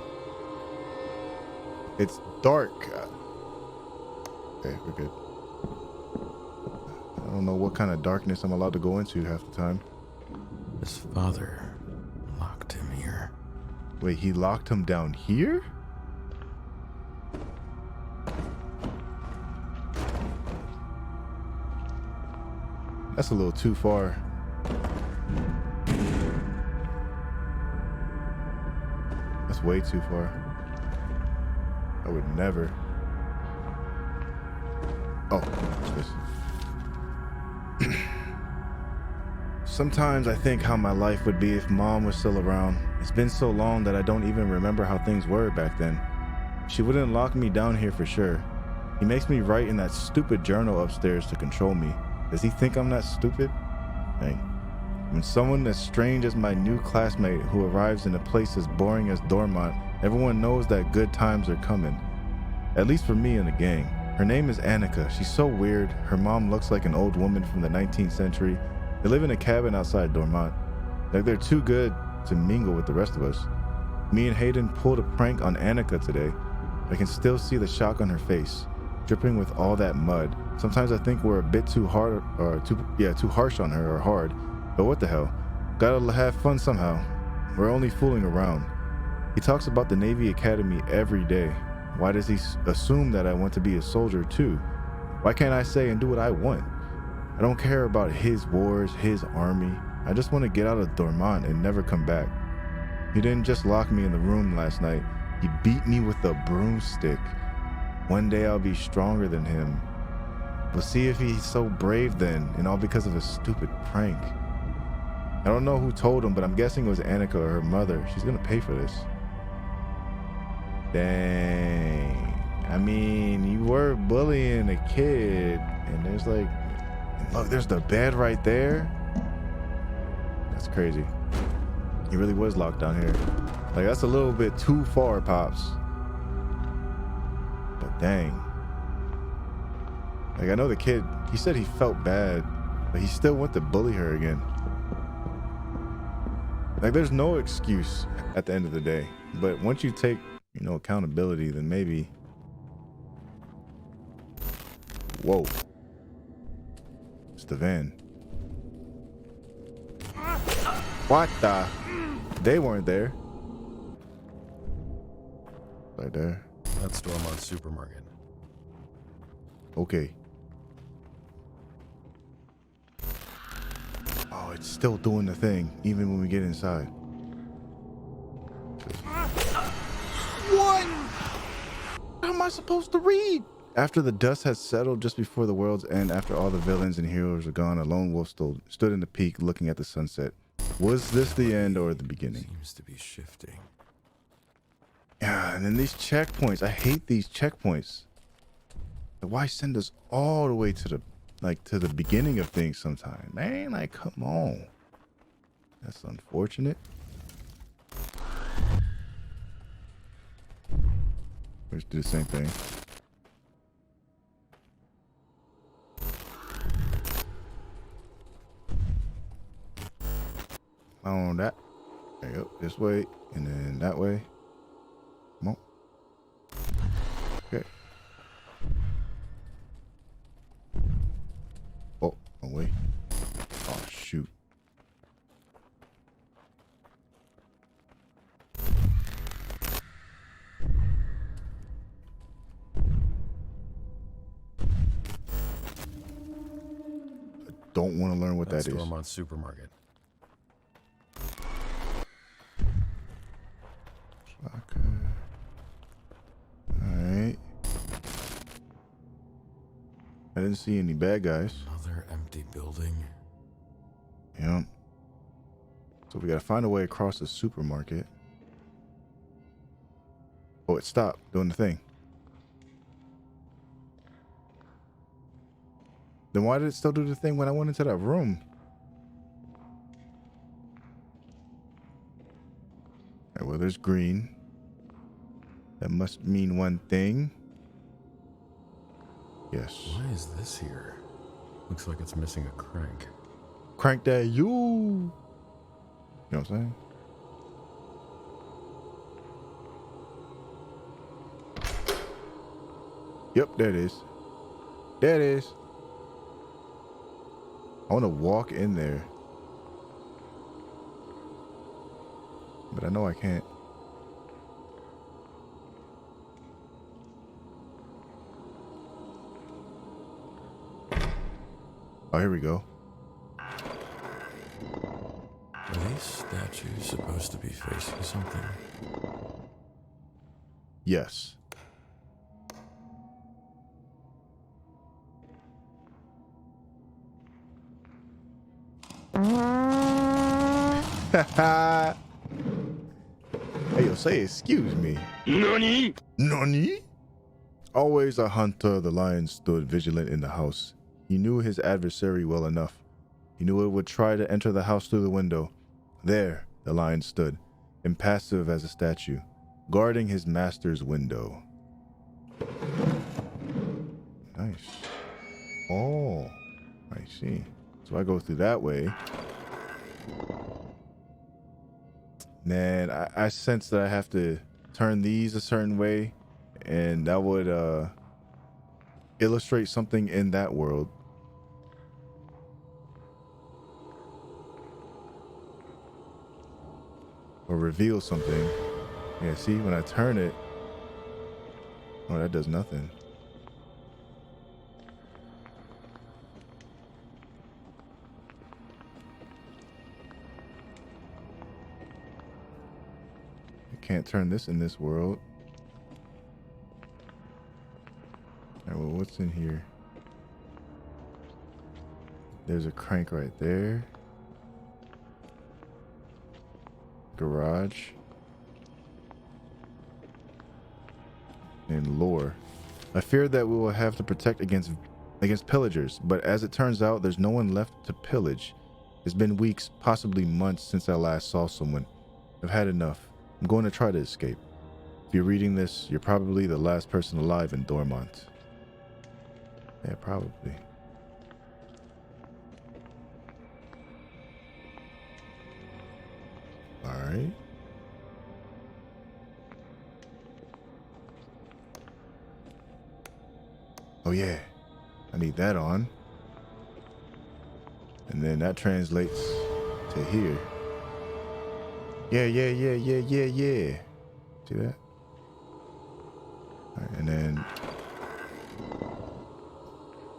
it's dark. Okay, we're good. I don't know what kind of darkness I'm allowed to go into half the time. His father locked him here. Wait, he locked him down here? That's a little too far. That's way too far. I would never. Oh, what's this? Sometimes I think how my life would be if Mom was still around. It's been so long that I don't even remember how things were back then. She wouldn't lock me down here for sure. He makes me write in that stupid journal upstairs to control me. Does he think I'm that stupid? Dang. When someone as strange as my new classmate who arrives in a place as boring as Dormont, everyone knows that good times are coming. At least for me and the gang. Her name is Annika. She's so weird. Her mom looks like an old woman from the 19th century. They live in a cabin outside Dormont. Like they're too good to mingle with the rest of us. Me and Hayden pulled a prank on Annika today. I can still see the shock on her face, dripping with all that mud. Sometimes I think we're a bit too hard or too harsh on her or hard. But what the hell? Gotta have fun somehow. We're only fooling around. He talks about the Navy Academy every day. Why does he assume that I want to be a soldier too? Why can't I say and do what I want? I don't care about his wars, his army. I just want to get out of Dormont and never come back. He didn't just lock me in the room last night. He beat me with a broomstick. One day I'll be stronger than him. We'll see if he's so brave then, and all because of a stupid prank. I don't know who told him, but I'm guessing it was Annika or her mother. She's gonna pay for this. Dang. I mean, you were bullying a kid, and there's like, look, there's the bed right there. That's crazy. He really was locked down here. Like, that's a little bit too far, Pops. But dang. Like, I know the kid, he said he felt bad, but he still went to bully her again. Like, there's no excuse at the end of the day. But once you take, you know, accountability, then maybe. Whoa. It's the van. What the? They weren't there. Right there. That's Dormont Supermarket. Okay. Oh, it's still doing the thing, even when we get inside. What? How am I supposed to read? After the dust had settled just before the world's end, after all the villains and heroes were gone, a lone wolf stood in the peak looking at the sunset. Was this the end or the beginning? Seems to be shifting. Yeah, and then these checkpoints. I hate these checkpoints. Why send us all the way to the beginning of things sometime? Man, like, come on. That's unfortunate. Let's do the same thing. On that. There you go. This way and then that way. Come on. Okay. Oh, no way. Oh, shoot. I don't want to learn what that is. Dormont Supermarket. Okay. Alright. I didn't see any bad guys. Another empty building. Yeah. So we gotta find a way across the supermarket. Oh, it stopped doing the thing. Then why did it still do the thing when I went into that room? Alright, well, there's green. That must mean one thing. Yes. Why is this here? Looks like it's missing a crank. Crank that you. You know what I'm saying? Yep, there it is. There it is. I want to walk in there. But I know I can't. Oh, here we go. Are these statues supposed to be facing something? Yes. Hey, yo, say excuse me. Nani? Nani? Always a hunter, the lion stood vigilant in the house. He knew his adversary well enough. He knew it would try to enter the house through the window. There, the lion stood, impassive as a statue, guarding his master's window. Nice. Oh, I see. So I go through that way. Man, I sense that I have to turn these a certain way, and that would illustrate something in that world. Or reveal something. Yeah, see, when I turn it, oh, that does nothing. I can't turn this in this world. All right, well, what's in here? There's a crank right there. Garage. And lore. I feared that we will have to protect against pillagers, but as it turns out, there's no one left to pillage. It's been weeks, possibly months since I last saw someone. I've had enough. I'm going to try to escape. If you're reading this, you're probably the last person alive in Dormont. Yeah, probably. Alright. Oh yeah, I need that on. And then that translates to here. Yeah. See that? All right, and then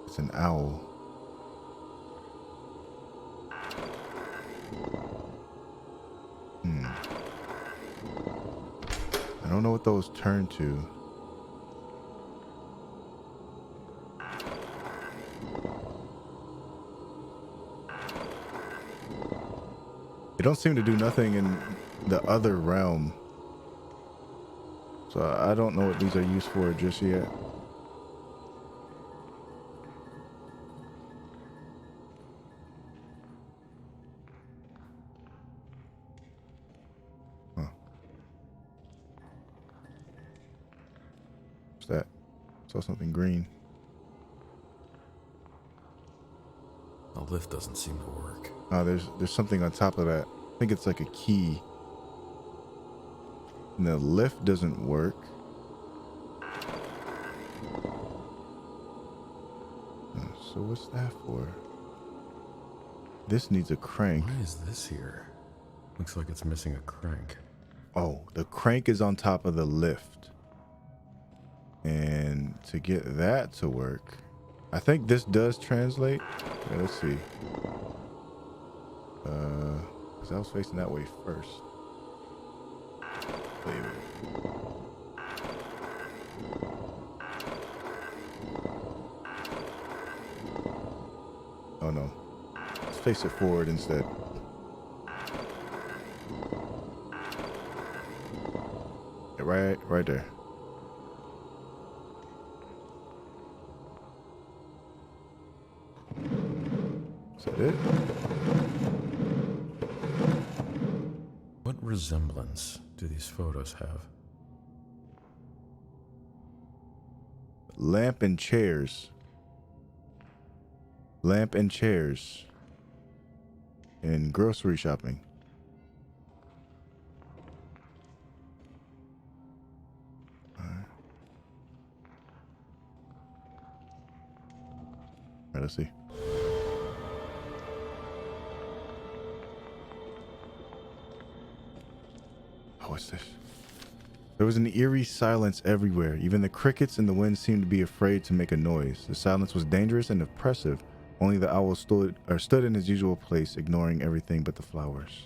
it's an owl. I don't know what those turn to. They don't seem to do nothing in the other realm. So I don't know what these are used for just yet. Huh. What's that? Saw something green. The lift doesn't seem to work. Oh, there's something on top of that. I think it's like a key. And the lift doesn't work. So what's that for? This needs a crank. Why is this here? Looks like it's missing a crank. Oh, the crank is on top of the lift. And to get that to work, I think this does translate. Yeah, let's see. Because I was facing that way first. Wait a minute. Oh no. Let's face it forward instead. Yeah, right there. Is that it? What resemblance do these photos have? Lamp and chairs. Lamp and chairs. In grocery shopping. Alright, let's see. Oh, what's this? There was an eerie silence everywhere. Even the crickets in the wind seemed to be afraid to make a noise. The silence was dangerous and oppressive. Only the owl stood in his usual place, ignoring everything but the flowers.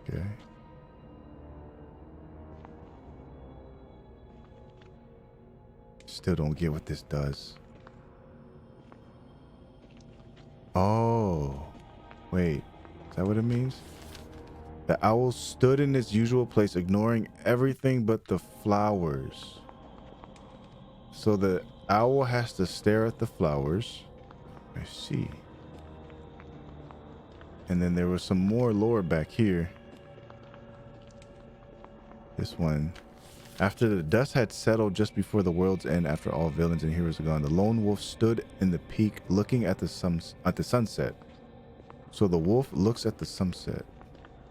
Okay. Still don't get what this does. Oh. Wait. Is that what it means? The owl stood in its usual place, ignoring everything but the flowers. So the owl has to stare at the flowers. I see. And then there was some more lore back here. This one. After the dust had settled just before the world's end, after all villains and heroes are gone, the lone wolf stood in the peak looking at the sunset. So the wolf looks at the sunset.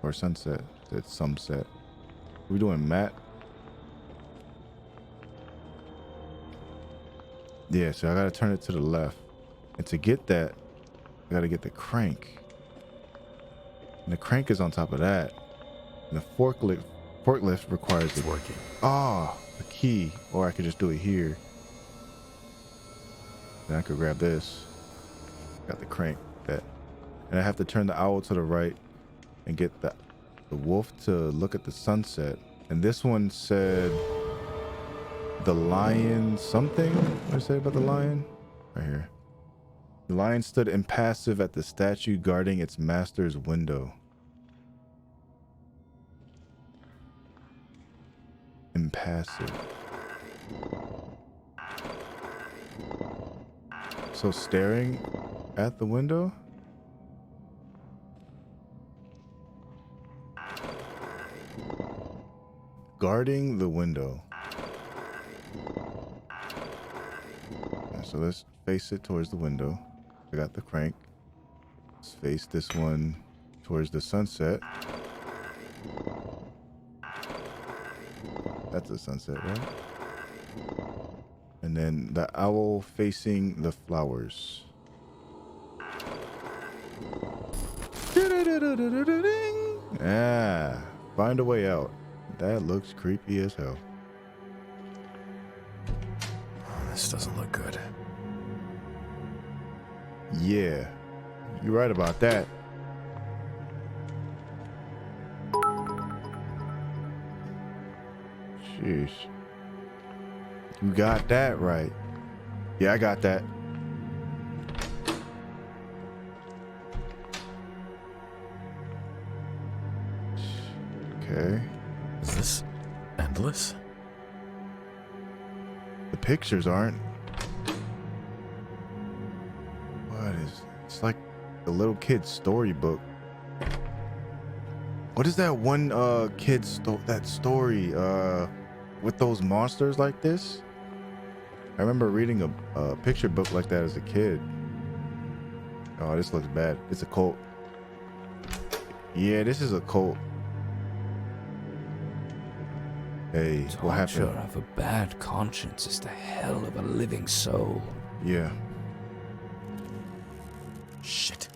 Or sunset. It's sunset. What are we doing, Matt? Yeah, so I gotta turn it to the left. And to get that, I gotta get the crank. And the crank is on top of that. And the forklift requires It's working. Oh, a key. Or I could just do it here. Then I could grab this. Got the crank. That. And I have to turn the owl to the right and get the wolf to look at the sunset. And this one said the lion something. What did I say about the lion? Right here. The lion stood impassive at the statue guarding its master's window. Impassive. So staring at the window? Guarding the window. So let's face it towards the window. I got the crank. Let's face this one towards the sunset. That's the sunset, right? And then the owl facing the flowers. Ah, find a way out. That looks creepy as hell. This doesn't look good. Yeah, you're right about that. Jeez. You got that right. Yeah, I got that. Okay. Is this endless? The pictures aren't. What is... It's like a little kid's storybook. What is that one kid's story with those monsters like this? I remember reading a picture book like that as a kid. Oh, this looks bad. It's a cult. Yeah, this is a cult. Hey, what happened? Torture of a bad conscience is the hell of a living soul. Yeah. Shit.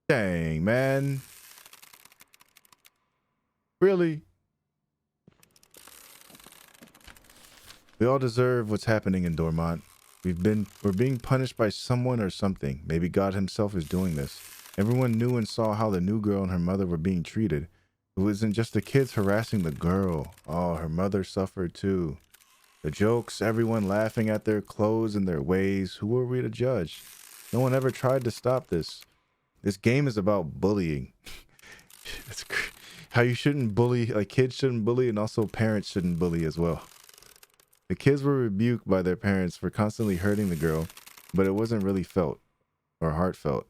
Dang, man. Really? We all deserve what's happening in Dormont. We're being punished by someone or something. Maybe God himself is doing this. Everyone knew and saw how the new girl and her mother were being treated. It wasn't just the kids harassing the girl. Oh, her mother suffered too. The jokes, everyone laughing at their clothes and their ways. Who are we to judge? No one ever tried to stop this. This game is about bullying. That's how you shouldn't bully, like kids shouldn't bully, and also parents shouldn't bully as well. The kids were rebuked by their parents for constantly hurting the girl, but it wasn't really felt or heartfelt.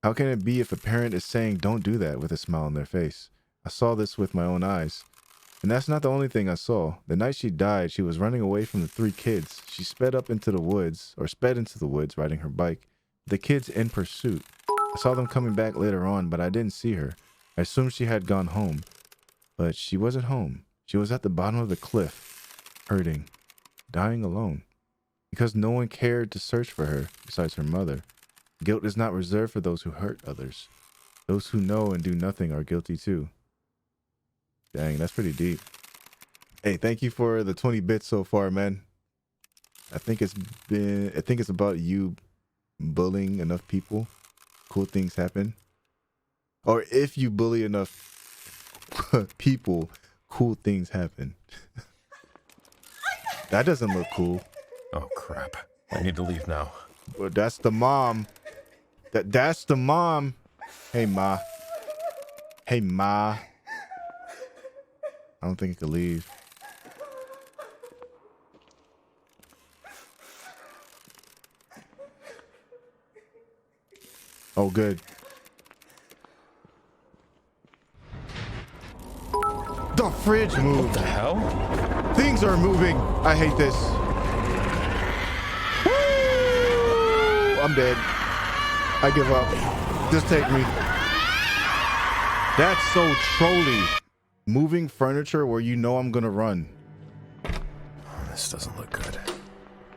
How can it be if a parent is saying don't do that with a smile on their face? I saw this with my own eyes. And that's not the only thing I saw. The night she died, she was running away from the 3 kids. She sped into the woods riding her bike. The kids in pursuit. I saw them coming back later on, but I didn't see her. I assumed she had gone home. But she wasn't home. She was at the bottom of the cliff, hurting, dying alone. Because no one cared to search for her besides her mother. Guilt is not reserved for those who hurt others. Those who know and do nothing are guilty too. Dang, that's pretty deep. Hey, thank you for the 20 bits so far, man. I think it's about you bullying enough people, cool things happen. Or if you bully enough people, cool things happen. That doesn't look cool. Oh crap. I need to leave now. Well, that's the mom. That's the mom. Hey, Ma. Hey, Ma. I don't think I could leave. Oh, good. The fridge moved. What the hell? Things are moving. I hate this. Woo! I'm dead. I give up. Just take me. That's so trolly. Moving furniture where you know I'm gonna run. This doesn't look good.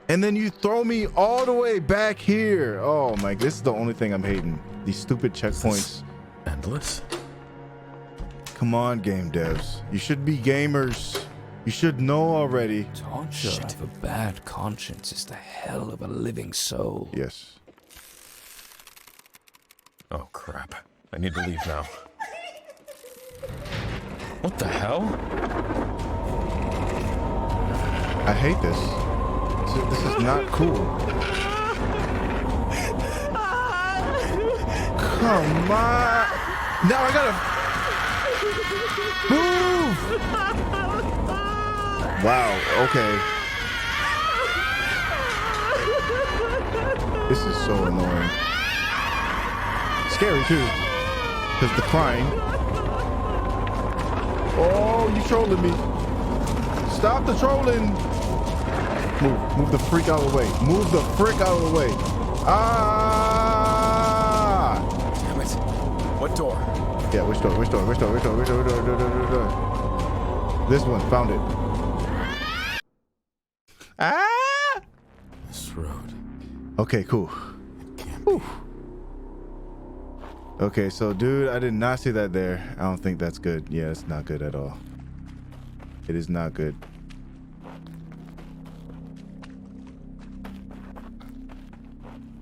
And then you throw me all the way back here. Oh my, this is the only thing I'm hating. These stupid checkpoints. Endless? Come on, game devs. You should be gamers. You should know already. Don't you have a bad conscience is the hell of a living soul. Yes. Oh, crap. I need to leave now. What the hell? I hate this. This is not cool. Come on. Now I gotta move. Wow. Okay. This is so annoying. Scary too, because the crying. Oh, you trolling me. Stop the trolling. Move the freak out of the way. Move the frick out of the way. Ah! Damn it. What door? Yeah, which door? This one, found it. Ah! This road. Okay, cool. Whew. Okay, so dude, I did not see that there. I don't think that's good. Yeah, it's not good at all. It is not good.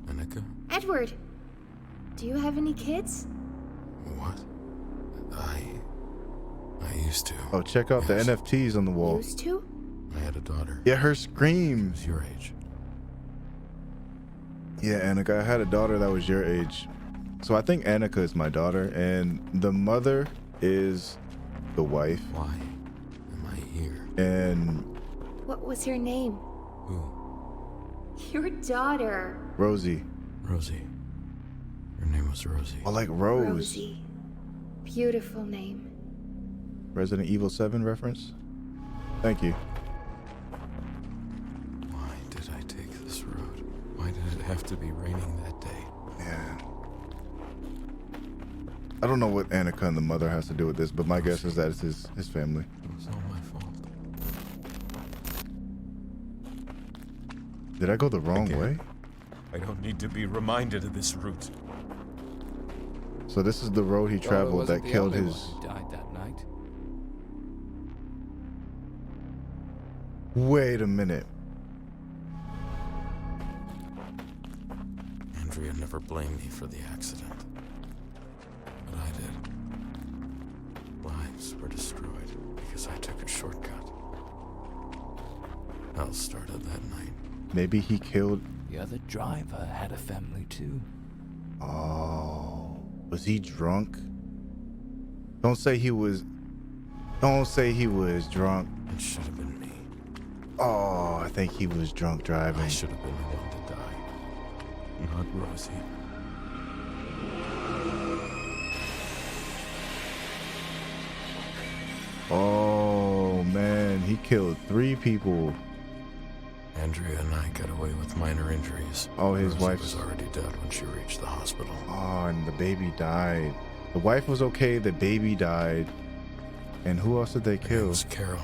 Annika? Edward, do you have any kids? What? I used to. Oh, check out the NFTs on the wall. Used to? I had a daughter. Yeah, her scream. She was your age. Yeah, Annika, I had a daughter that was your age. So I think Annika is my daughter, and the mother is the wife. Why am I here? And What was her name? Who? Your daughter. Rosie. Rosie. Her name was Rosie. Oh, like Rose. Rosie. Beautiful name. Resident Evil 7 reference? Thank you. Why did I take this road? Why did it have to be raining that day? Yeah. I don't know what Annika and the mother has to do with this, but my guess is that it's his family. It was all my fault. Did I go the wrong way? I don't need to be reminded of this route. So this is the road he traveled that killed his... Who died that night. Wait a minute. Andrea never blamed me for the accident. But I did. Lives were destroyed because I took a shortcut. Hell started that night. Maybe he killed... The other driver had a family too. Oh... Was he drunk? Don't say he was... Don't say he was drunk. It should have been me. Oh, I think he was drunk driving. I should have been the one to die. Not Rosie. Oh, man. He killed 3 people. Andrea and I got away with minor injuries. Oh, his Rosie wife was already dead when she reached the hospital. Oh, and the baby died. The wife was okay. The baby died. And who else did they It kill? was Carol.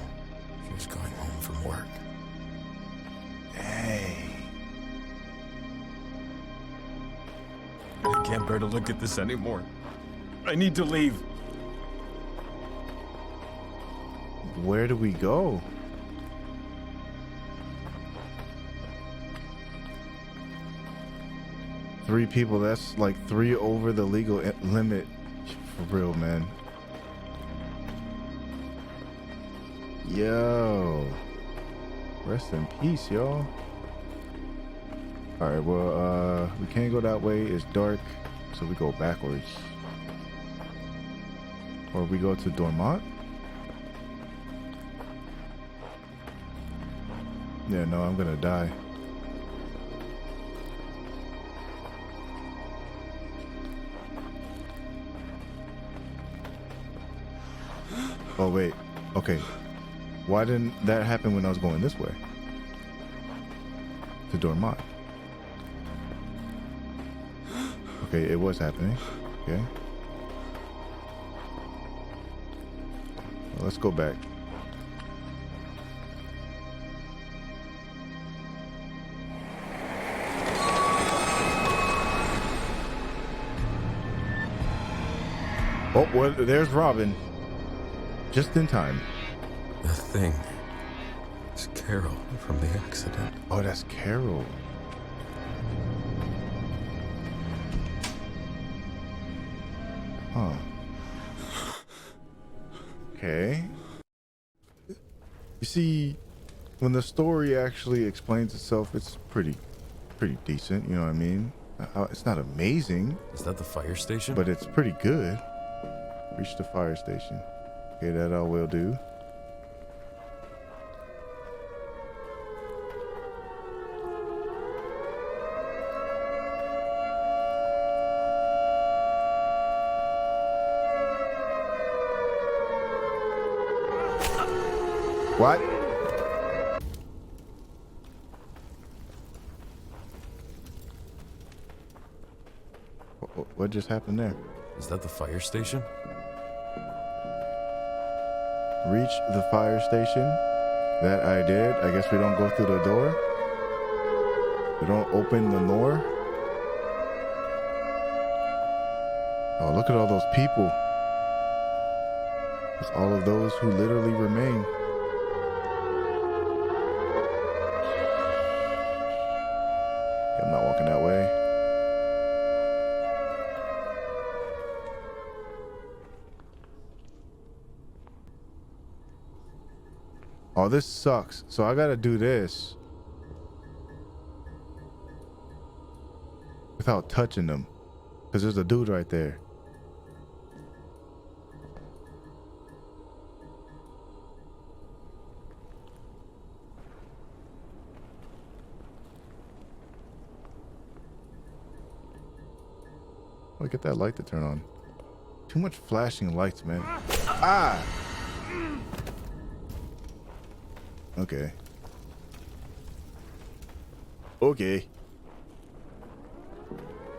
She was going home from work. Dang. I can't bear to look at this anymore. I need to leave. Where do we go? Three people, that's like 3 over the legal limit. For real, man. Yo. Rest in peace, y'all. Alright, well, we can't go that way. It's dark, so we go backwards. Or we go to Dormont? Yeah, no, I'm gonna die. Oh, wait. Okay. Why didn't that happen when I was going this way? To Dormont. Okay, it was happening. Okay. Well, let's go back. Oh, well, there's Robin. Just in time. The thing. It's Carol from the accident. Oh, that's Carol. Huh. Okay. You see, when the story actually explains itself, it's pretty decent, you know what I mean? It's not amazing. Is that the fire station? But it's pretty good. Reach the fire station. Okay, that I will do. What? What just happened there? Is that the fire station? Reach the fire station. That I did. I guess we don't go through the door. We don't open the door. Oh, look at all those people. It's all of those who literally remain. I'm not walking that way. Oh, this sucks. So I gotta do this without touching them, because there's a dude right there. Oh, get that light to turn on. Too much flashing lights, man. Ah! Okay. Okay.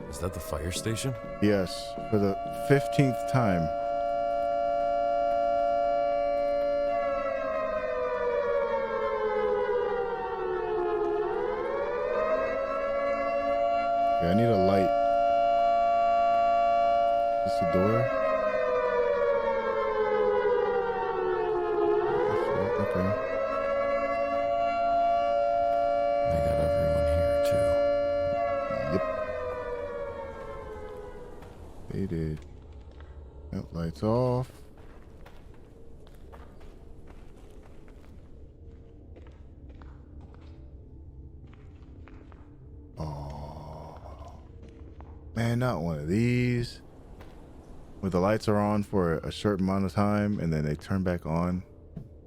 Is that the fire station? Yes, for the 15th time. Yeah, I need a light. Is this the door? Okay. They got everyone here too. Yep. They did. Yep, lights off. Oh. Man, not one of these. Where the lights are on for a short amount of time and then they turn back on.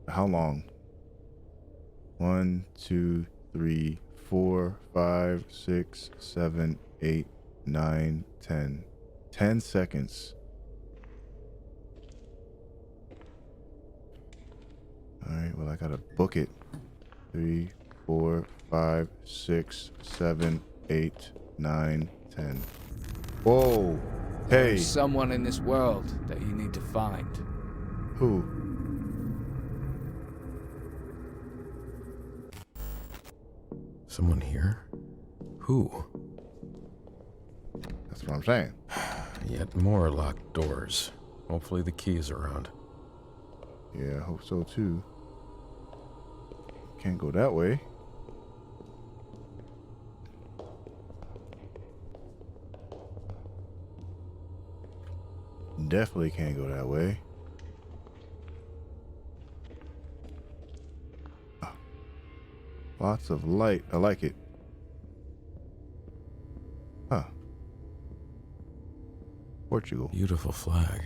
How long? 1, 2, 3, 4, 5, 6, 7, 8, 9, 10. 10 seconds. Alright, well, I gotta book it. 3, 4, 5, 6, 7, 8, 9, 10. Whoa. Hey. There's someone in this world that you need to find. Who? Someone here? Who? That's what I'm saying. Yet more locked doors. Hopefully the key is around. Yeah, I hope so too. Can't go that way. Definitely can't go that way. Oh. Lots of light. I like it. Huh. Portugal. Beautiful flag.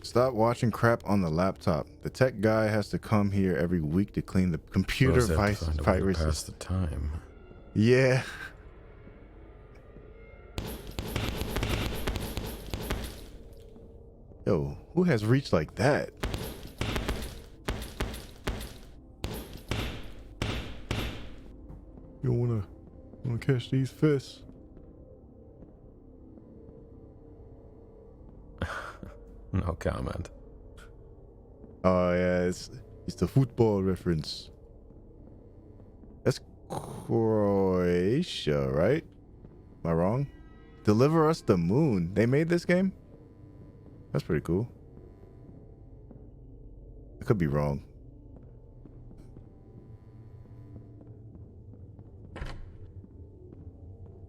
Stop watching crap on the laptop. The tech guy has to come here every week to clean the computer Pass the viruses. time. Yeah. Yo, who has reach like that? You wanna catch these fists? No comment. Oh yeah, it's the football reference. That's Croatia, right? Am I wrong? Deliver Us the Moon. They made this game? That's pretty cool. I could be wrong.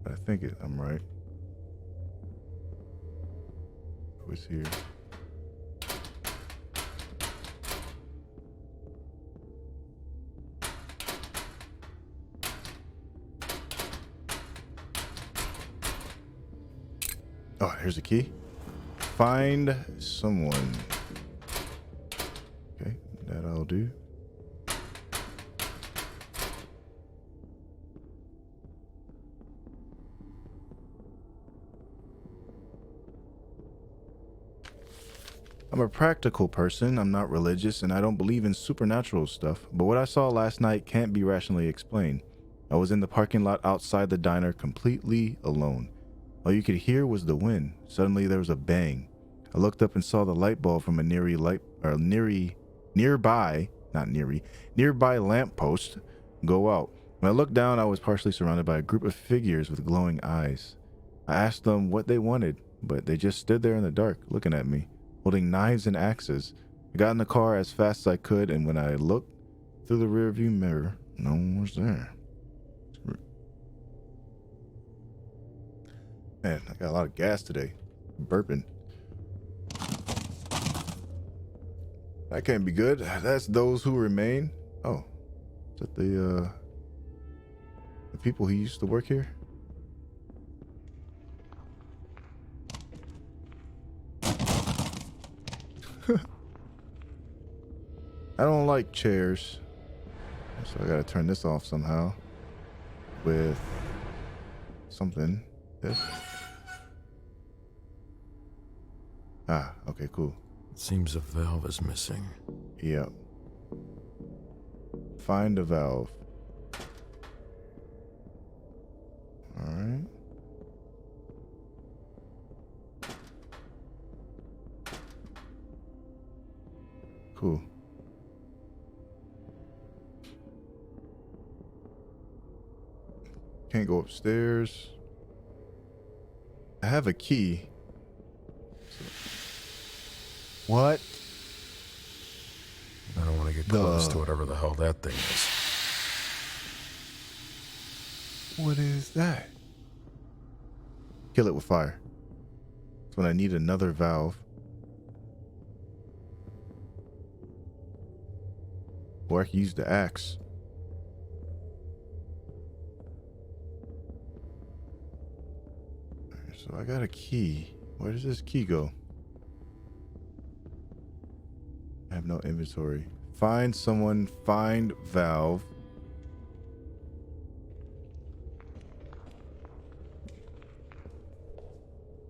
But I think I'm right. What's here? Oh, here's a key. Find someone. Okay, that I'll do. I'm a practical person. I'm not religious, and I don't believe in supernatural stuff. But what I saw last night can't be rationally explained. I was in the parking lot outside the diner completely alone. All you could hear was the wind. Suddenly there was a bang. I looked up and saw the light bulb from a nearby lamppost go out. When I looked down, I was partially surrounded by a group of figures with glowing eyes. I asked them what they wanted, but they just stood there in the dark, looking at me, holding knives and axes. I got in the car as fast as I could, and when I looked through the rearview mirror, no one was there. Man, I got a lot of gas today. Burping. That can't be good. That's Those Who Remain. Oh, is that the people who used to work here? I don't like chairs, so I gotta turn this off somehow with something. This. Ah, okay, cool. It seems a valve is missing. Yep. Find a valve. All right. Cool. Can't go upstairs. I have a key. What? I don't want to get close to whatever the hell that thing is. What is that? Kill it with fire. That's when I need another valve. Or I can use the axe. So I got a key. Where does this key go? I have no inventory. Find someone, find valve.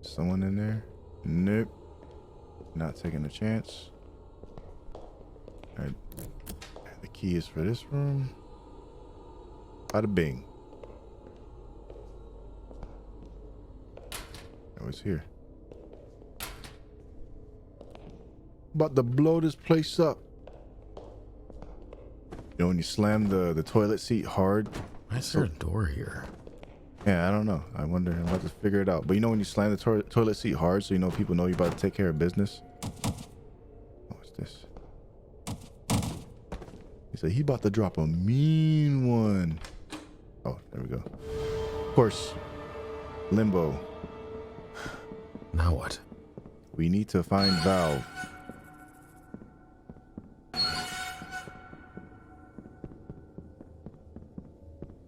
Someone in there? Nope. Not taking a chance. Alright. The key is for this room. Bada bing. Oh, it's here. About to blow this place up. You know when you slam the toilet seat hard? Why is there a door here? Yeah, I don't know. I wonder. I'm about to figure it out. But you know when you slam the toilet seat hard, so you know people know you're about to take care of business? What's this? He said he about to drop a mean one. Oh, there we go. Of course. Limbo. Now what? We need to find valve.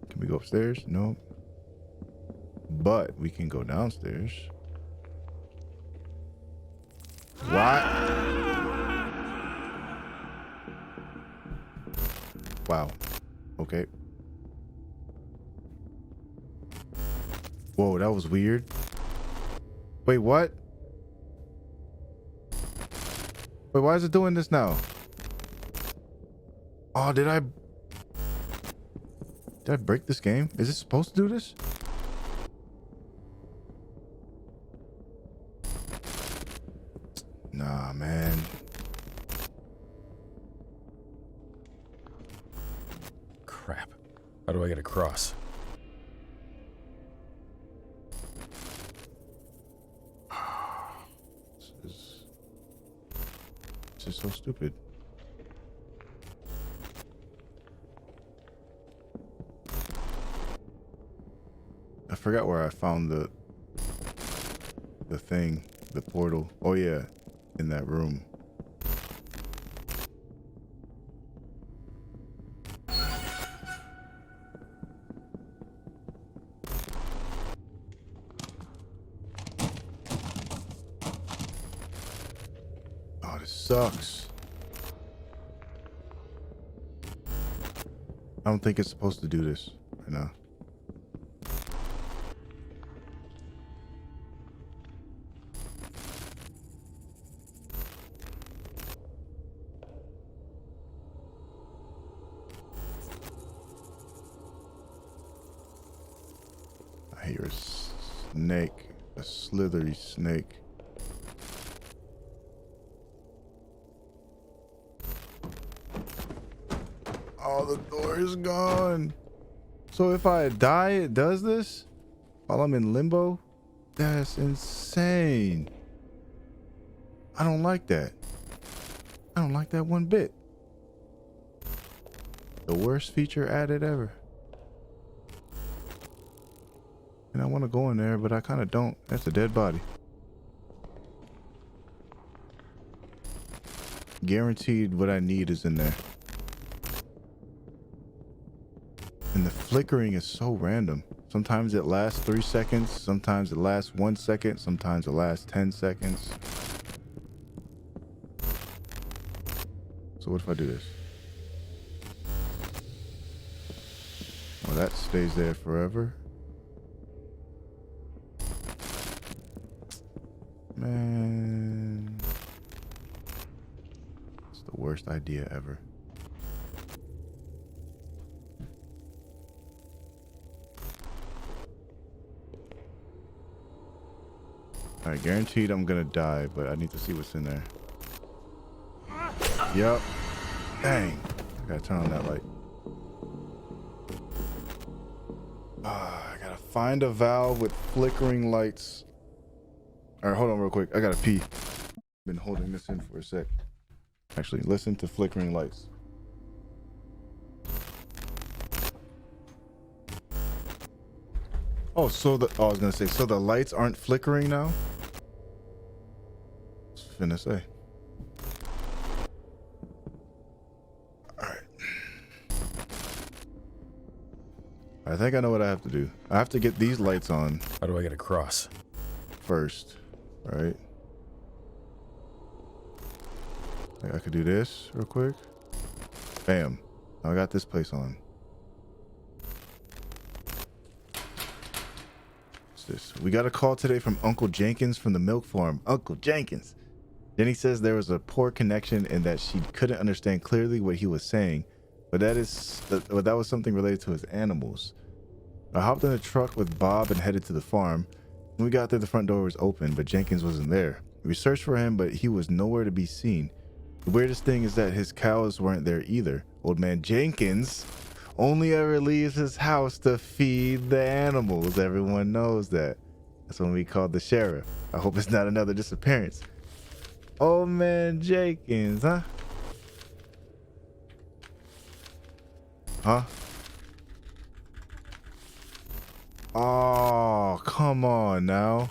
Can we go upstairs? No. But we can go downstairs. What? Wow. Okay. Whoa, that was weird. Wait, what? Wait, why is it doing this now? Oh, did I break this game? Is it supposed to do this? Nah, man. Crap. How do I get across? This is so stupid. I forgot where I found the thing, the portal. Oh yeah, in that room. Oh, this sucks. I don't think it's supposed to do this right now. I hear a snake, a slithery snake. Oh, the door is gone. So if I die, it does this while I'm in limbo? That's insane. I don't like that. I don't like that one bit. The worst feature added ever. And I want to go in there, but I kind of don't. That's a dead body. Guaranteed what I need is in there. And the flickering is so random. Sometimes it lasts 3 seconds. Sometimes it lasts 1 second. Sometimes it lasts 10 seconds. So what if I do this? Well, that stays there forever. Man. It's the worst idea ever. Alright, guaranteed I'm gonna die, but I need to see what's in there. Yup. Dang. I gotta turn on that light. I gotta find a valve with flickering lights. Alright, hold on real quick. I gotta pee. Been holding this in for a sec. Actually, listen to flickering lights. Oh, so I was gonna say, so the lights aren't flickering now? I was finna say. Alright. I think I know what I have to do. I have to get these lights on. How do I get across? First, right? I could do this real quick. Bam. Now I got this place on. What's this? We got a call today from Uncle Jenkins from the milk farm. Uncle Jenkins. Jenny says there was a poor connection and that she couldn't understand clearly what he was saying, but that was something related to his animals. I hopped in the truck with Bob and headed to the farm. When we got there, the front door was open, but Jenkins wasn't there. We searched for him, but he was nowhere to be seen. The weirdest thing is that his cows weren't there either. Old man Jenkins only ever leaves his house to feed the animals. Everyone knows that. That's when we called the sheriff. I hope it's not another disappearance. Old man Jenkins, huh? Huh? Oh, come on now.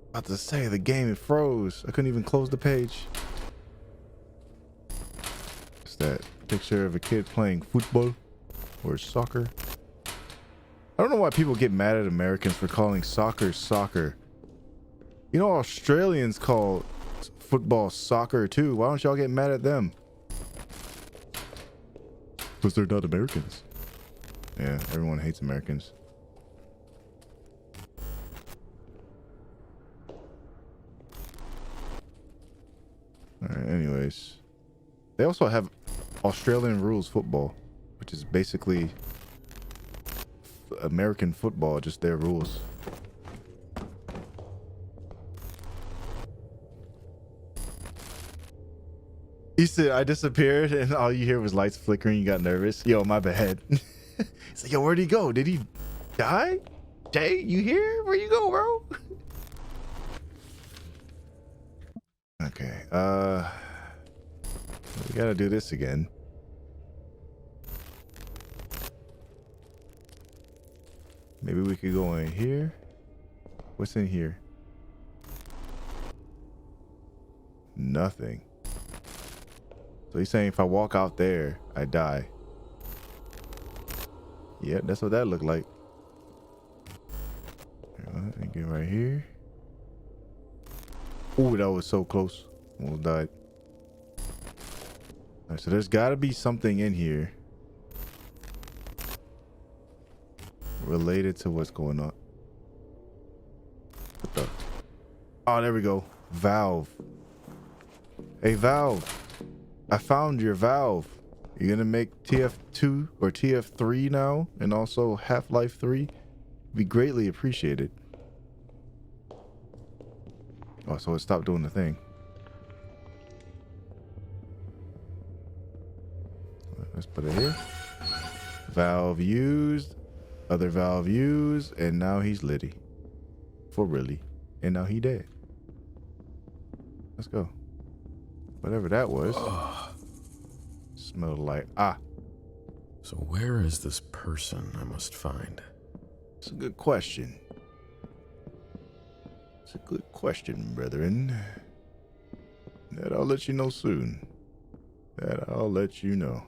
About to say the game it froze. I couldn't even close the page. It's that picture of a kid playing football or soccer. I don't know why people get mad at Americans for calling soccer soccer. You know, Australians call football soccer too. Why don't y'all get mad at them? Because they're not Americans. Yeah, everyone hates Americans. Alright, anyways. They also have Australian rules football, which is basically American football, just their rules. He said, I disappeared and all you hear was lights flickering. You got nervous. Yo, my bad. It's like, yo, where'd he go? Did he die? Jay, you here? Where you go, bro? Okay, we gotta do this again. Maybe we could go in here. What's in here? Nothing. So he's saying if I walk out there, I die. Yeah, that's what that looked like. And get right here. Oh, that was so close. Almost died. Alright, so there's gotta be something in here related to what's going on. What the? Oh, there we go. Valve. Hey, Valve. I found your Valve. You're gonna make TF2 or TF3 now, and also Half-Life 3. Be greatly appreciated. Oh, so it stopped doing the thing. Let's put it here. Valve used. Other valve used. And now he's litty. For really. And now he dead. Let's go. Whatever that was. Smelled like So where is this person I must find? It's a good question. It's a good question, brethren. That I'll let you know soon. That I'll let you know.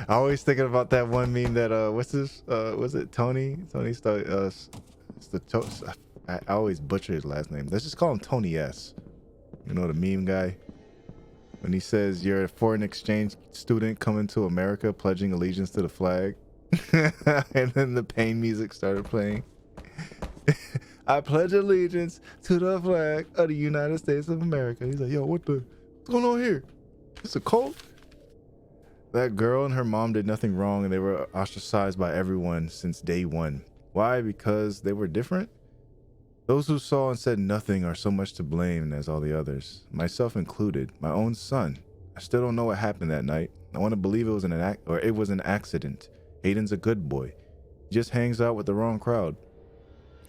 I always thinking about that one meme that what's this? Was it Tony? Tony started it's the I always butcher his last name. Let's just call him Tony S. You know the meme guy? When he says you're a foreign exchange student coming to America pledging allegiance to the flag. And then the pain music started playing. I pledge allegiance to the flag of the United States of America. He's like, yo, what's going on here? It's a cult? That girl and her mom did nothing wrong and they were ostracized by everyone since day one. Why? Because they were different? Those who saw and said nothing are so much to blame as all the others, myself included. My own son. I still don't know what happened that night. I want to believe it was an accident. Aiden's a good boy. He just hangs out with the wrong crowd.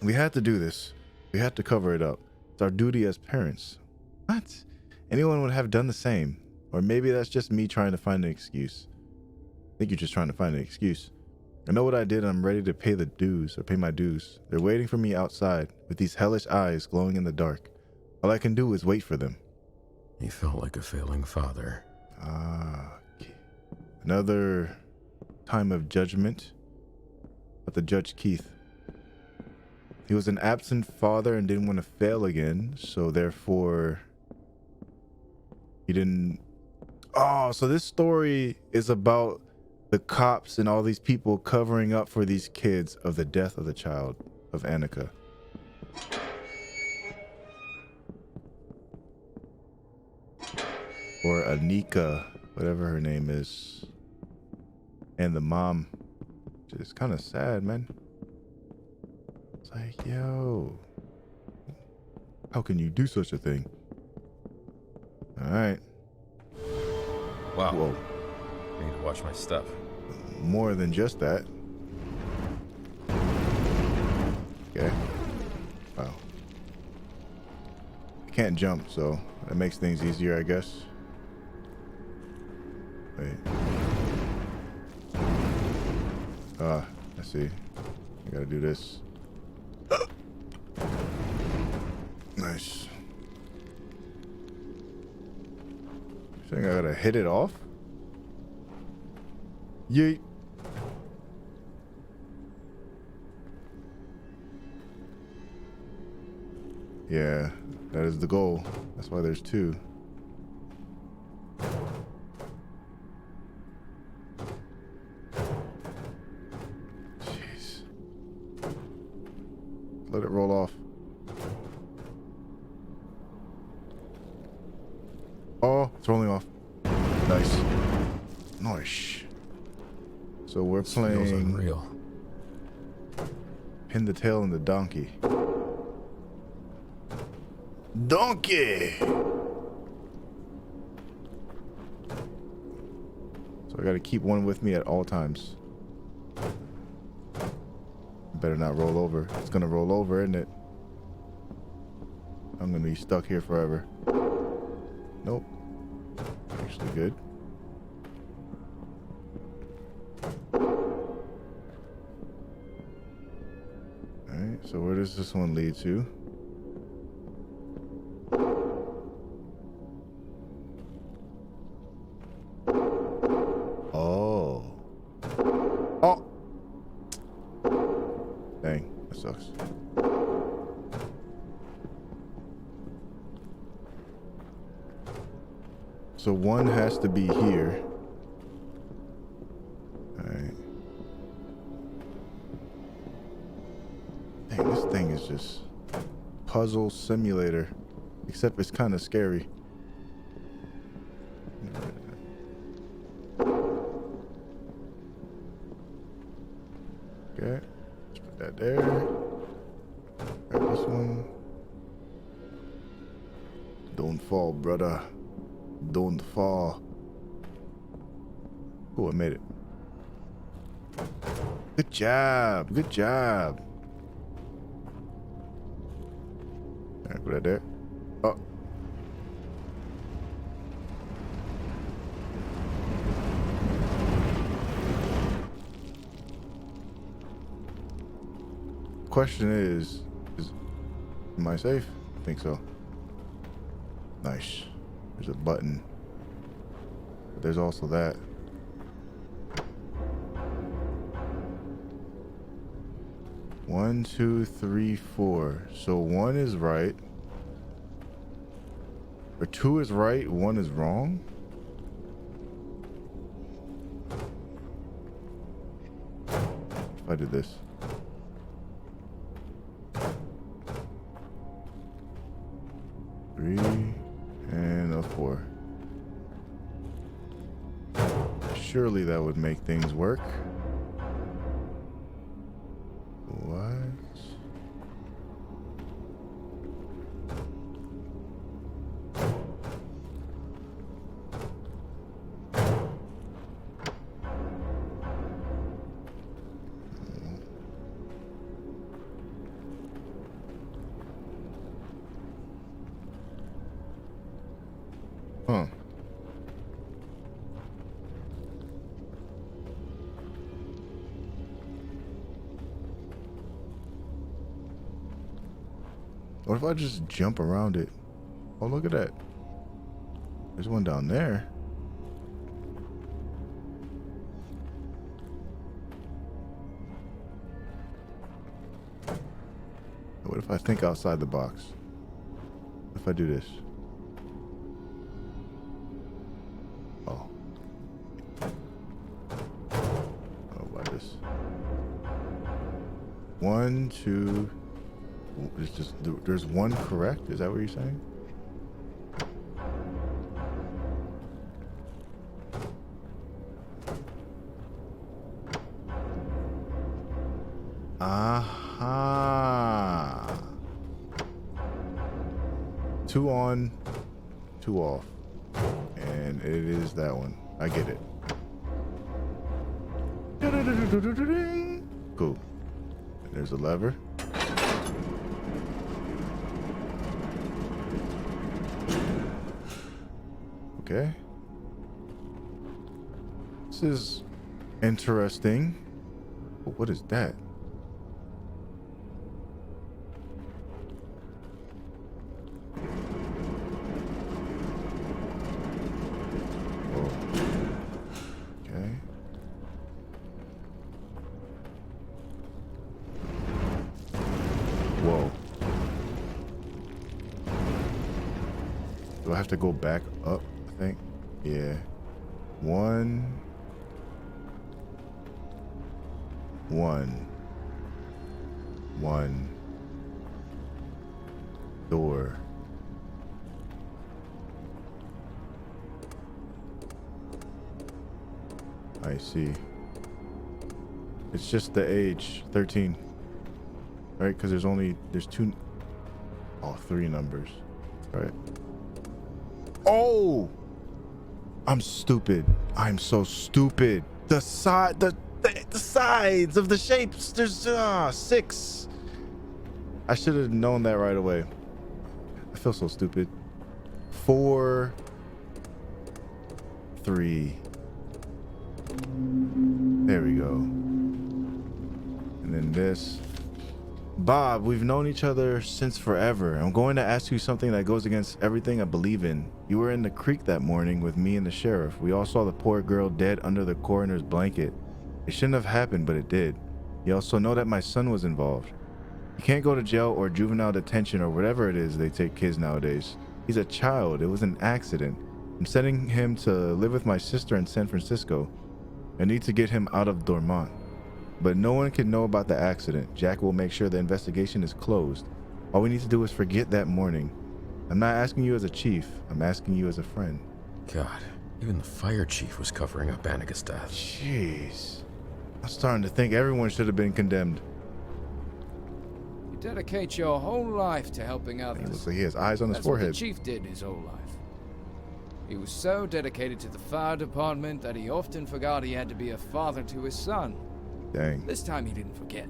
We had to do this. We had to cover it up. It's our duty as parents. What? Anyone would have done the same. Or maybe that's just me trying to find an excuse. I think you're just trying to find an excuse. I know what I did and I'm ready to pay the dues, or pay my dues. They're waiting for me outside, with these hellish eyes glowing in the dark. All I can do is wait for them. He felt like a failing father. Okay. Another time of judgment. But the Judge Keith. He was an absent father and didn't want to fail again, so therefore he didn't... Oh, so this story is about the cops and all these people covering up for these kids of the death of the child of Annika. Or Anika, whatever her name is. And the mom. Which is kind of sad, man. It's like, yo, how can you do such a thing? All right. Wow. Whoa. I need to watch my stuff. More than just that. Okay. Wow. I can't jump, so that makes things easier, I guess. Wait. Let's see. I gotta do this. Nice. You think I gotta hit it off? Yeet. Yeah, that is the goal. That's why there's two. Jeez. Let it roll off. It's rolling off. Nice. Nice. So we're This feels playing unreal. Pin the Tail and the Donkey. Donkey! So I gotta keep one with me at all times. Better not roll over. It's gonna roll over, isn't it? I'm gonna be stuck here forever. Nope. Actually good. Alright, so where does this one lead to? Oh. Oh! Dang, that sucks. So one has to be here. Alright. Dang, this thing is just puzzle simulator. Except it's kind of scary. Okay. Let's put that there. Grab this one. Don't fall, brother. Don't fall. Oh, I made it. Good job. Good job. All right, put that there. Oh. Question is am I safe? I think so. Nice. There's a button. But there's also that. One, two, three, four. So one is right. Or two is right, one is wrong? If I do this. Three and a four. Surely that would make things work. What? Huh. What if I just jump around it? Oh, look at that. There's one down there. What if I think outside the box? If I do this? Oh. Oh, why this? One, two. It's just there's one correct. Is that what you're saying? Aha. Two on, two off. And it is that one. I get it. Cool. And there's a lever. Okay. This is interesting. What is that? Oh. Okay. Whoa. Do I have to go back up? I think. Yeah. One. Door. I see. It's just the age, 13. Right? Because there's three numbers. Right. Oh! I'm stupid. I'm so stupid. The sides of the shapes. There's 6. I should have known that right away. I feel so stupid. 4, 3. There we go. And then this. Bob, we've known each other since forever. I'm going to ask you something that goes against everything I believe in. You were in the creek that morning with me and the sheriff. We all saw the poor girl dead under the coroner's blanket. It shouldn't have happened, but it did. You also know that my son was involved. He can't go to jail or juvenile detention or whatever it is they take kids nowadays. He's a child. It was an accident. I'm sending him to live with my sister in San Francisco. I need to get him out of Dormont. But no one can know about the accident. Jack will make sure the investigation is closed. All we need to do is forget that morning. I'm not asking you as a chief. I'm asking you as a friend. God, even the fire chief was covering up Annika's death. Jeez. I'm starting to think everyone should have been condemned. You dedicate your whole life to helping others. He looks like he has eyes on his That's forehead. What the chief did his whole life. He was so dedicated to the fire department that he often forgot he had to be a father to his son. Dang. This time he didn't forget.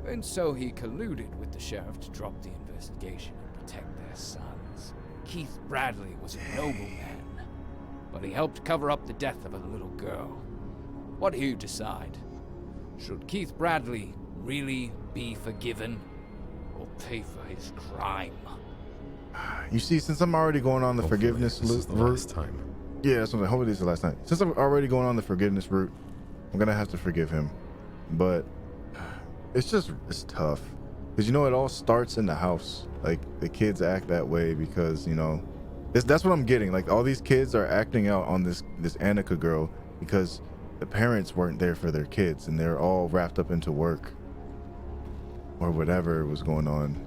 And so he colluded with the sheriff to drop the investigation and protect their sons. Keith Bradley was a noble man, but he helped cover up the death of a little girl. What do you decide? Should Keith Bradley really be forgiven or pay for his crime? You see, since I'm already going on the forgiveness route. Last time. Yeah, that's what hopefully this is the last time. Since I'm already going on the forgiveness route, I'm gonna have to forgive him. But it's tough. Because you know, it all starts in the house. Like, the kids act that way because, you know, that's what I'm getting. Like, all these kids are acting out on this Annika girl because the parents weren't there for their kids and they're all wrapped up into work or whatever was going on.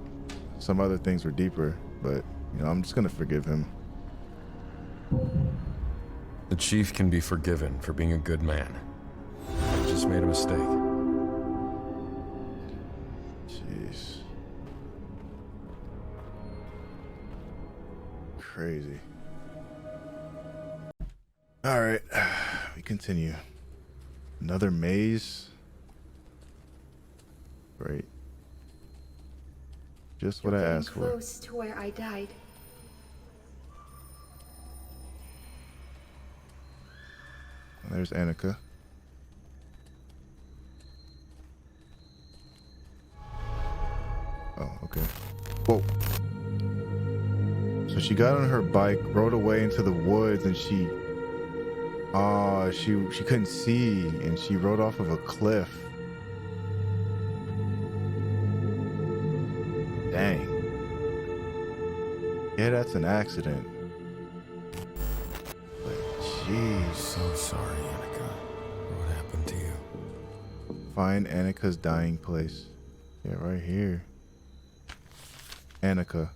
Some other things were deeper, but, you know, I'm just gonna forgive him. The chief can be forgiven for being a good man. He just made a mistake. Jeez. Crazy. All right, we continue. Another maze. Great. Just what I asked for. Close to where I died. There's Annika. Oh, okay. Whoa. So she got on her bike, rode away into the woods, and she couldn't see, and she rode off of a cliff. Dang. Yeah, that's an accident. But jeez. So sorry, Annika. What happened to you? Find Annika's dying place. Yeah, right here. Annika,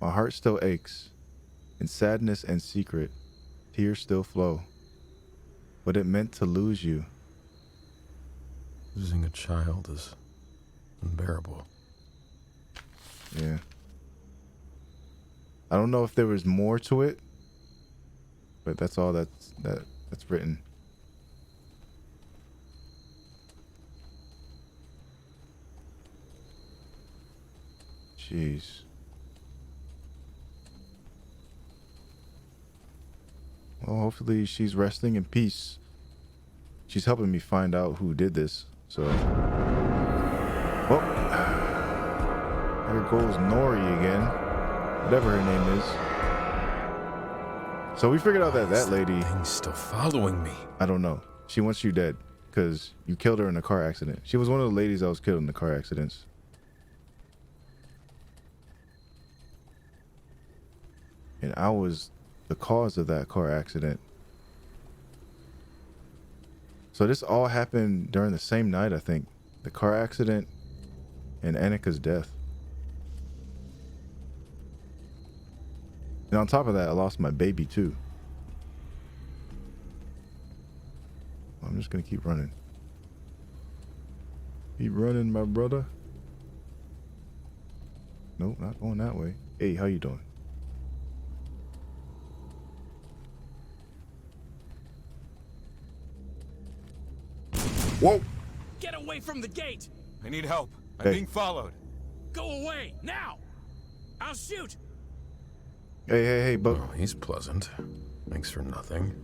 my heart still aches. In sadness and secret, tears still flow. What it meant to lose you. Losing a child is unbearable. Yeah. I don't know if there was more to it, but that's all that's written. Jeez. Well, hopefully she's resting in peace. She's helping me find out who did this, so. Well, there goes Nori again. Whatever her name is. So we figured out that that lady... Thing's still following me. I don't know. She wants you dead because you killed her in a car accident. She was one of the ladies that was killed in the car accidents. And I was the cause of that car accident. So this all happened during the same night, I think. The car accident and Annika's death. And on top of that, I lost my baby too. Let I'm just gonna keep running. Keep running, my brother. Nope, not going that way. Hey, how you doing? Whoa! Get away from the gate! I need help. I'm Hey. being followed. Go away, now! I'll shoot! Hey, Buck. Oh, he's pleasant. Thanks for nothing.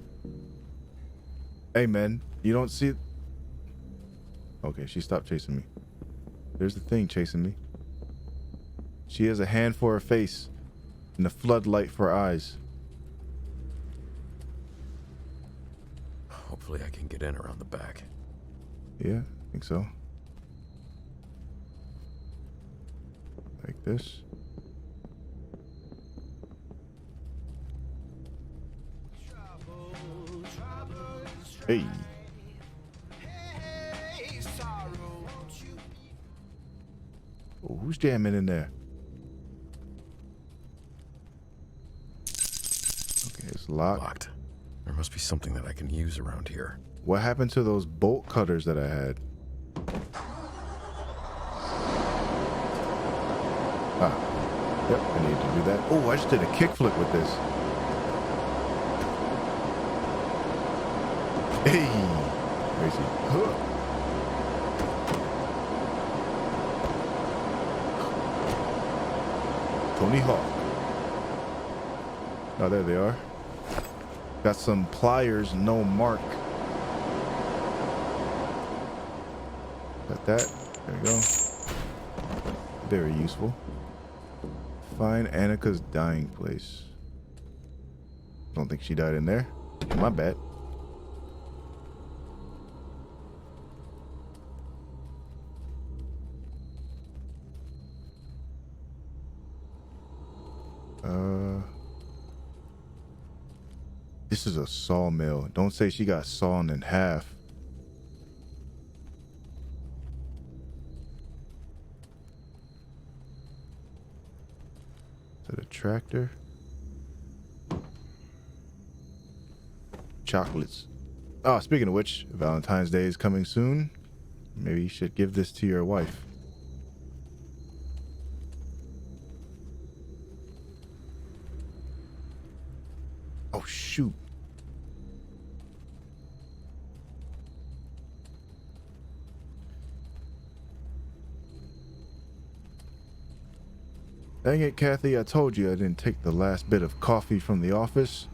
Hey, man, you don't see... Okay, she stopped chasing me. There's the thing chasing me. She has a hand for her face and a floodlight for her eyes. Hopefully I can get in around the back. Yeah, I think so. Like this. Hey. Oh, who's jamming in there? Okay, it's locked. Locked. There must be something that I can use around here. What happened to those bolt cutters that I had? Ah. Yep, I need to do that. Oh, I just did a kickflip with this. Hey! Where is he? Huh. Tony Hawk. Oh, there they are. Got some pliers, no mark. Got that. There we go. Very useful. Find Annika's dying place. Don't think she died in there. My bad. This is a sawmill. Don't say she got sawn in half. Is that a tractor? Chocolates. Oh, speaking of which, Valentine's Day is coming soon. Maybe you should give this to your wife. Oh, shoot. Dang it, Kathy, I told you I didn't take the last bit of coffee from the office.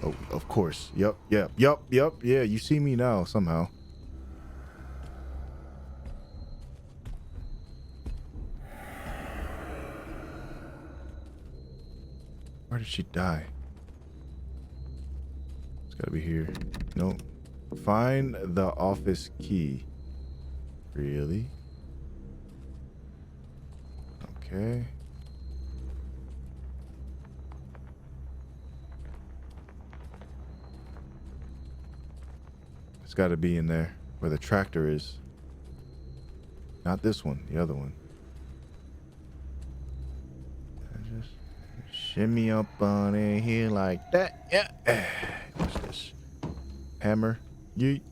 Oh, of course. Yep. Yeah, you see me now, somehow. Where did she die? It's gotta be here. Nope. Find the office key. Really? Okay. It's got to be in there where the tractor is. Not this one, the other one. Just shimmy up on in here like that. Yeah. What's this? Hammer. Yeet.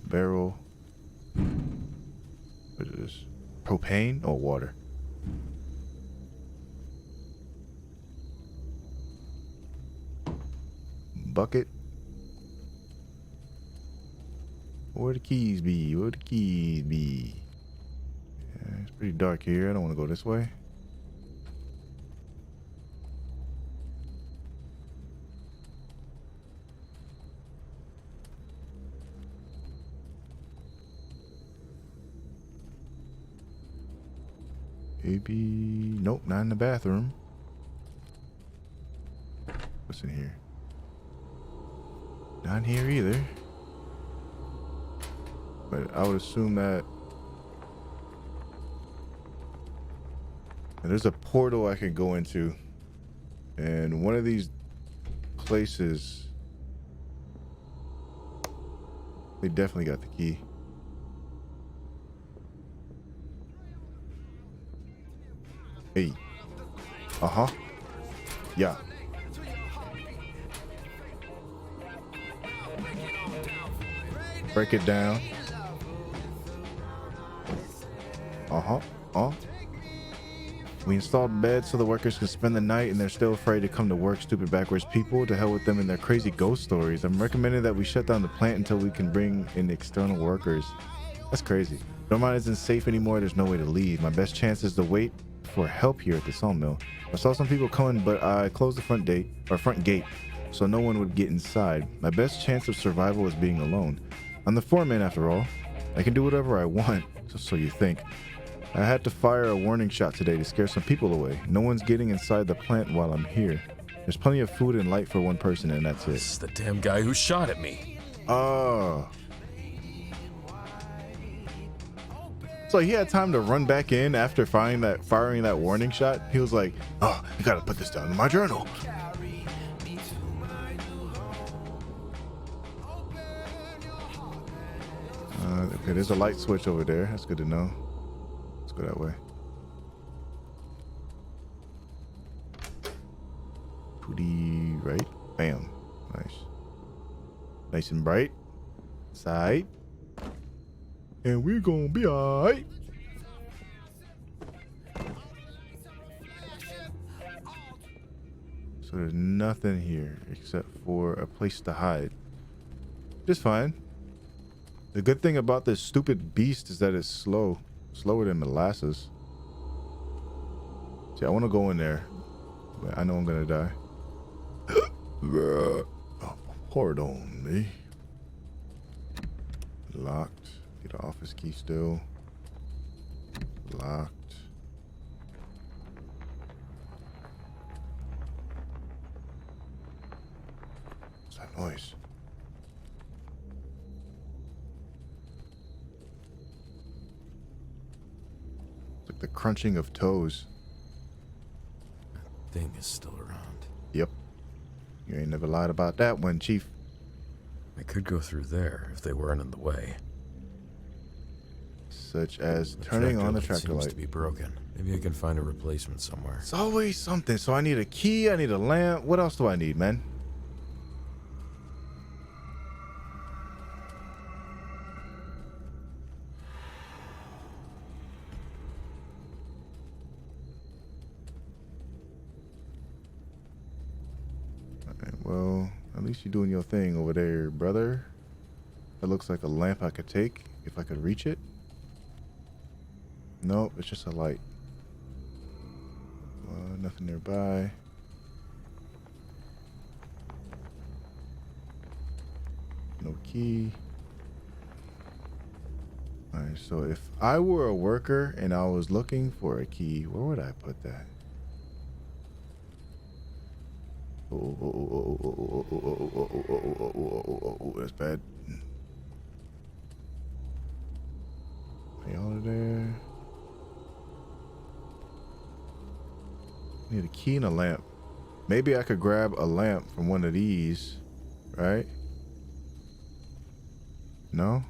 Barrel. What is this? Propane or water? Bucket. Where the keys be? Where the keys be? Yeah, it's pretty dark here. I don't want to go this way. Maybe... Nope, not in the bathroom. What's in here? Not here either. But I would assume that... And there's a portal I can go into. And one of these places... They definitely got the key. Hey. Uh-huh. Yeah. Break it down. Uh-huh. We installed beds so the workers can spend the night, and they're still afraid to come to work. Stupid backwards people. To hell with them and their crazy ghost stories. I'm recommending that we shut down the plant until we can bring in external workers. That's crazy. Dormont isn't safe anymore. There's no way to leave. My best chance is to wait for help here at the sawmill. I saw some people coming, but I closed the front gate so no one would get inside. My best chance of survival is being alone. I'm the foreman after all. I can do whatever I want, so you think. I had to fire a warning shot today to scare some people away. No one's getting inside the plant while I'm here. There's plenty of food and light for one person, and that's it. This is the damn guy who shot at me. Oh. So he had time to run back in after firing that warning shot. He was like, oh, I gotta put this down in my journal. Okay, there's a light switch over there. That's good to know. Let's go that way. 2D, right? Bam. Nice. Nice and bright. Side. And we're gonna be alright. So there's nothing here except for a place to hide. Just fine. The good thing about this stupid beast is that it's slow. Slower than molasses. See, I want to go in there, but I know I'm gonna die. Oh, pardon me. Locked. Get an office key still. Locked. What's that noise? It's like the crunching of toes. That thing is still around. Yep. You ain't never lied about that one, Chief. I could go through there if they weren't in the way. Such as turning on the tractor light. Seems to be broken. Maybe I can find a replacement somewhere. It's always something. So I need a key. I need a lamp. What else do I need, man? Alright, well, at least you're doing your thing over there, brother. That looks like a lamp I could take if I could reach it. Nope, it's just a light. Nothing nearby. No key. Alright, so if I were a worker and I was looking for a key, where would I put that? Oh, that's bad. Y'all are there. Need a key and a lamp. Maybe I could grab a lamp from one of these, right? No?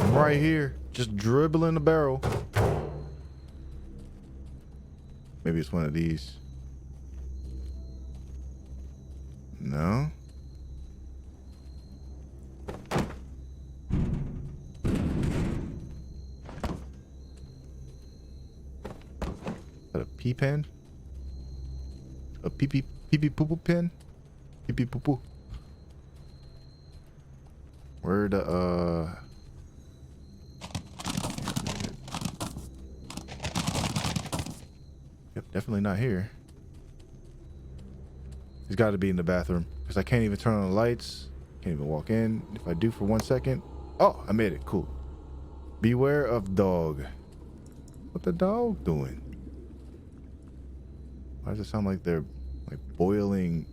I'm right here, just dribbling the barrel. Maybe it's one of these. No? Is that a pee pen? A pee poo poo pen? Pee poo poo. Where the Yep, definitely not here. He's got to be in the bathroom because I can't even turn on the lights. Can't even walk in. If I do for 1 second. Oh, I made it. Cool. Beware of dog. What the dog doing? Why does it sound like they're like boiling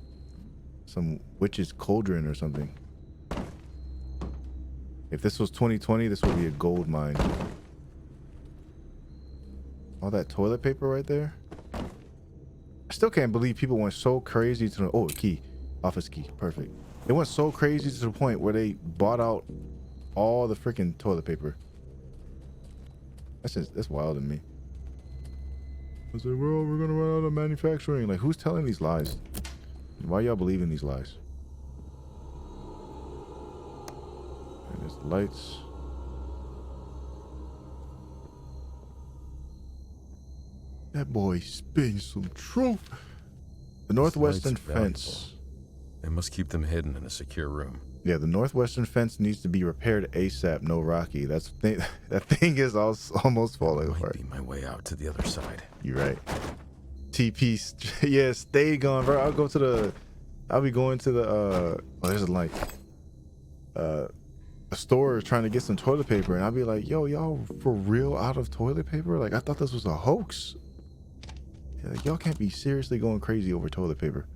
some witch's cauldron or something? If this was 2020, this would be a gold mine. All that toilet paper right there. I still can't believe people went so crazy to... Oh, a key. Office key. Perfect. It went so crazy to the point where they bought out all the freaking toilet paper. That's wild to me. I was like, well, we're gonna run out of manufacturing. Like, who's telling these lies? Why y'all believing these lies? And there's the lights. That boy spitting some truth. The northwestern These lights are fence. valuable. They must keep them hidden in a secure room. Yeah, the northwestern fence needs to be repaired ASAP. No Rocky. That thing is almost falling apart. Might be my way out to the other side. You're right. TP. Yeah, stay gone, bro. I'll be going to the oh, there's a light. A store trying to get some toilet paper, and I'll be like, yo, y'all for real out of toilet paper? Like, I thought this was a hoax. Yeah, like, y'all can't be seriously going crazy over toilet paper.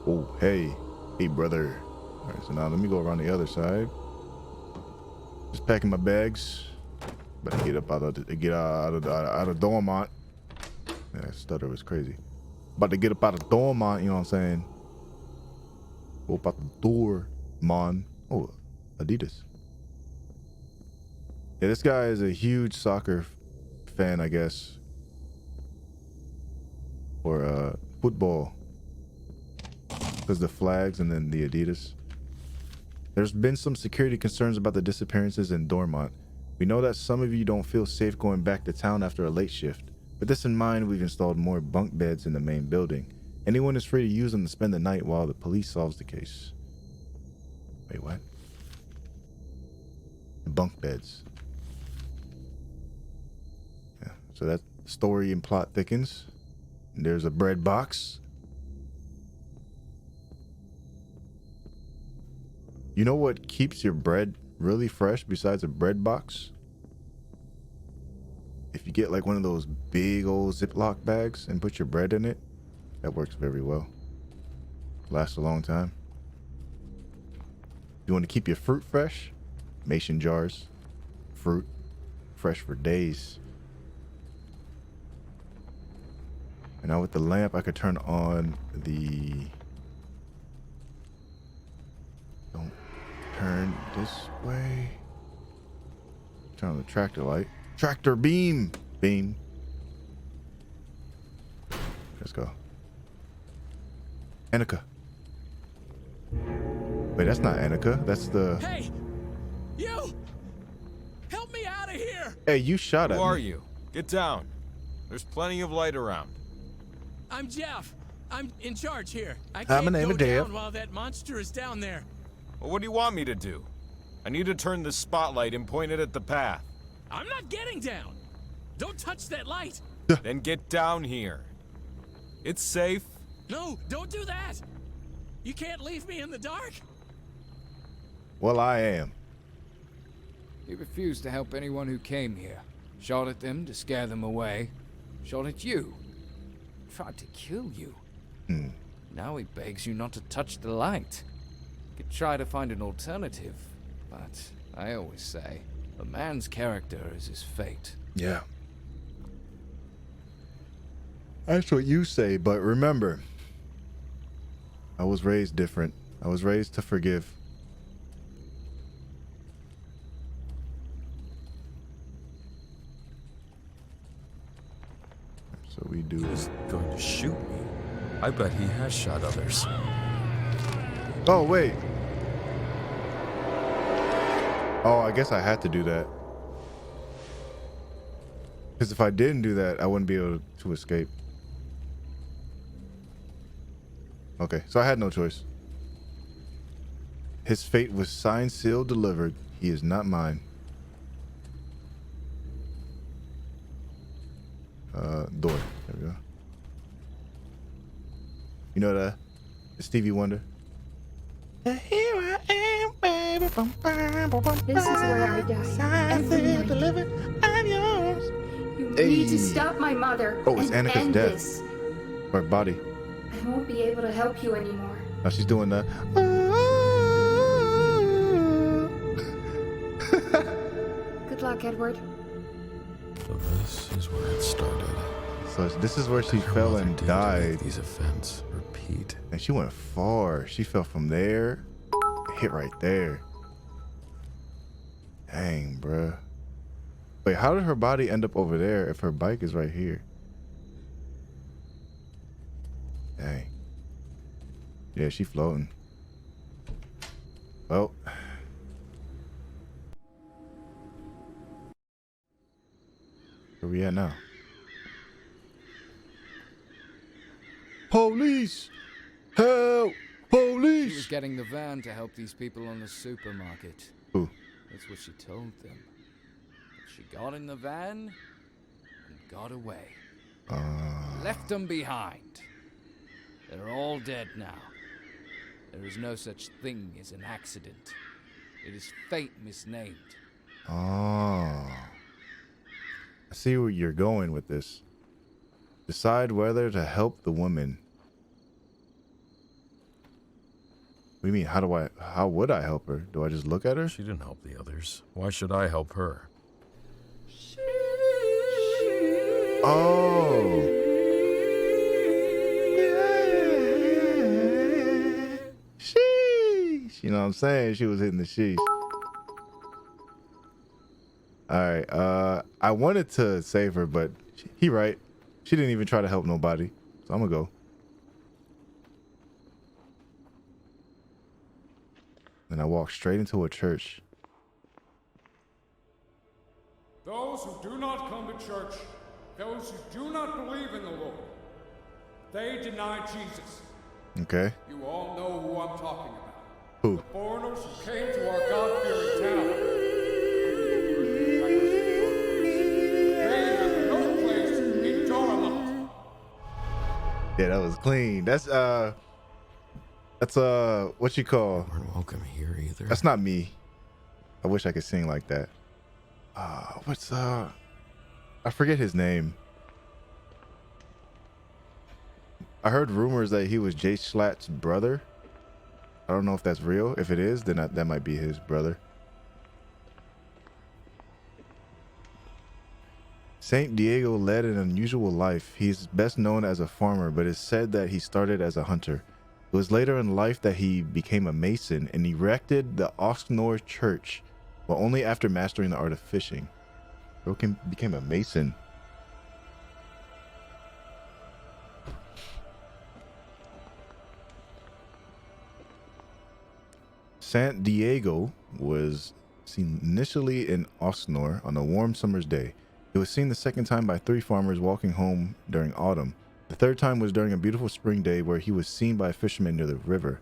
Oh, hey brother. All right, so now let me go around the other side. Just packing my bags. But I get up out of Dormont. Yeah, that stutter was crazy. About to get up out of Dormont, you know what I'm saying? Go up out the door, man. Oh, Adidas. Yeah, this guy is a huge soccer fan, I guess. Or football. Because the flags and then the Adidas. There's been some security concerns about the disappearances in Dormont. We know that some of you don't feel safe going back to town after a late shift. With this in mind, we've installed more bunk beds in the main building. Anyone is free to use them to spend the night while the police solves the case. Wait, what? Bunk beds. Yeah, so that story and plot thickens. And there's a bread box. You know what keeps your bread really fresh besides a bread box? If you get like one of those big old Ziploc bags and put your bread in it, that works very well. Lasts a long time. You want to keep your fruit fresh? Mason jars. Fruit. Fresh for days. And now with the lamp, I could turn on the... Don't turn this way. Turn on the tractor light. Tractor beam. Beam. Let's go. Annika. Wait, that's not Annika. That's the... Hey! You! Help me out of here! Hey, you shot at me. Who are you? Get down. There's plenty of light around. I'm Jeff. I'm in charge here. I Hi, can't my name go is Dave. down while that monster is down there. Well, what do you want me to do? I need to turn the spotlight and point it at the path. I'm not getting down. Don't touch that light. Then get down here. It's safe. No, don't do that. You can't leave me in the dark. Well, I am. He refused to help anyone who came here. Shot at them to scare them away. Shot at you. Tried to kill you. Now he begs you not to touch the light. You could try to find an alternative, but I always say, a man's character is his fate. Yeah. That's what you say, but remember, I was raised different. I was raised to forgive. So we do. He's going to shoot me. I bet he has shot others. Oh, wait. Oh, I guess I had to do that. Because if I didn't do that, I wouldn't be able to escape. Okay, so I had no choice. His fate was signed, sealed, delivered. He is not mine. Door. There we go. You know that? It's Stevie Wonder. This is where I die. Every night. I'm yours. You need to stop my mother. Oh, it's and Annika's end death. this. Her body. I won't be able to help you anymore. Now she's doing that. Good luck, Edward. So this is where it started. So So this is where she fell and To died. make these events repeat. And she went far. She fell from there, hit right there. Dang, bruh. Wait, how did her body end up over there if her bike is right here? Dang. Yeah, she floating. Well. Where we at now? Police! Help! She was Police! getting the van to help these people on the supermarket. Who? That's what she told them. But she got in the van and got away. Left them behind. They're all dead now. There is no such thing as an accident. It is fate misnamed. Oh. I see where you're going with this. Decide whether to help the woman. What do you mean? How would I help her? Do I just look at her? She didn't help the others. Why should I help her? Oh. Sheesh. You know what I'm saying? She was hitting the sheesh. Alright, I wanted to save her, but he right. She didn't even try to help nobody. So I'm gonna go. Then I walked straight into a church. Those who do not come to church, those who do not believe in the Lord, they deny Jesus. Okay. You all know who I'm talking about. Who? The foreigners who came to our God-fearing town. They have no place in Dormont. Yeah, that was clean. That's what you call? Weren't welcome here either. That's not me. I wish I could sing like that. I forget his name. I heard rumors that he was Jay Schlatt's brother. I don't know if that's real. If it is, then that might be his brother. Saint Diego led an unusual life. He is best known as a farmer, but it's said that he started as a hunter. It was later in life that he became a mason and erected the Oxnor Church, but only after mastering the art of fishing. He became a mason. Saint Diego was seen initially in Oxnor on a warm summer's day. It was seen the second time by 3 farmers walking home during autumn. The third time was during a beautiful spring day where he was seen by a fisherman near the river.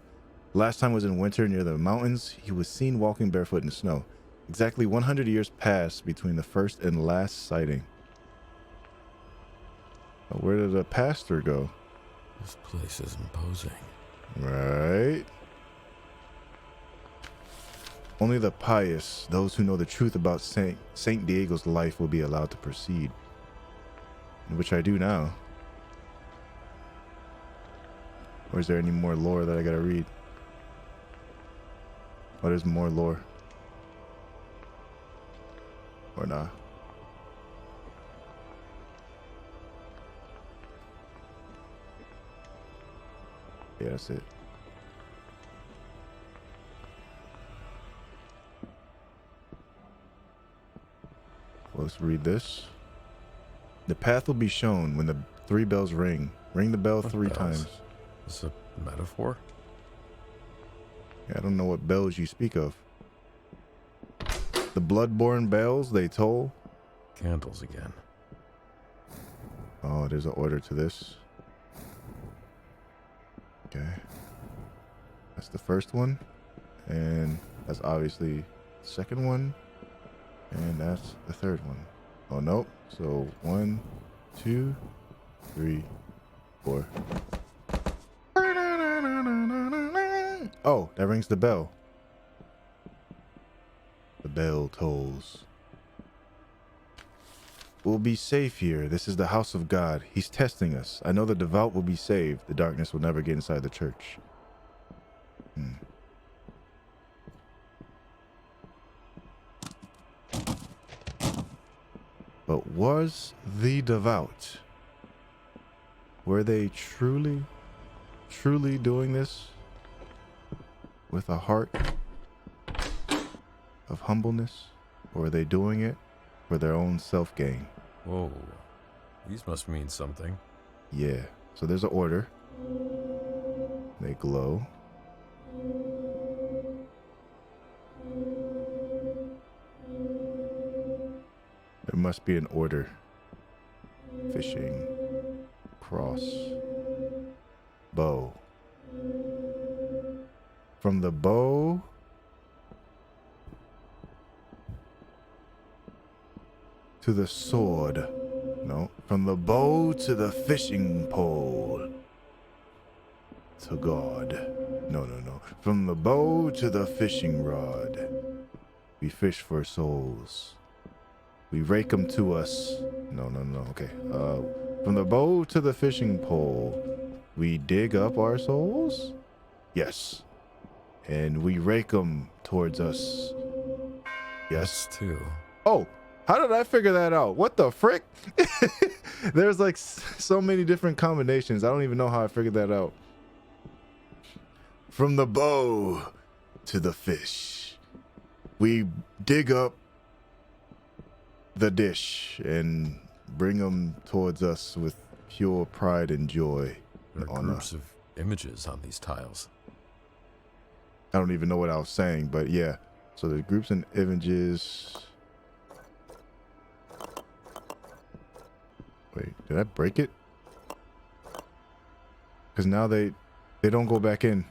The last time was in winter near the mountains. He was seen walking barefoot in the snow. Exactly 100 years passed between the first and last sighting. Where did the pastor go? This place is imposing. Right. Only the pious, those who know the truth about Saint Diego's life, will be allowed to proceed. Which I do now. Or is there any more lore that I gotta read? Oh, there's more lore. Or not. Yeah, that's it. Let's read this. The path will be shown when the 3 bells ring. Ring the bell 3 times. Is this a metaphor? Yeah, I don't know what bells you speak of. The blood-borne bells, they toll. Candles again. Oh, there's an order to this. Okay. That's the first one. And that's obviously the second one. And that's the third one. Oh, nope. So 1, 2, 3, 4. Oh, that rings the bell. The bell tolls. We'll be safe here. This is the house of God. He's testing us. I know the devout will be saved. The darkness will never get inside the church. But was the devout Were they truly doing this with a heart of humbleness? Or are they doing it for their own self-gain? Whoa. These must mean something. Yeah. So there's an order. They glow. There must be an order. Fishing. Cross. Bow. From the bow to the sword. No. From the bow to the fishing pole. To God. No. From the bow to the fishing rod. We fish for souls. We rake them to us. No. Okay. From the bow to the fishing pole. We dig up our souls? Yes. And we rake them towards us. Yes. Too. Oh, how did I figure that out? What the frick? There's like so many different combinations. I don't even know how I figured that out. From the bow to the fish. We dig up the dish and bring them towards us with pure pride and joy. There are groups of images on these tiles. I don't even know what I was saying, but yeah. So there's groups and images. Wait, did I break it? Because now they don't go back in.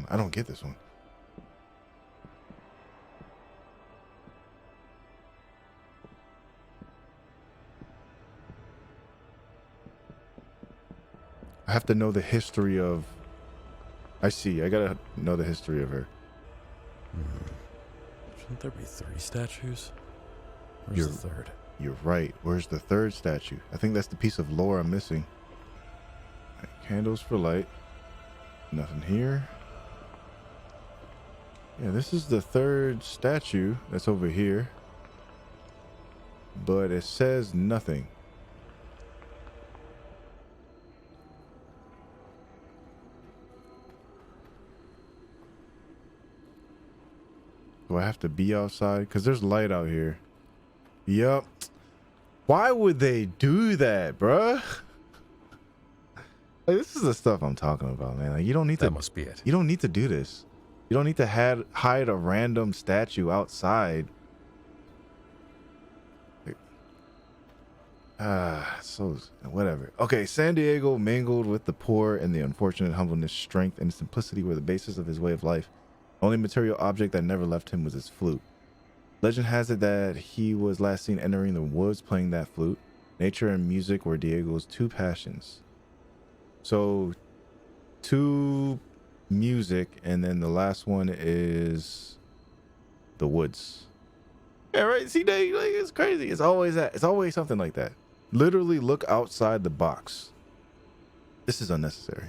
I don't get this one. I have to know the history of... I see. I gotta know the history of her. Shouldn't there be 3 statues? Where's the third? You're right. Where's the third statue? I think that's the piece of lore I'm missing. Right, candles for light. Nothing here. Yeah, this is the third statue that's over here. But it says nothing. Do I have to be outside? Because there's light out here. Yup. Why would they do that, bruh? Like, this is the stuff I'm talking about, man. Like, you don't need to. That must be it. You don't need to do this. You don't need to hide a random statue outside. So whatever. Okay, San Diego mingled with the poor, and the unfortunate humbleness, strength, and simplicity were the basis of his way of life. Only material object that never left him was his flute. Legend has it that he was last seen entering the woods playing that flute. Nature and music were Diego's 2 passions. So 2 music, and then the last one is the woods. Yeah, right. See, like, it's crazy. It's always that. It's always something like that. Literally look outside the box. This is unnecessary.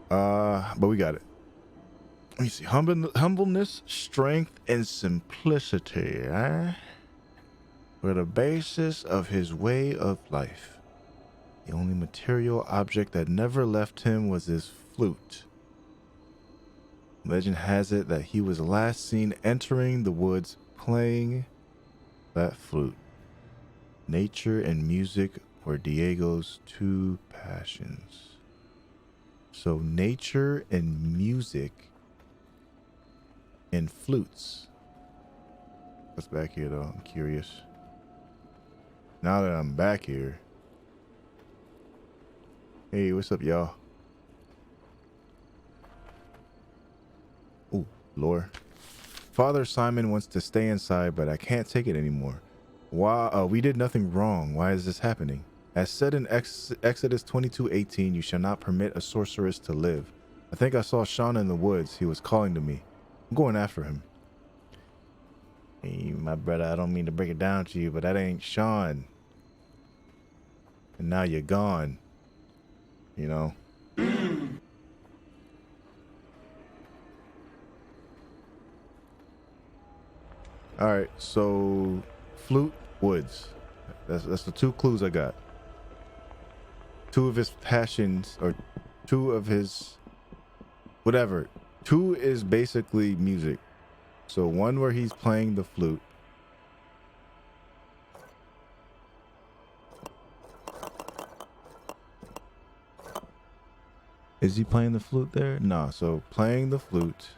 But we got it. Let me see. Humbleness, strength, and simplicity were the basis of his way of life. The only material object that never left him was his flute. Legend has it that he was last seen entering the woods playing that flute. Nature and music were Diego's 2 passions. So nature and music and flutes. What's back here though? I'm curious. Now that I'm back here. Hey, what's up, y'all? Ooh, lore. Father Simon wants to stay inside, but I can't take it anymore. Why? We did nothing wrong. Why is this happening? As said in Exodus 22:18, you shall not permit a sorceress to live. I think I saw Sean in the woods. He was calling to me. I'm going after him. Hey, my brother, I don't mean to break it down to you, but that ain't Sean. And now you're gone. You know? Alright, so flute, woods. That's the 2 clues I got. 2 of his passions, or 2 of his whatever. 2 is basically music. So 1 where he's playing the flute. Is he playing the flute there? No. So playing the flute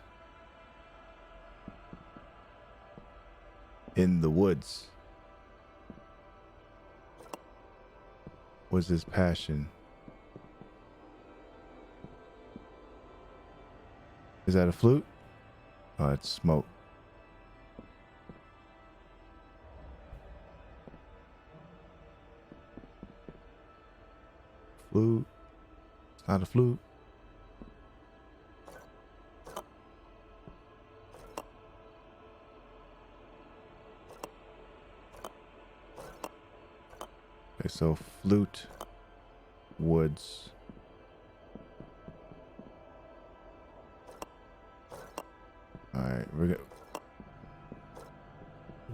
in the woods was his passion. Is that a flute? Oh, it's smoke. Flute. It's not a flute. Okay, so flute, woods. All right,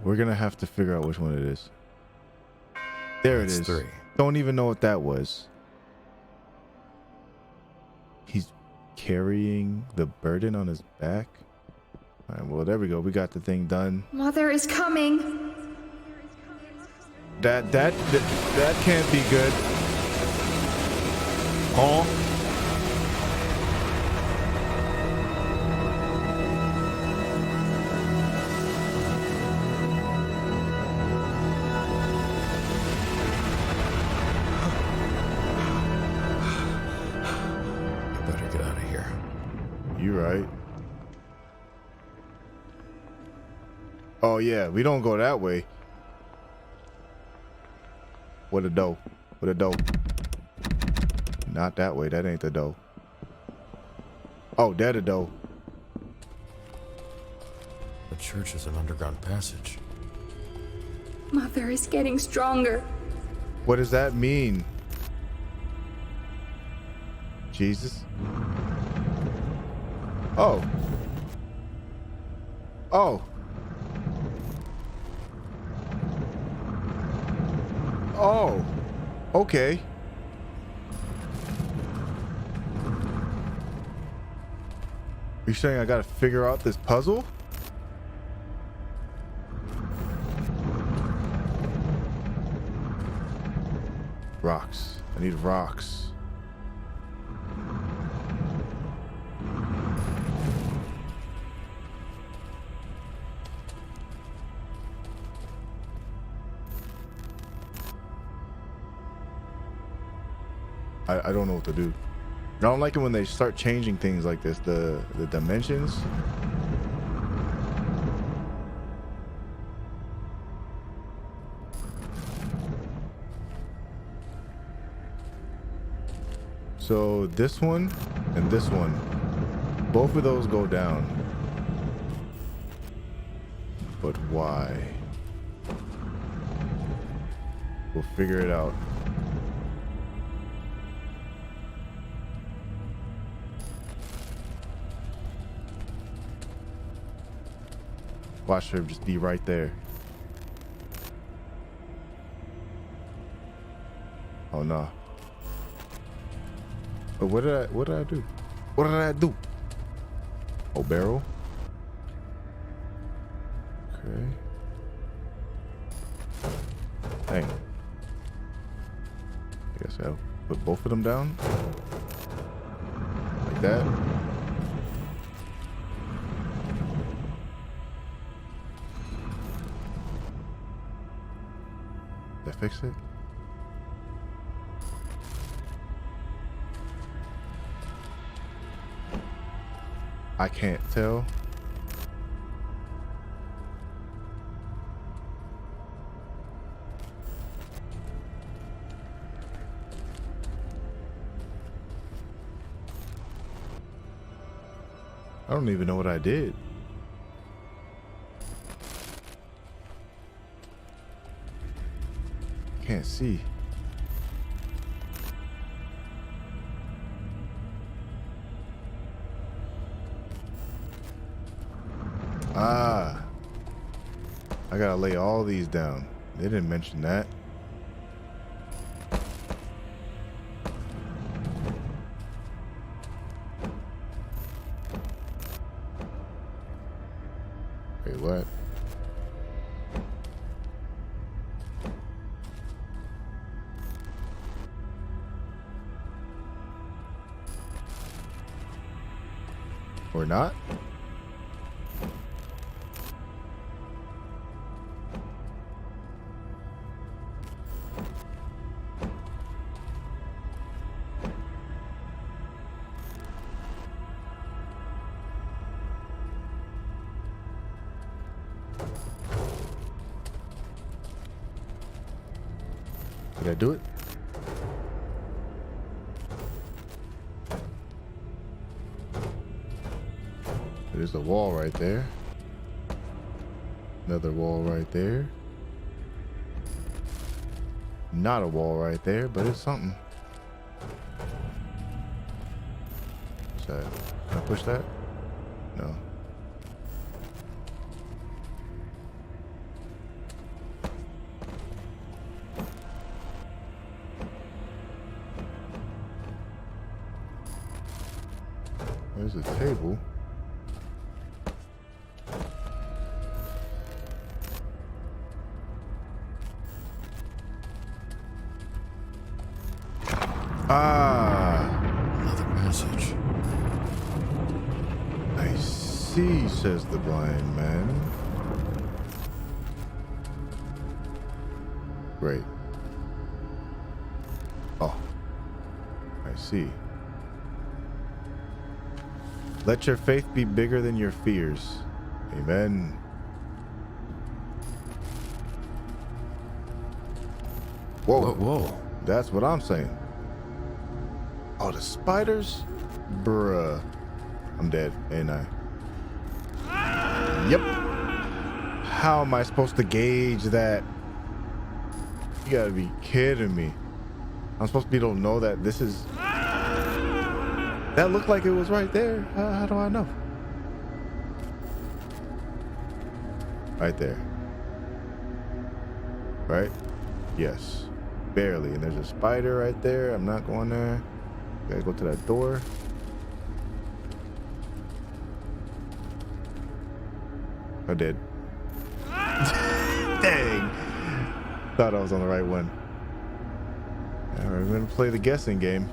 we're gonna have to figure out which one it is. There it is. 3. Don't even know what that was. He's carrying the burden on his back. All right, well, there we go. We got the thing done. Mother is coming. That can't be good. Huh? You better get out of here. You right. Oh yeah, we don't go that way. What a dough. What a dough. Not that way. That ain't the dough. Oh, that a dough. The church is an underground passage. Mother is getting stronger. What does that mean? Jesus? Oh. Oh. Oh. Okay. Are you saying I gotta figure out this puzzle? Rocks. I need rocks. I don't know what to do. I don't like it when they start changing things like this, the dimensions. So this one and this one, both of those go down. But why? We'll figure it out. Watch her just be right there. Oh no. But what did I do? What did I do? Oh, barrel. Okay. Dang. I guess I'll put both of them down. Like that. Did I fix it? I can't tell. I don't even know what I did. Can't see. Ah, I gotta lay all these down. They didn't mention that. that. Or not? Did I do it? There's a wall right there. Another wall right there. Not a wall right there, but it's something. What's that? Can I push that? No. There's a table. Another passage. I see, says the blind man. Great. Oh, I see. Let your faith be bigger than your fears. Amen. Whoa. Whoa. That's what I'm saying. Oh, the spiders? Bruh. I'm dead, ain't I? Yep. How am I supposed to gauge that? You gotta be kidding me. I'm supposed to be able to know that this is... That looked like it was right there. How do I know? Right there. Right? Yes. Barely. And there's a spider right there. I'm not going there. Gotta go to that door. I did. Dang. Thought I was on the right one. All right, we're gonna play the guessing game.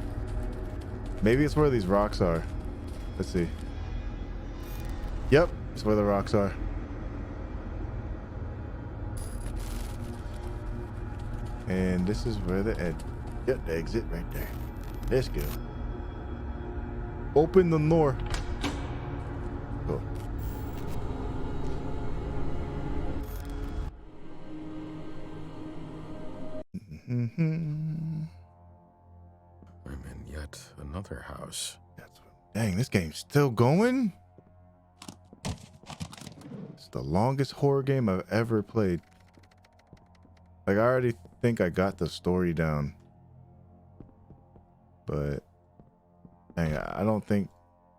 Maybe it's where these rocks are. Let's see. Yep, it's where the rocks are. And this is where the exit right there. Let's go. Open the door. Go. I'm in yet another house. Dang, this game's still going? It's the longest horror game I've ever played. Like, I already think I got the story down. But, dang, I don't think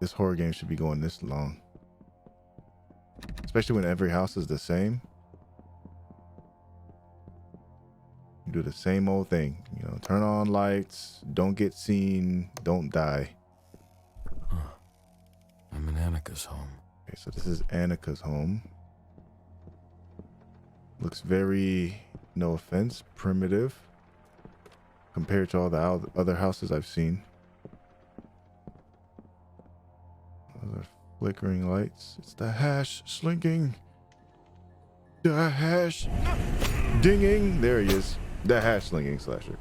this horror game should be going this long. Especially when every house is the same. You do the same old thing. You know, turn on lights, don't get seen, don't die. I'm in Annika's home. Okay, so this is Annika's home. Looks very, no offense, primitive compared to all the other houses I've seen. Those are flickering lights. It's the hash slinking. The hash dinging. There he is. The hash slinging slasher.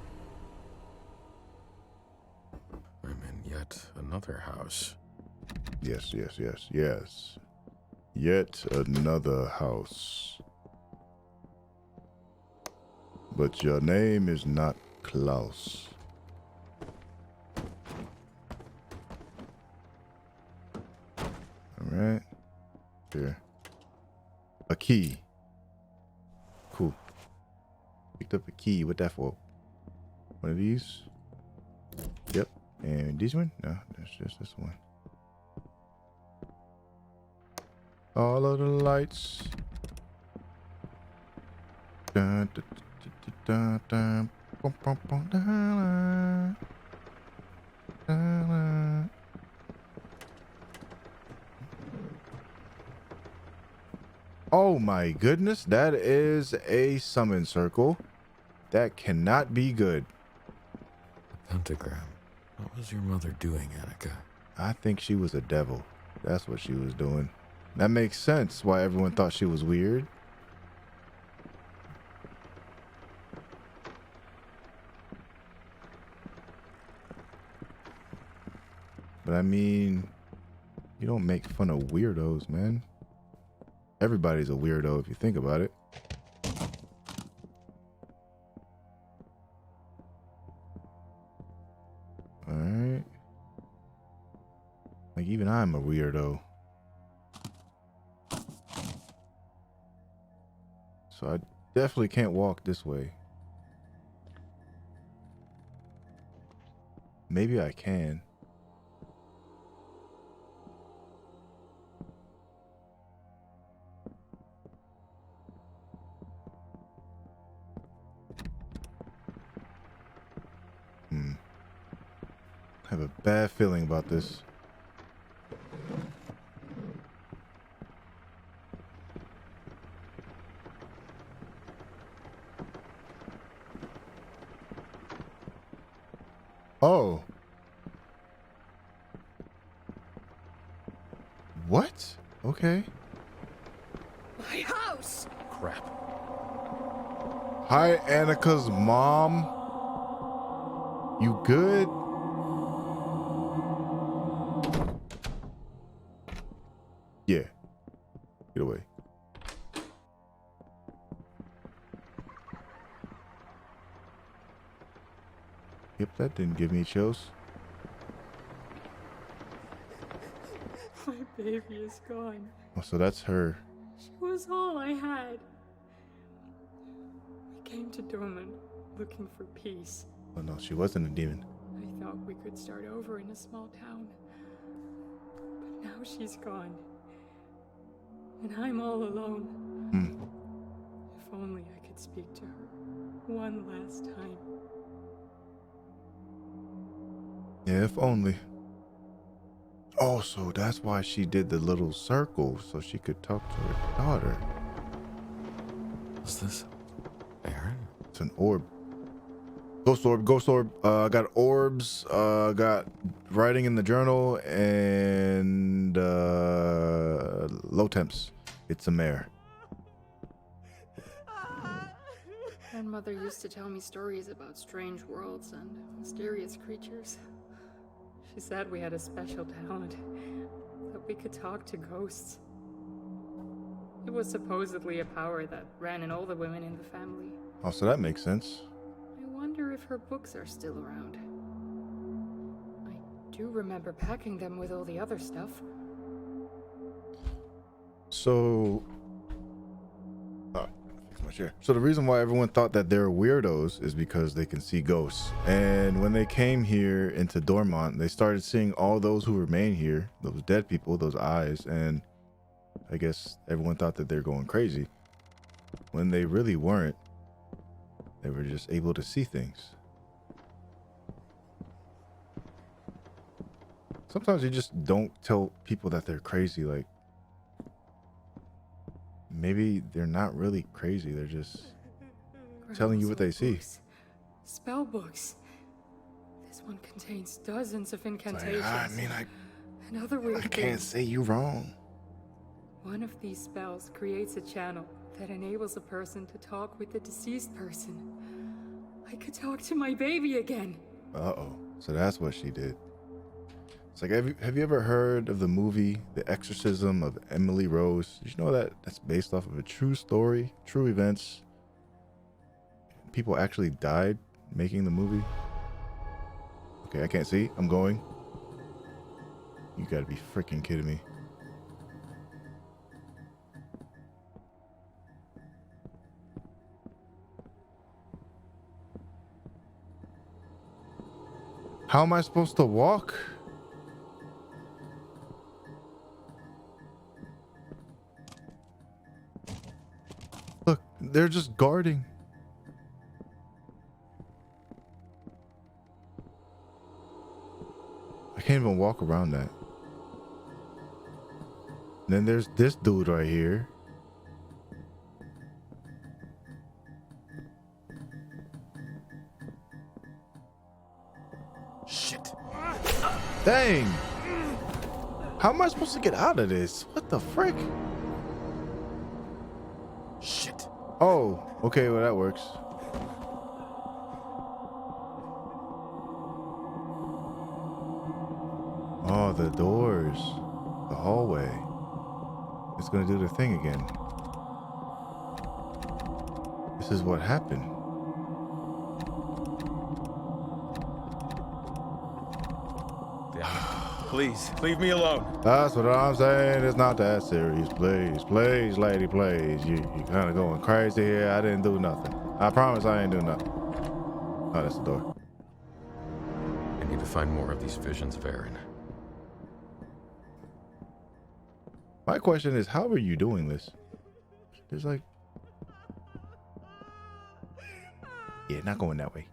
I'm in yet another house. Yes, yes, yes, yes. Yet another house. But your name is not Klaus. All right. Here. A key. Cool. Picked up a key. What that for? One of these? Yep. And this one? No, that's just this one. All of the lights. Dun, dun, dun, dun, bum, bum, bum, dun, dun, dun. Oh my goodness, that is a summon circle. That cannot be good. The pentagram. What was your mother doing, Annika? I think she was a devil. That's what she was doing. That makes sense why everyone thought she was weird. But I mean, you don't make fun of weirdos, man. Everybody's a weirdo if you think about it. Alright. Like, even I'm a weirdo. So I definitely can't walk this way. Maybe I can. I have a bad feeling about this. Oh. What? Okay. My house! Crap. Hi, Annika's mom. You good? Yeah. Get away. Yep, that didn't give me chills. My baby is gone. Oh, so that's her. She was all I had. We came to Dorman looking for peace. Oh no, she wasn't a demon. I thought we could start over in a small town. But now she's gone. And I'm all alone. If only I could speak to her one last time. Yeah, if only. Oh, so that's why she did the little circle, so she could talk to her daughter. What's this? Aaron? It's an orb. Ghost orb, ghost orb. I got orbs, got writing in the journal, and low temps. It's a mare. Grandmother used to tell me stories about strange worlds and mysterious creatures. She said we had a special talent, that we could talk to ghosts. It was supposedly a power that ran in all the women in the family. Oh, so that makes sense. I wonder if her books are still around. I do remember packing them with all the other stuff. So, fix my chair. So the reason why everyone thought that they're weirdos is because they can see ghosts. And when they came here into Dormont, they started seeing all those who remain here, those dead people, those eyes, and I guess everyone thought that they're going crazy when they really weren't. They were just able to see things. Sometimes you just don't tell people that they're crazy. Like, maybe they're not really crazy. They're just telling you what they see. Spell books. This one contains dozens of incantations. And other weird I can't things. say you wrong. One of these spells creates a channel that enables a person to talk with the deceased person. I could talk to my baby again. Uh-oh. So that's what she did. It's like, have you ever heard of the movie The Exorcism of Emily Rose? Did you know that that's based off of a true story, true events? People actually died making the movie. Okay, I can't see. I'm going. You gotta be freaking kidding me. How am I supposed to walk? Look, they're just guarding. I can't even walk around that. And then there's this dude right here. Dang. How am I supposed to get out of this? What the frick? Shit. Oh, okay, well that works. Oh, the doors. The hallway. It's gonna do the thing again. This is what happened. Please, leave me alone. That's what I'm saying. It's not that serious. Please, please, lady, please. You kind of going crazy here. I didn't do nothing. I promise I ain't do nothing. Oh, that's the door. I need to find more of these visions of Aaron. My question is, how are you doing this? There's like... Yeah, not going that way.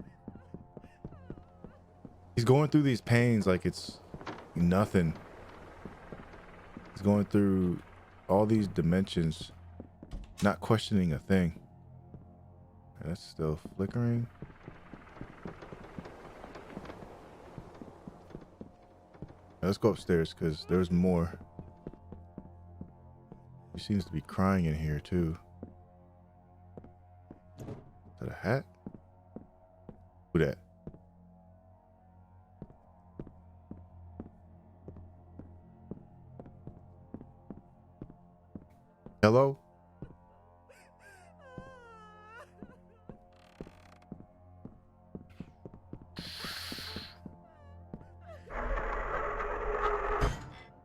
He's going through these pains like it's nothing. He's going through all these dimensions, not questioning a thing. That's still flickering. Let's go upstairs because there's more. He seems to be crying in here too. Is that a hat? Who that? Hello?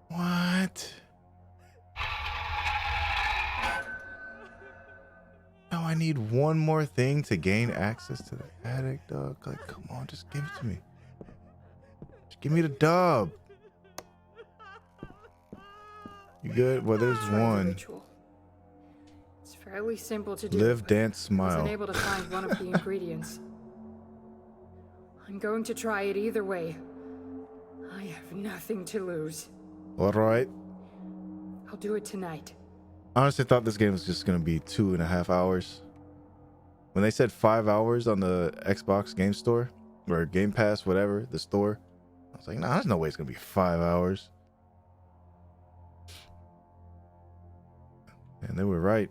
What? Now I need one more thing to gain access to the attic, dog. Like, come on, just give it to me. Just give me the dub. You good? Well, there's one. It's fairly simple to do. Live, dance, smile. I was unable to find one of the ingredients. I'm going to try it either way. I have nothing to lose. All right. I'll do it tonight. I honestly thought this game was just gonna be 2.5 hours. When they said 5 hours on the Xbox Game Store or Game Pass, whatever, the store, I was like, nah, there's no way it's gonna be 5 hours. And they were right.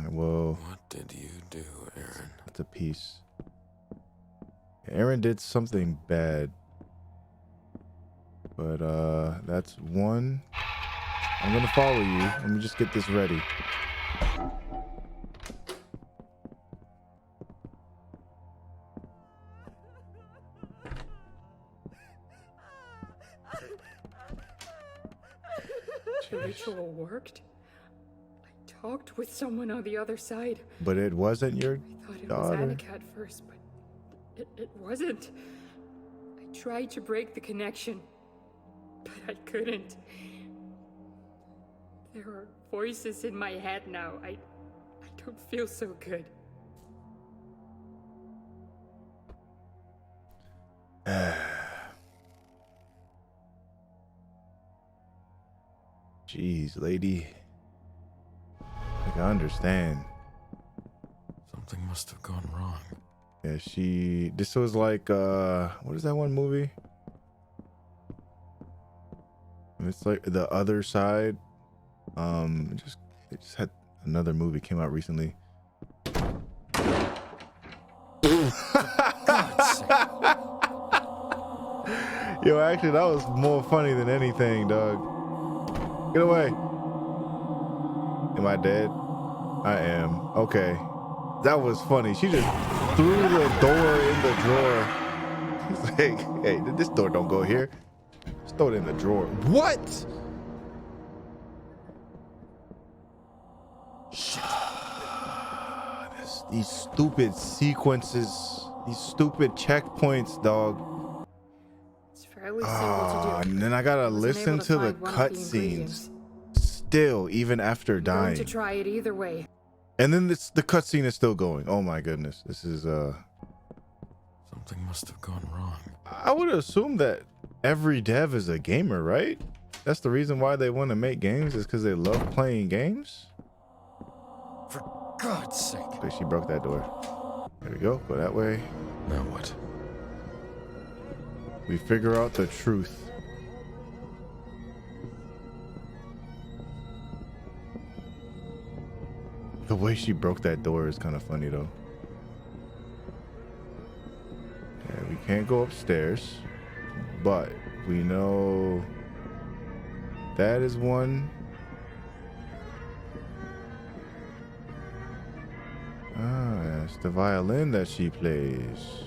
Well, what did you do, Aaron? That's a piece. Aaron did something bad. But that's one. I'm gonna follow you. Let me just get this ready. The ritual worked. I talked with someone on the other side. But it wasn't your I thought it daughter. was Annika at first, but it wasn't. I tried to break the connection, but I couldn't. There are voices in my head now. I don't feel so good. Jeez, lady. Like, I understand. Something must have gone wrong. Yeah, this was like, what is that one movie? It's like The Other Side. It just had another movie came out recently. Yo, actually, that was more funny than anything, dog. Get away. Am I dead? I am. Okay. That was funny. She just threw the door in the drawer. It's like, hey, this door don't go here. Just throw it in the drawer. What? Shit. These stupid sequences. These stupid checkpoints, dog. It's fairly simple to do. And then I gotta listen to the find one of cutscenes. Still, even after I'm going dying. to try it either way. And then the cutscene is still going. Oh my goodness. This is Something must have gone wrong. I would assume that every dev is a gamer, right? That's the reason why they want to make games, is because they love playing games. For God's sake. Okay, she broke that door. There we go. Go that way. Now what? We figure out the truth. The way she broke that door is kind of funny though. Yeah, we can't go upstairs, but we know that is one. Ah, it's the violin that she plays.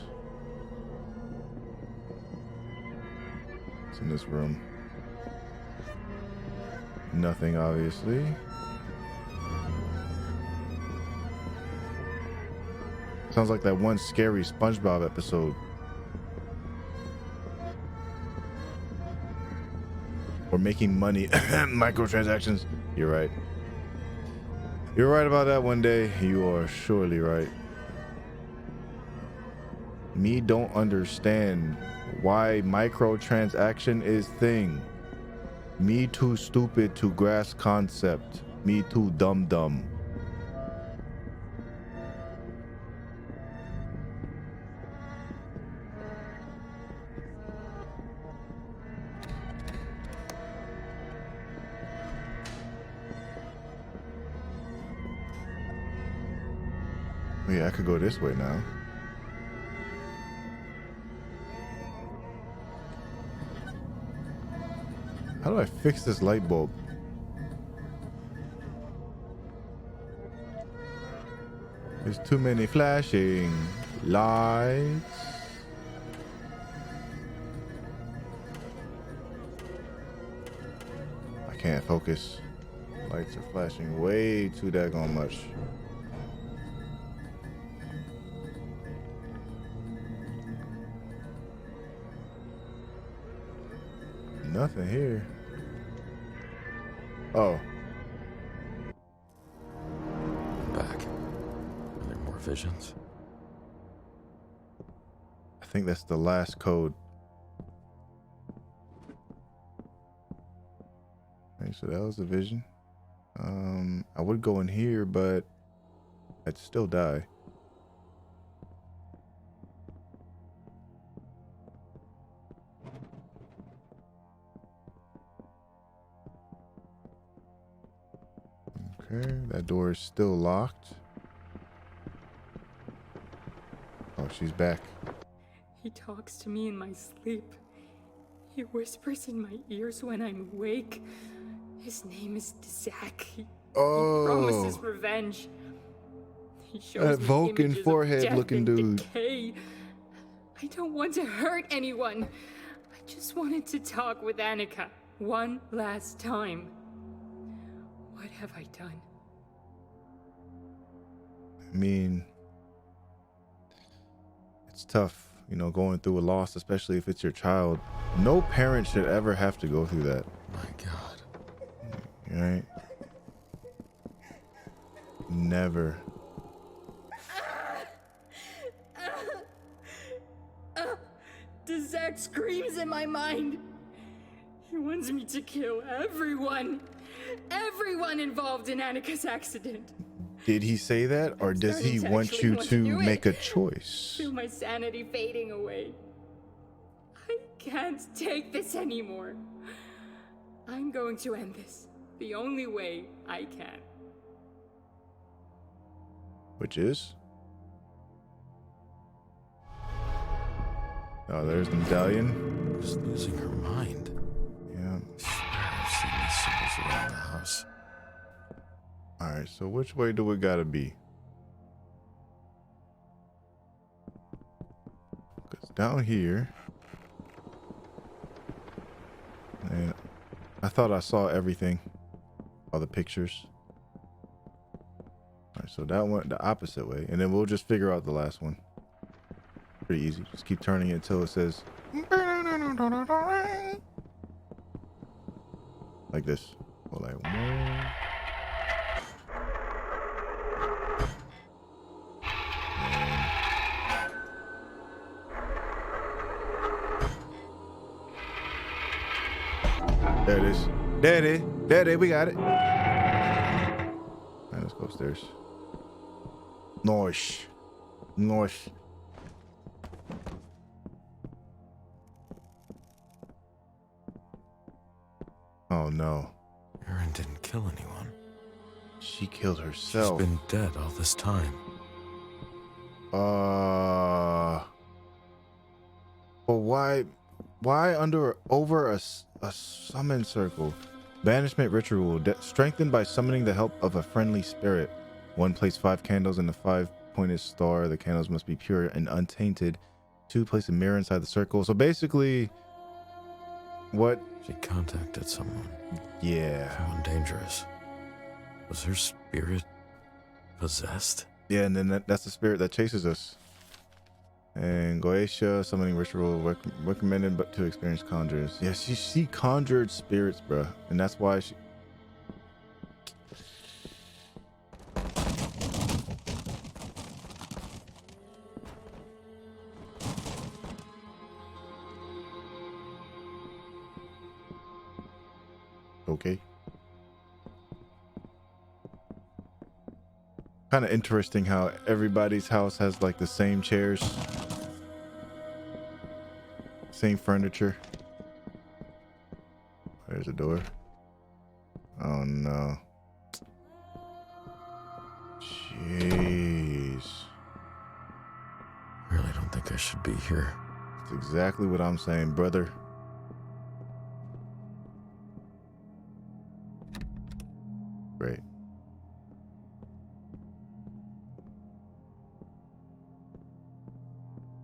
It's in this room. Nothing, obviously. Sounds like that one scary SpongeBob episode. Or making money. Microtransactions. You're right. You're right about that one day. You are surely right. Me don't understand why microtransaction is thing. Me too stupid to grasp concept. Me too dumb. Yeah, I could go this way now. How do I fix this light bulb? There's too many flashing lights. I can't focus. Lights are flashing way too daggone much. Nothing here. Oh. Back. Are there more visions? I think that's the last code. Okay, so that was the vision. I would go in here, but I'd still die. Okay, that door is still locked. Oh, she's back. He talks to me in my sleep. He whispers in my ears when I'm awake. His name is Dzak. He promises revenge. He shows That me Vulcan images of forehead death looking and dude. decay. I don't want to hurt anyone. I just wanted to talk with Annika one last time. What have I done? I mean, it's tough, you know, going through a loss, especially if it's your child. No parent should ever have to go through that. My God. Right? Never. Dzak screams in my mind. He wants me to kill everyone. Everyone involved in Annika's accident. Did he say that, or does he want you to make a choice? Feel my sanity fading away. I can't take this anymore. I'm going to end this the only way I can. Which is? Oh, there's the medallion. Just losing her mind. Yeah. I've seen these symbols around the house. Alright, so which way do we gotta be? Because down here. And I thought I saw everything. All the pictures. Alright, so that went the opposite way. And then we'll just figure out the last one. Pretty easy. Just keep turning it until it says like this. Or like one. There it is. There it is. There it is. We got it. All right, let's go upstairs. Nice. Nice. Oh no. Erin didn't kill anyone. She killed herself. She's been dead all this time. But why over a summon circle? Banishment ritual strengthened by summoning the help of a friendly spirit. 1, place 5 candles in the 5-pointed star. The candles must be pure and untainted. 2, place a mirror inside the circle. So basically, what? She contacted someone. Yeah. Someone dangerous. Was her spirit possessed? Yeah, and then that's the spirit that chases us. And Goetia summoning ritual recommended but to experienced conjurers. Yeah, she conjured spirits, bruh. And that's why she... Okay. Kind of interesting how everybody's house has like the same chairs. Same furniture. There's a door. Oh no. Jeez. Really don't think I should be here. That's exactly what I'm saying, brother. Great.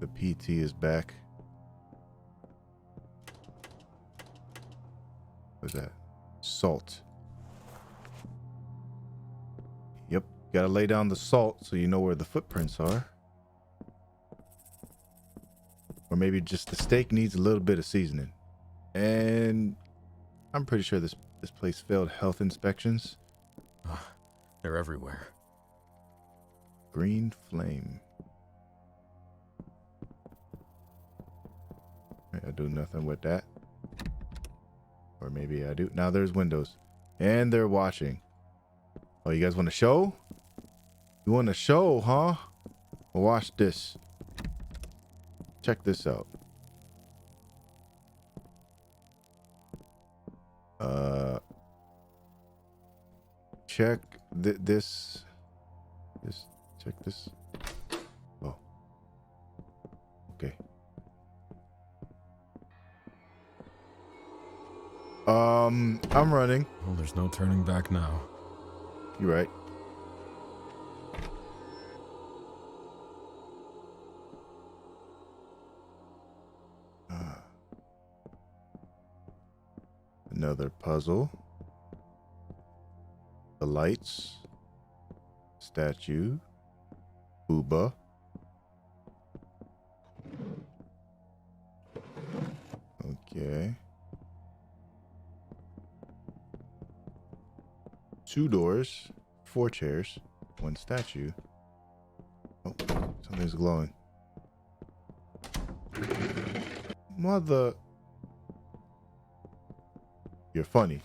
The PT is back. What's that? Salt. Yep. Gotta lay down the salt so you know where the footprints are. Or maybe just the steak needs a little bit of seasoning. And I'm pretty sure this place failed health inspections. They're everywhere. Green flame. I do nothing with that. Or maybe I do. Now there's windows. And they're watching. Oh, you guys want to show? You want to show, huh? Well, watch this. Check this out. Check this. Check this. Oh. Okay. I'm running. Well, there's no turning back now. You're right. Another puzzle. The lights. Statue. Booba. Okay. 2 doors, 4 chairs, 1 statue. Oh, something's glowing. Mother. You're funny.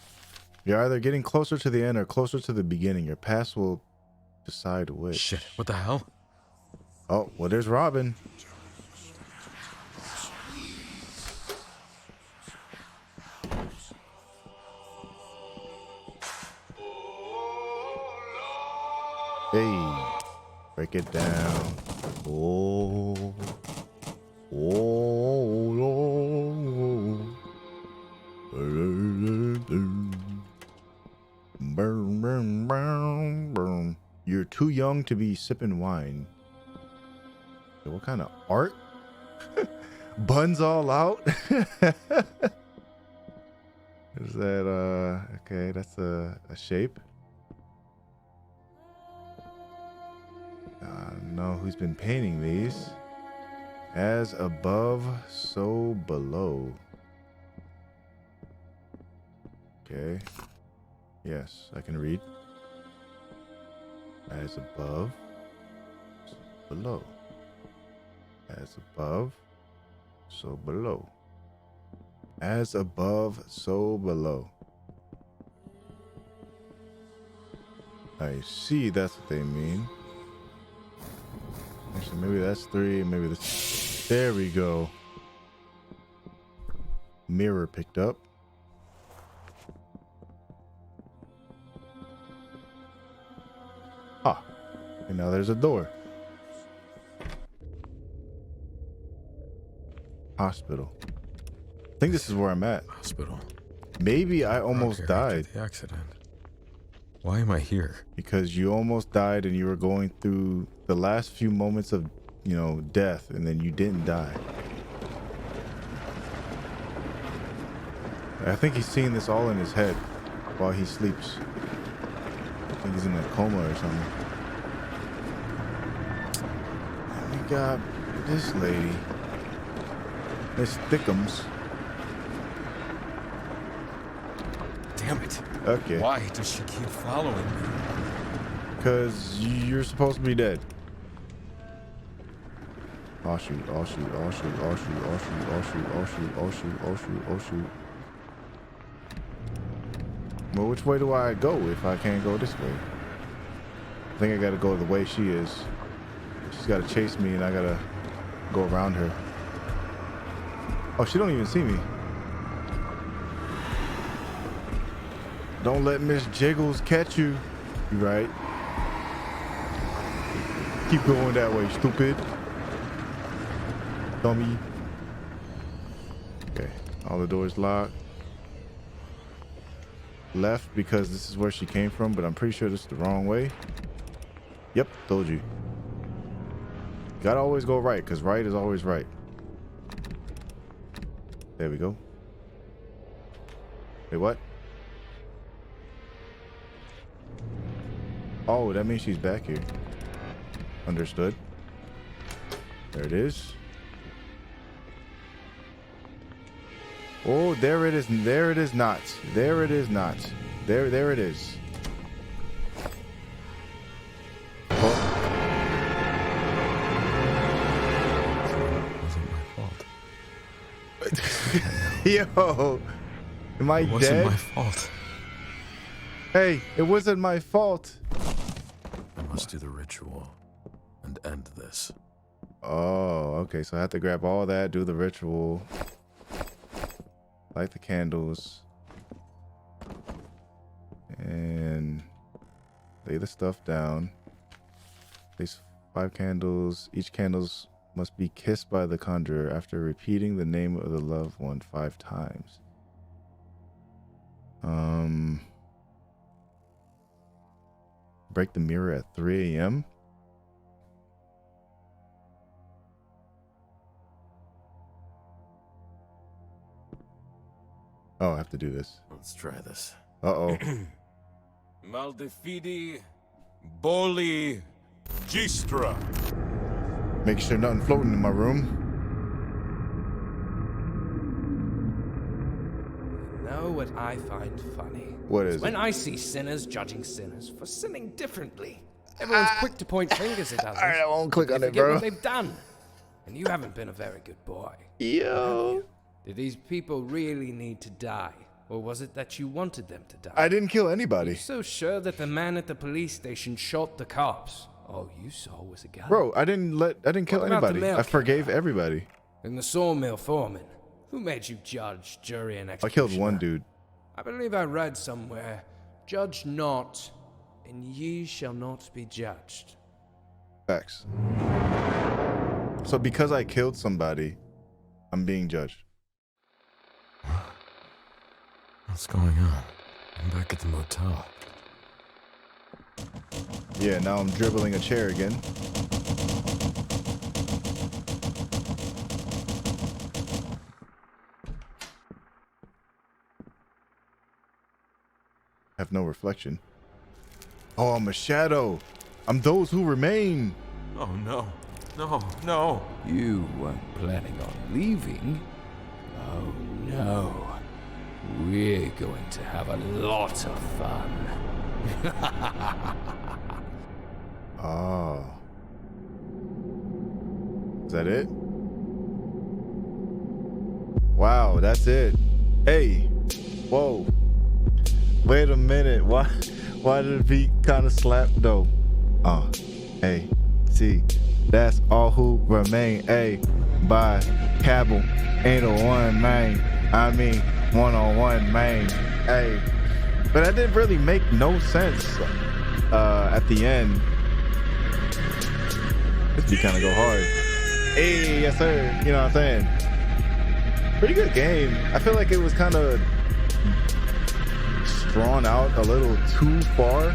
You're either getting closer to the end or closer to the beginning. Your past will decide which. Shit, what the hell? Oh, well, there's Robin. Hey, break it down. Oh, Lord. Burn, burn, burn, burn. You're too young to be sipping wine. What kind of art? Buns all out? Is that, okay, that's a shape. I don't know who's been painting these. As above, so below. Okay. Yes, I can read. As above, so below. As above, so below. As above, so below. I see, that's what they mean. Actually, maybe that's 3, maybe that's... There we go. Mirror picked up. And now there's a door. Hospital. I think this is where I'm at. Hospital. Maybe I almost died. The accident. Why am I here? Because you almost died and you were going through the last few moments of, you know, death, and then you didn't die. I think he's seeing this all in his head while he sleeps. I think he's in a coma or something. And we got this lady, Miss Thickums. Damn it. Okay. Why does she keep following me? Because you're supposed to be dead. Oh shoot, oh shoot, oh shoot, oh shoot, oh shoot, oh shoot, oh shoot, oh shoot, oh shoot, oh shoot. Well, which way do I go if I can't go this way? I think I gotta go the way she is. She's gotta chase me and I gotta go around her. Oh, she don't even see me. Don't let Miss Jiggles catch you. You right. Keep going that way, stupid. Dummy. Okay, all the doors locked. Left because this is where she came from, but I'm pretty sure this is the wrong way. Yep, told you. Gotta always go right, because right is always right. There we go. Wait, what? Oh, that means she's back here. Understood. There it is. Oh, there it is. There it is not. There it is not. There it is. Oh. It wasn't my fault. Yo, am I dead? It wasn't my fault. Hey, it wasn't my fault. I must do the ritual and end this. Oh, okay. So I have to grab all that, do the ritual. Light the candles and lay the stuff down. Place 5 candles. Each candles must be kissed by the conjurer after repeating the name of the loved one 5 times. Break the mirror at 3 a.m. Oh, I have to do this. Let's try this. Uh-oh. Maldefidi Boli Gistra. Make sure nothing floating in my room. You know what I find funny? What is when it? I see sinners judging sinners for sinning differently. Everyone's quick to point fingers at others. All right, I won't click on it, forget bro. what they've done. And you haven't been a very good boy. Yo. Did these people really need to die? Or was it that you wanted them to die? I didn't kill anybody. You're so sure that the man at the police station shot the cops. All you saw was a gun. Bro, I didn't kill What about the anybody. mail I forgave everybody. And the sawmill foreman. Who made you judge, jury, and I executioner? killed one dude. I believe I read somewhere, judge not, and ye shall not be judged. Facts. So because I killed somebody, I'm being judged. What's going on? I'm back at the motel. Yeah, now I'm dribbling a chair again. Have no reflection. Oh, I'm a shadow. I'm those who remain. Oh no. No, no. You weren't planning on leaving. Oh no. We're going to have a lot of fun. Oh. Is that it? Wow, that's it. Hey. Whoa. Wait a minute. Why did it beat kind of slap though? Hey. See. That's all who remain. Hey. By Cabell. Ain't a one man. I mean, one-on-one man. Hey. But that didn't really make no sense at the end. This beat kind of go hard. Hey, yes sir. You know what I'm saying? Pretty good game. I feel like it was kind of drawn out a little too far.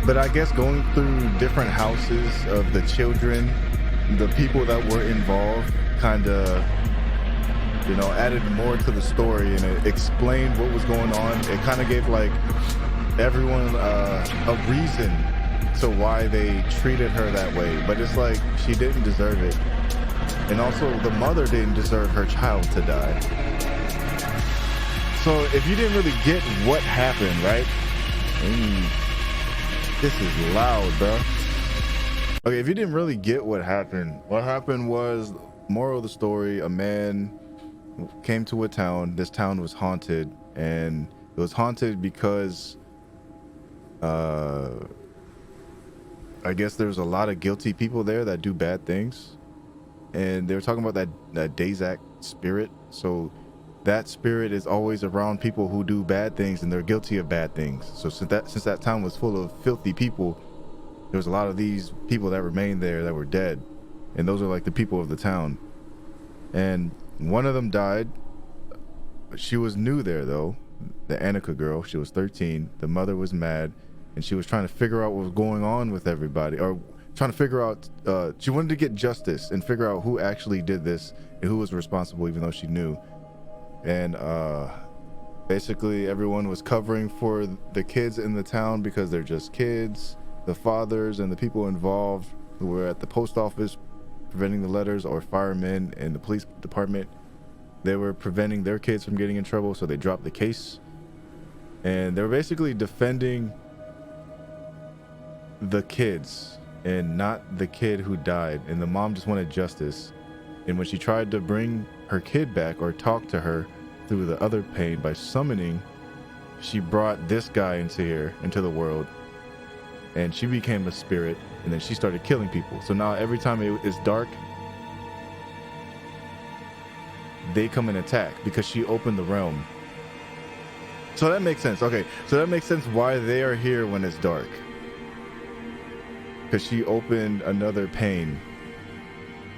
But I guess going through different houses of the children, the people that were involved, kind of, you know, added more to the story, and it explained what was going on. It kind of gave like everyone a reason to why they treated her that way. But it's like she didn't deserve it, and also the mother didn't deserve her child to die. So if you didn't really get what happened, right? This is loud, bro. Okay, if you didn't really get what happened was, moral of the story, a man came to a town. This town was haunted, and it was haunted because I guess there's a lot of guilty people there that do bad things, and they were talking about that Dazak spirit. So that spirit is always around people who do bad things and they're guilty of bad things. So since that town was full of filthy people, there was a lot of these people that remained there that were dead, and those are like the people of the town. And one of them died. She was new there though, the Annika girl. She was 13. The mother was mad, and she was trying to figure out what was going on with everybody, or trying to figure out, she wanted to get justice and figure out who actually did this and who was responsible, even though she knew. And basically everyone was covering for the kids in the town because they're just kids. The fathers and the people involved who were at the post office preventing the letters, or firemen and the police department, they were preventing their kids from getting in trouble, so they dropped the case. And they were basically defending the kids and not the kid who died. And the mom just wanted justice. And when she tried to bring her kid back or talk to her through the other pain by summoning, she brought this guy into the world, and she became a spirit, and then she started killing people. So now every time it's dark, they come and attack because she opened the realm. So that makes sense. Okay, so that makes sense why they are here when it's dark, because she opened another pain,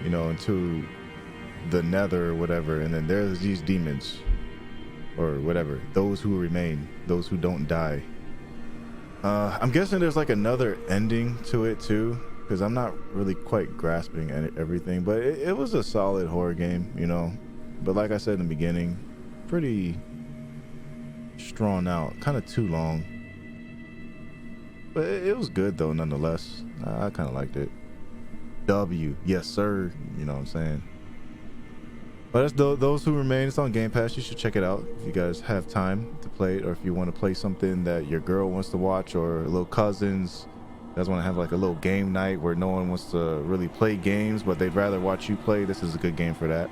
you know, into the nether or whatever. And then there's these demons or whatever, those who remain, those who don't die. I'm guessing there's like another ending to it too, because I'm not really quite grasping everything. But it was a solid horror game, you know. But like I said in the beginning, pretty drawn out, kind of too long. But it was good though, nonetheless. I kind of liked it. Yes sir, you know what I'm saying. But that's Those Who Remain. It's on Game Pass. You should check it out if you guys have time to play it, or if you want to play something that your girl wants to watch, or little cousins. You guys want to have like a little game night where no one wants to really play games, but they'd rather watch you play. This is a good game for that.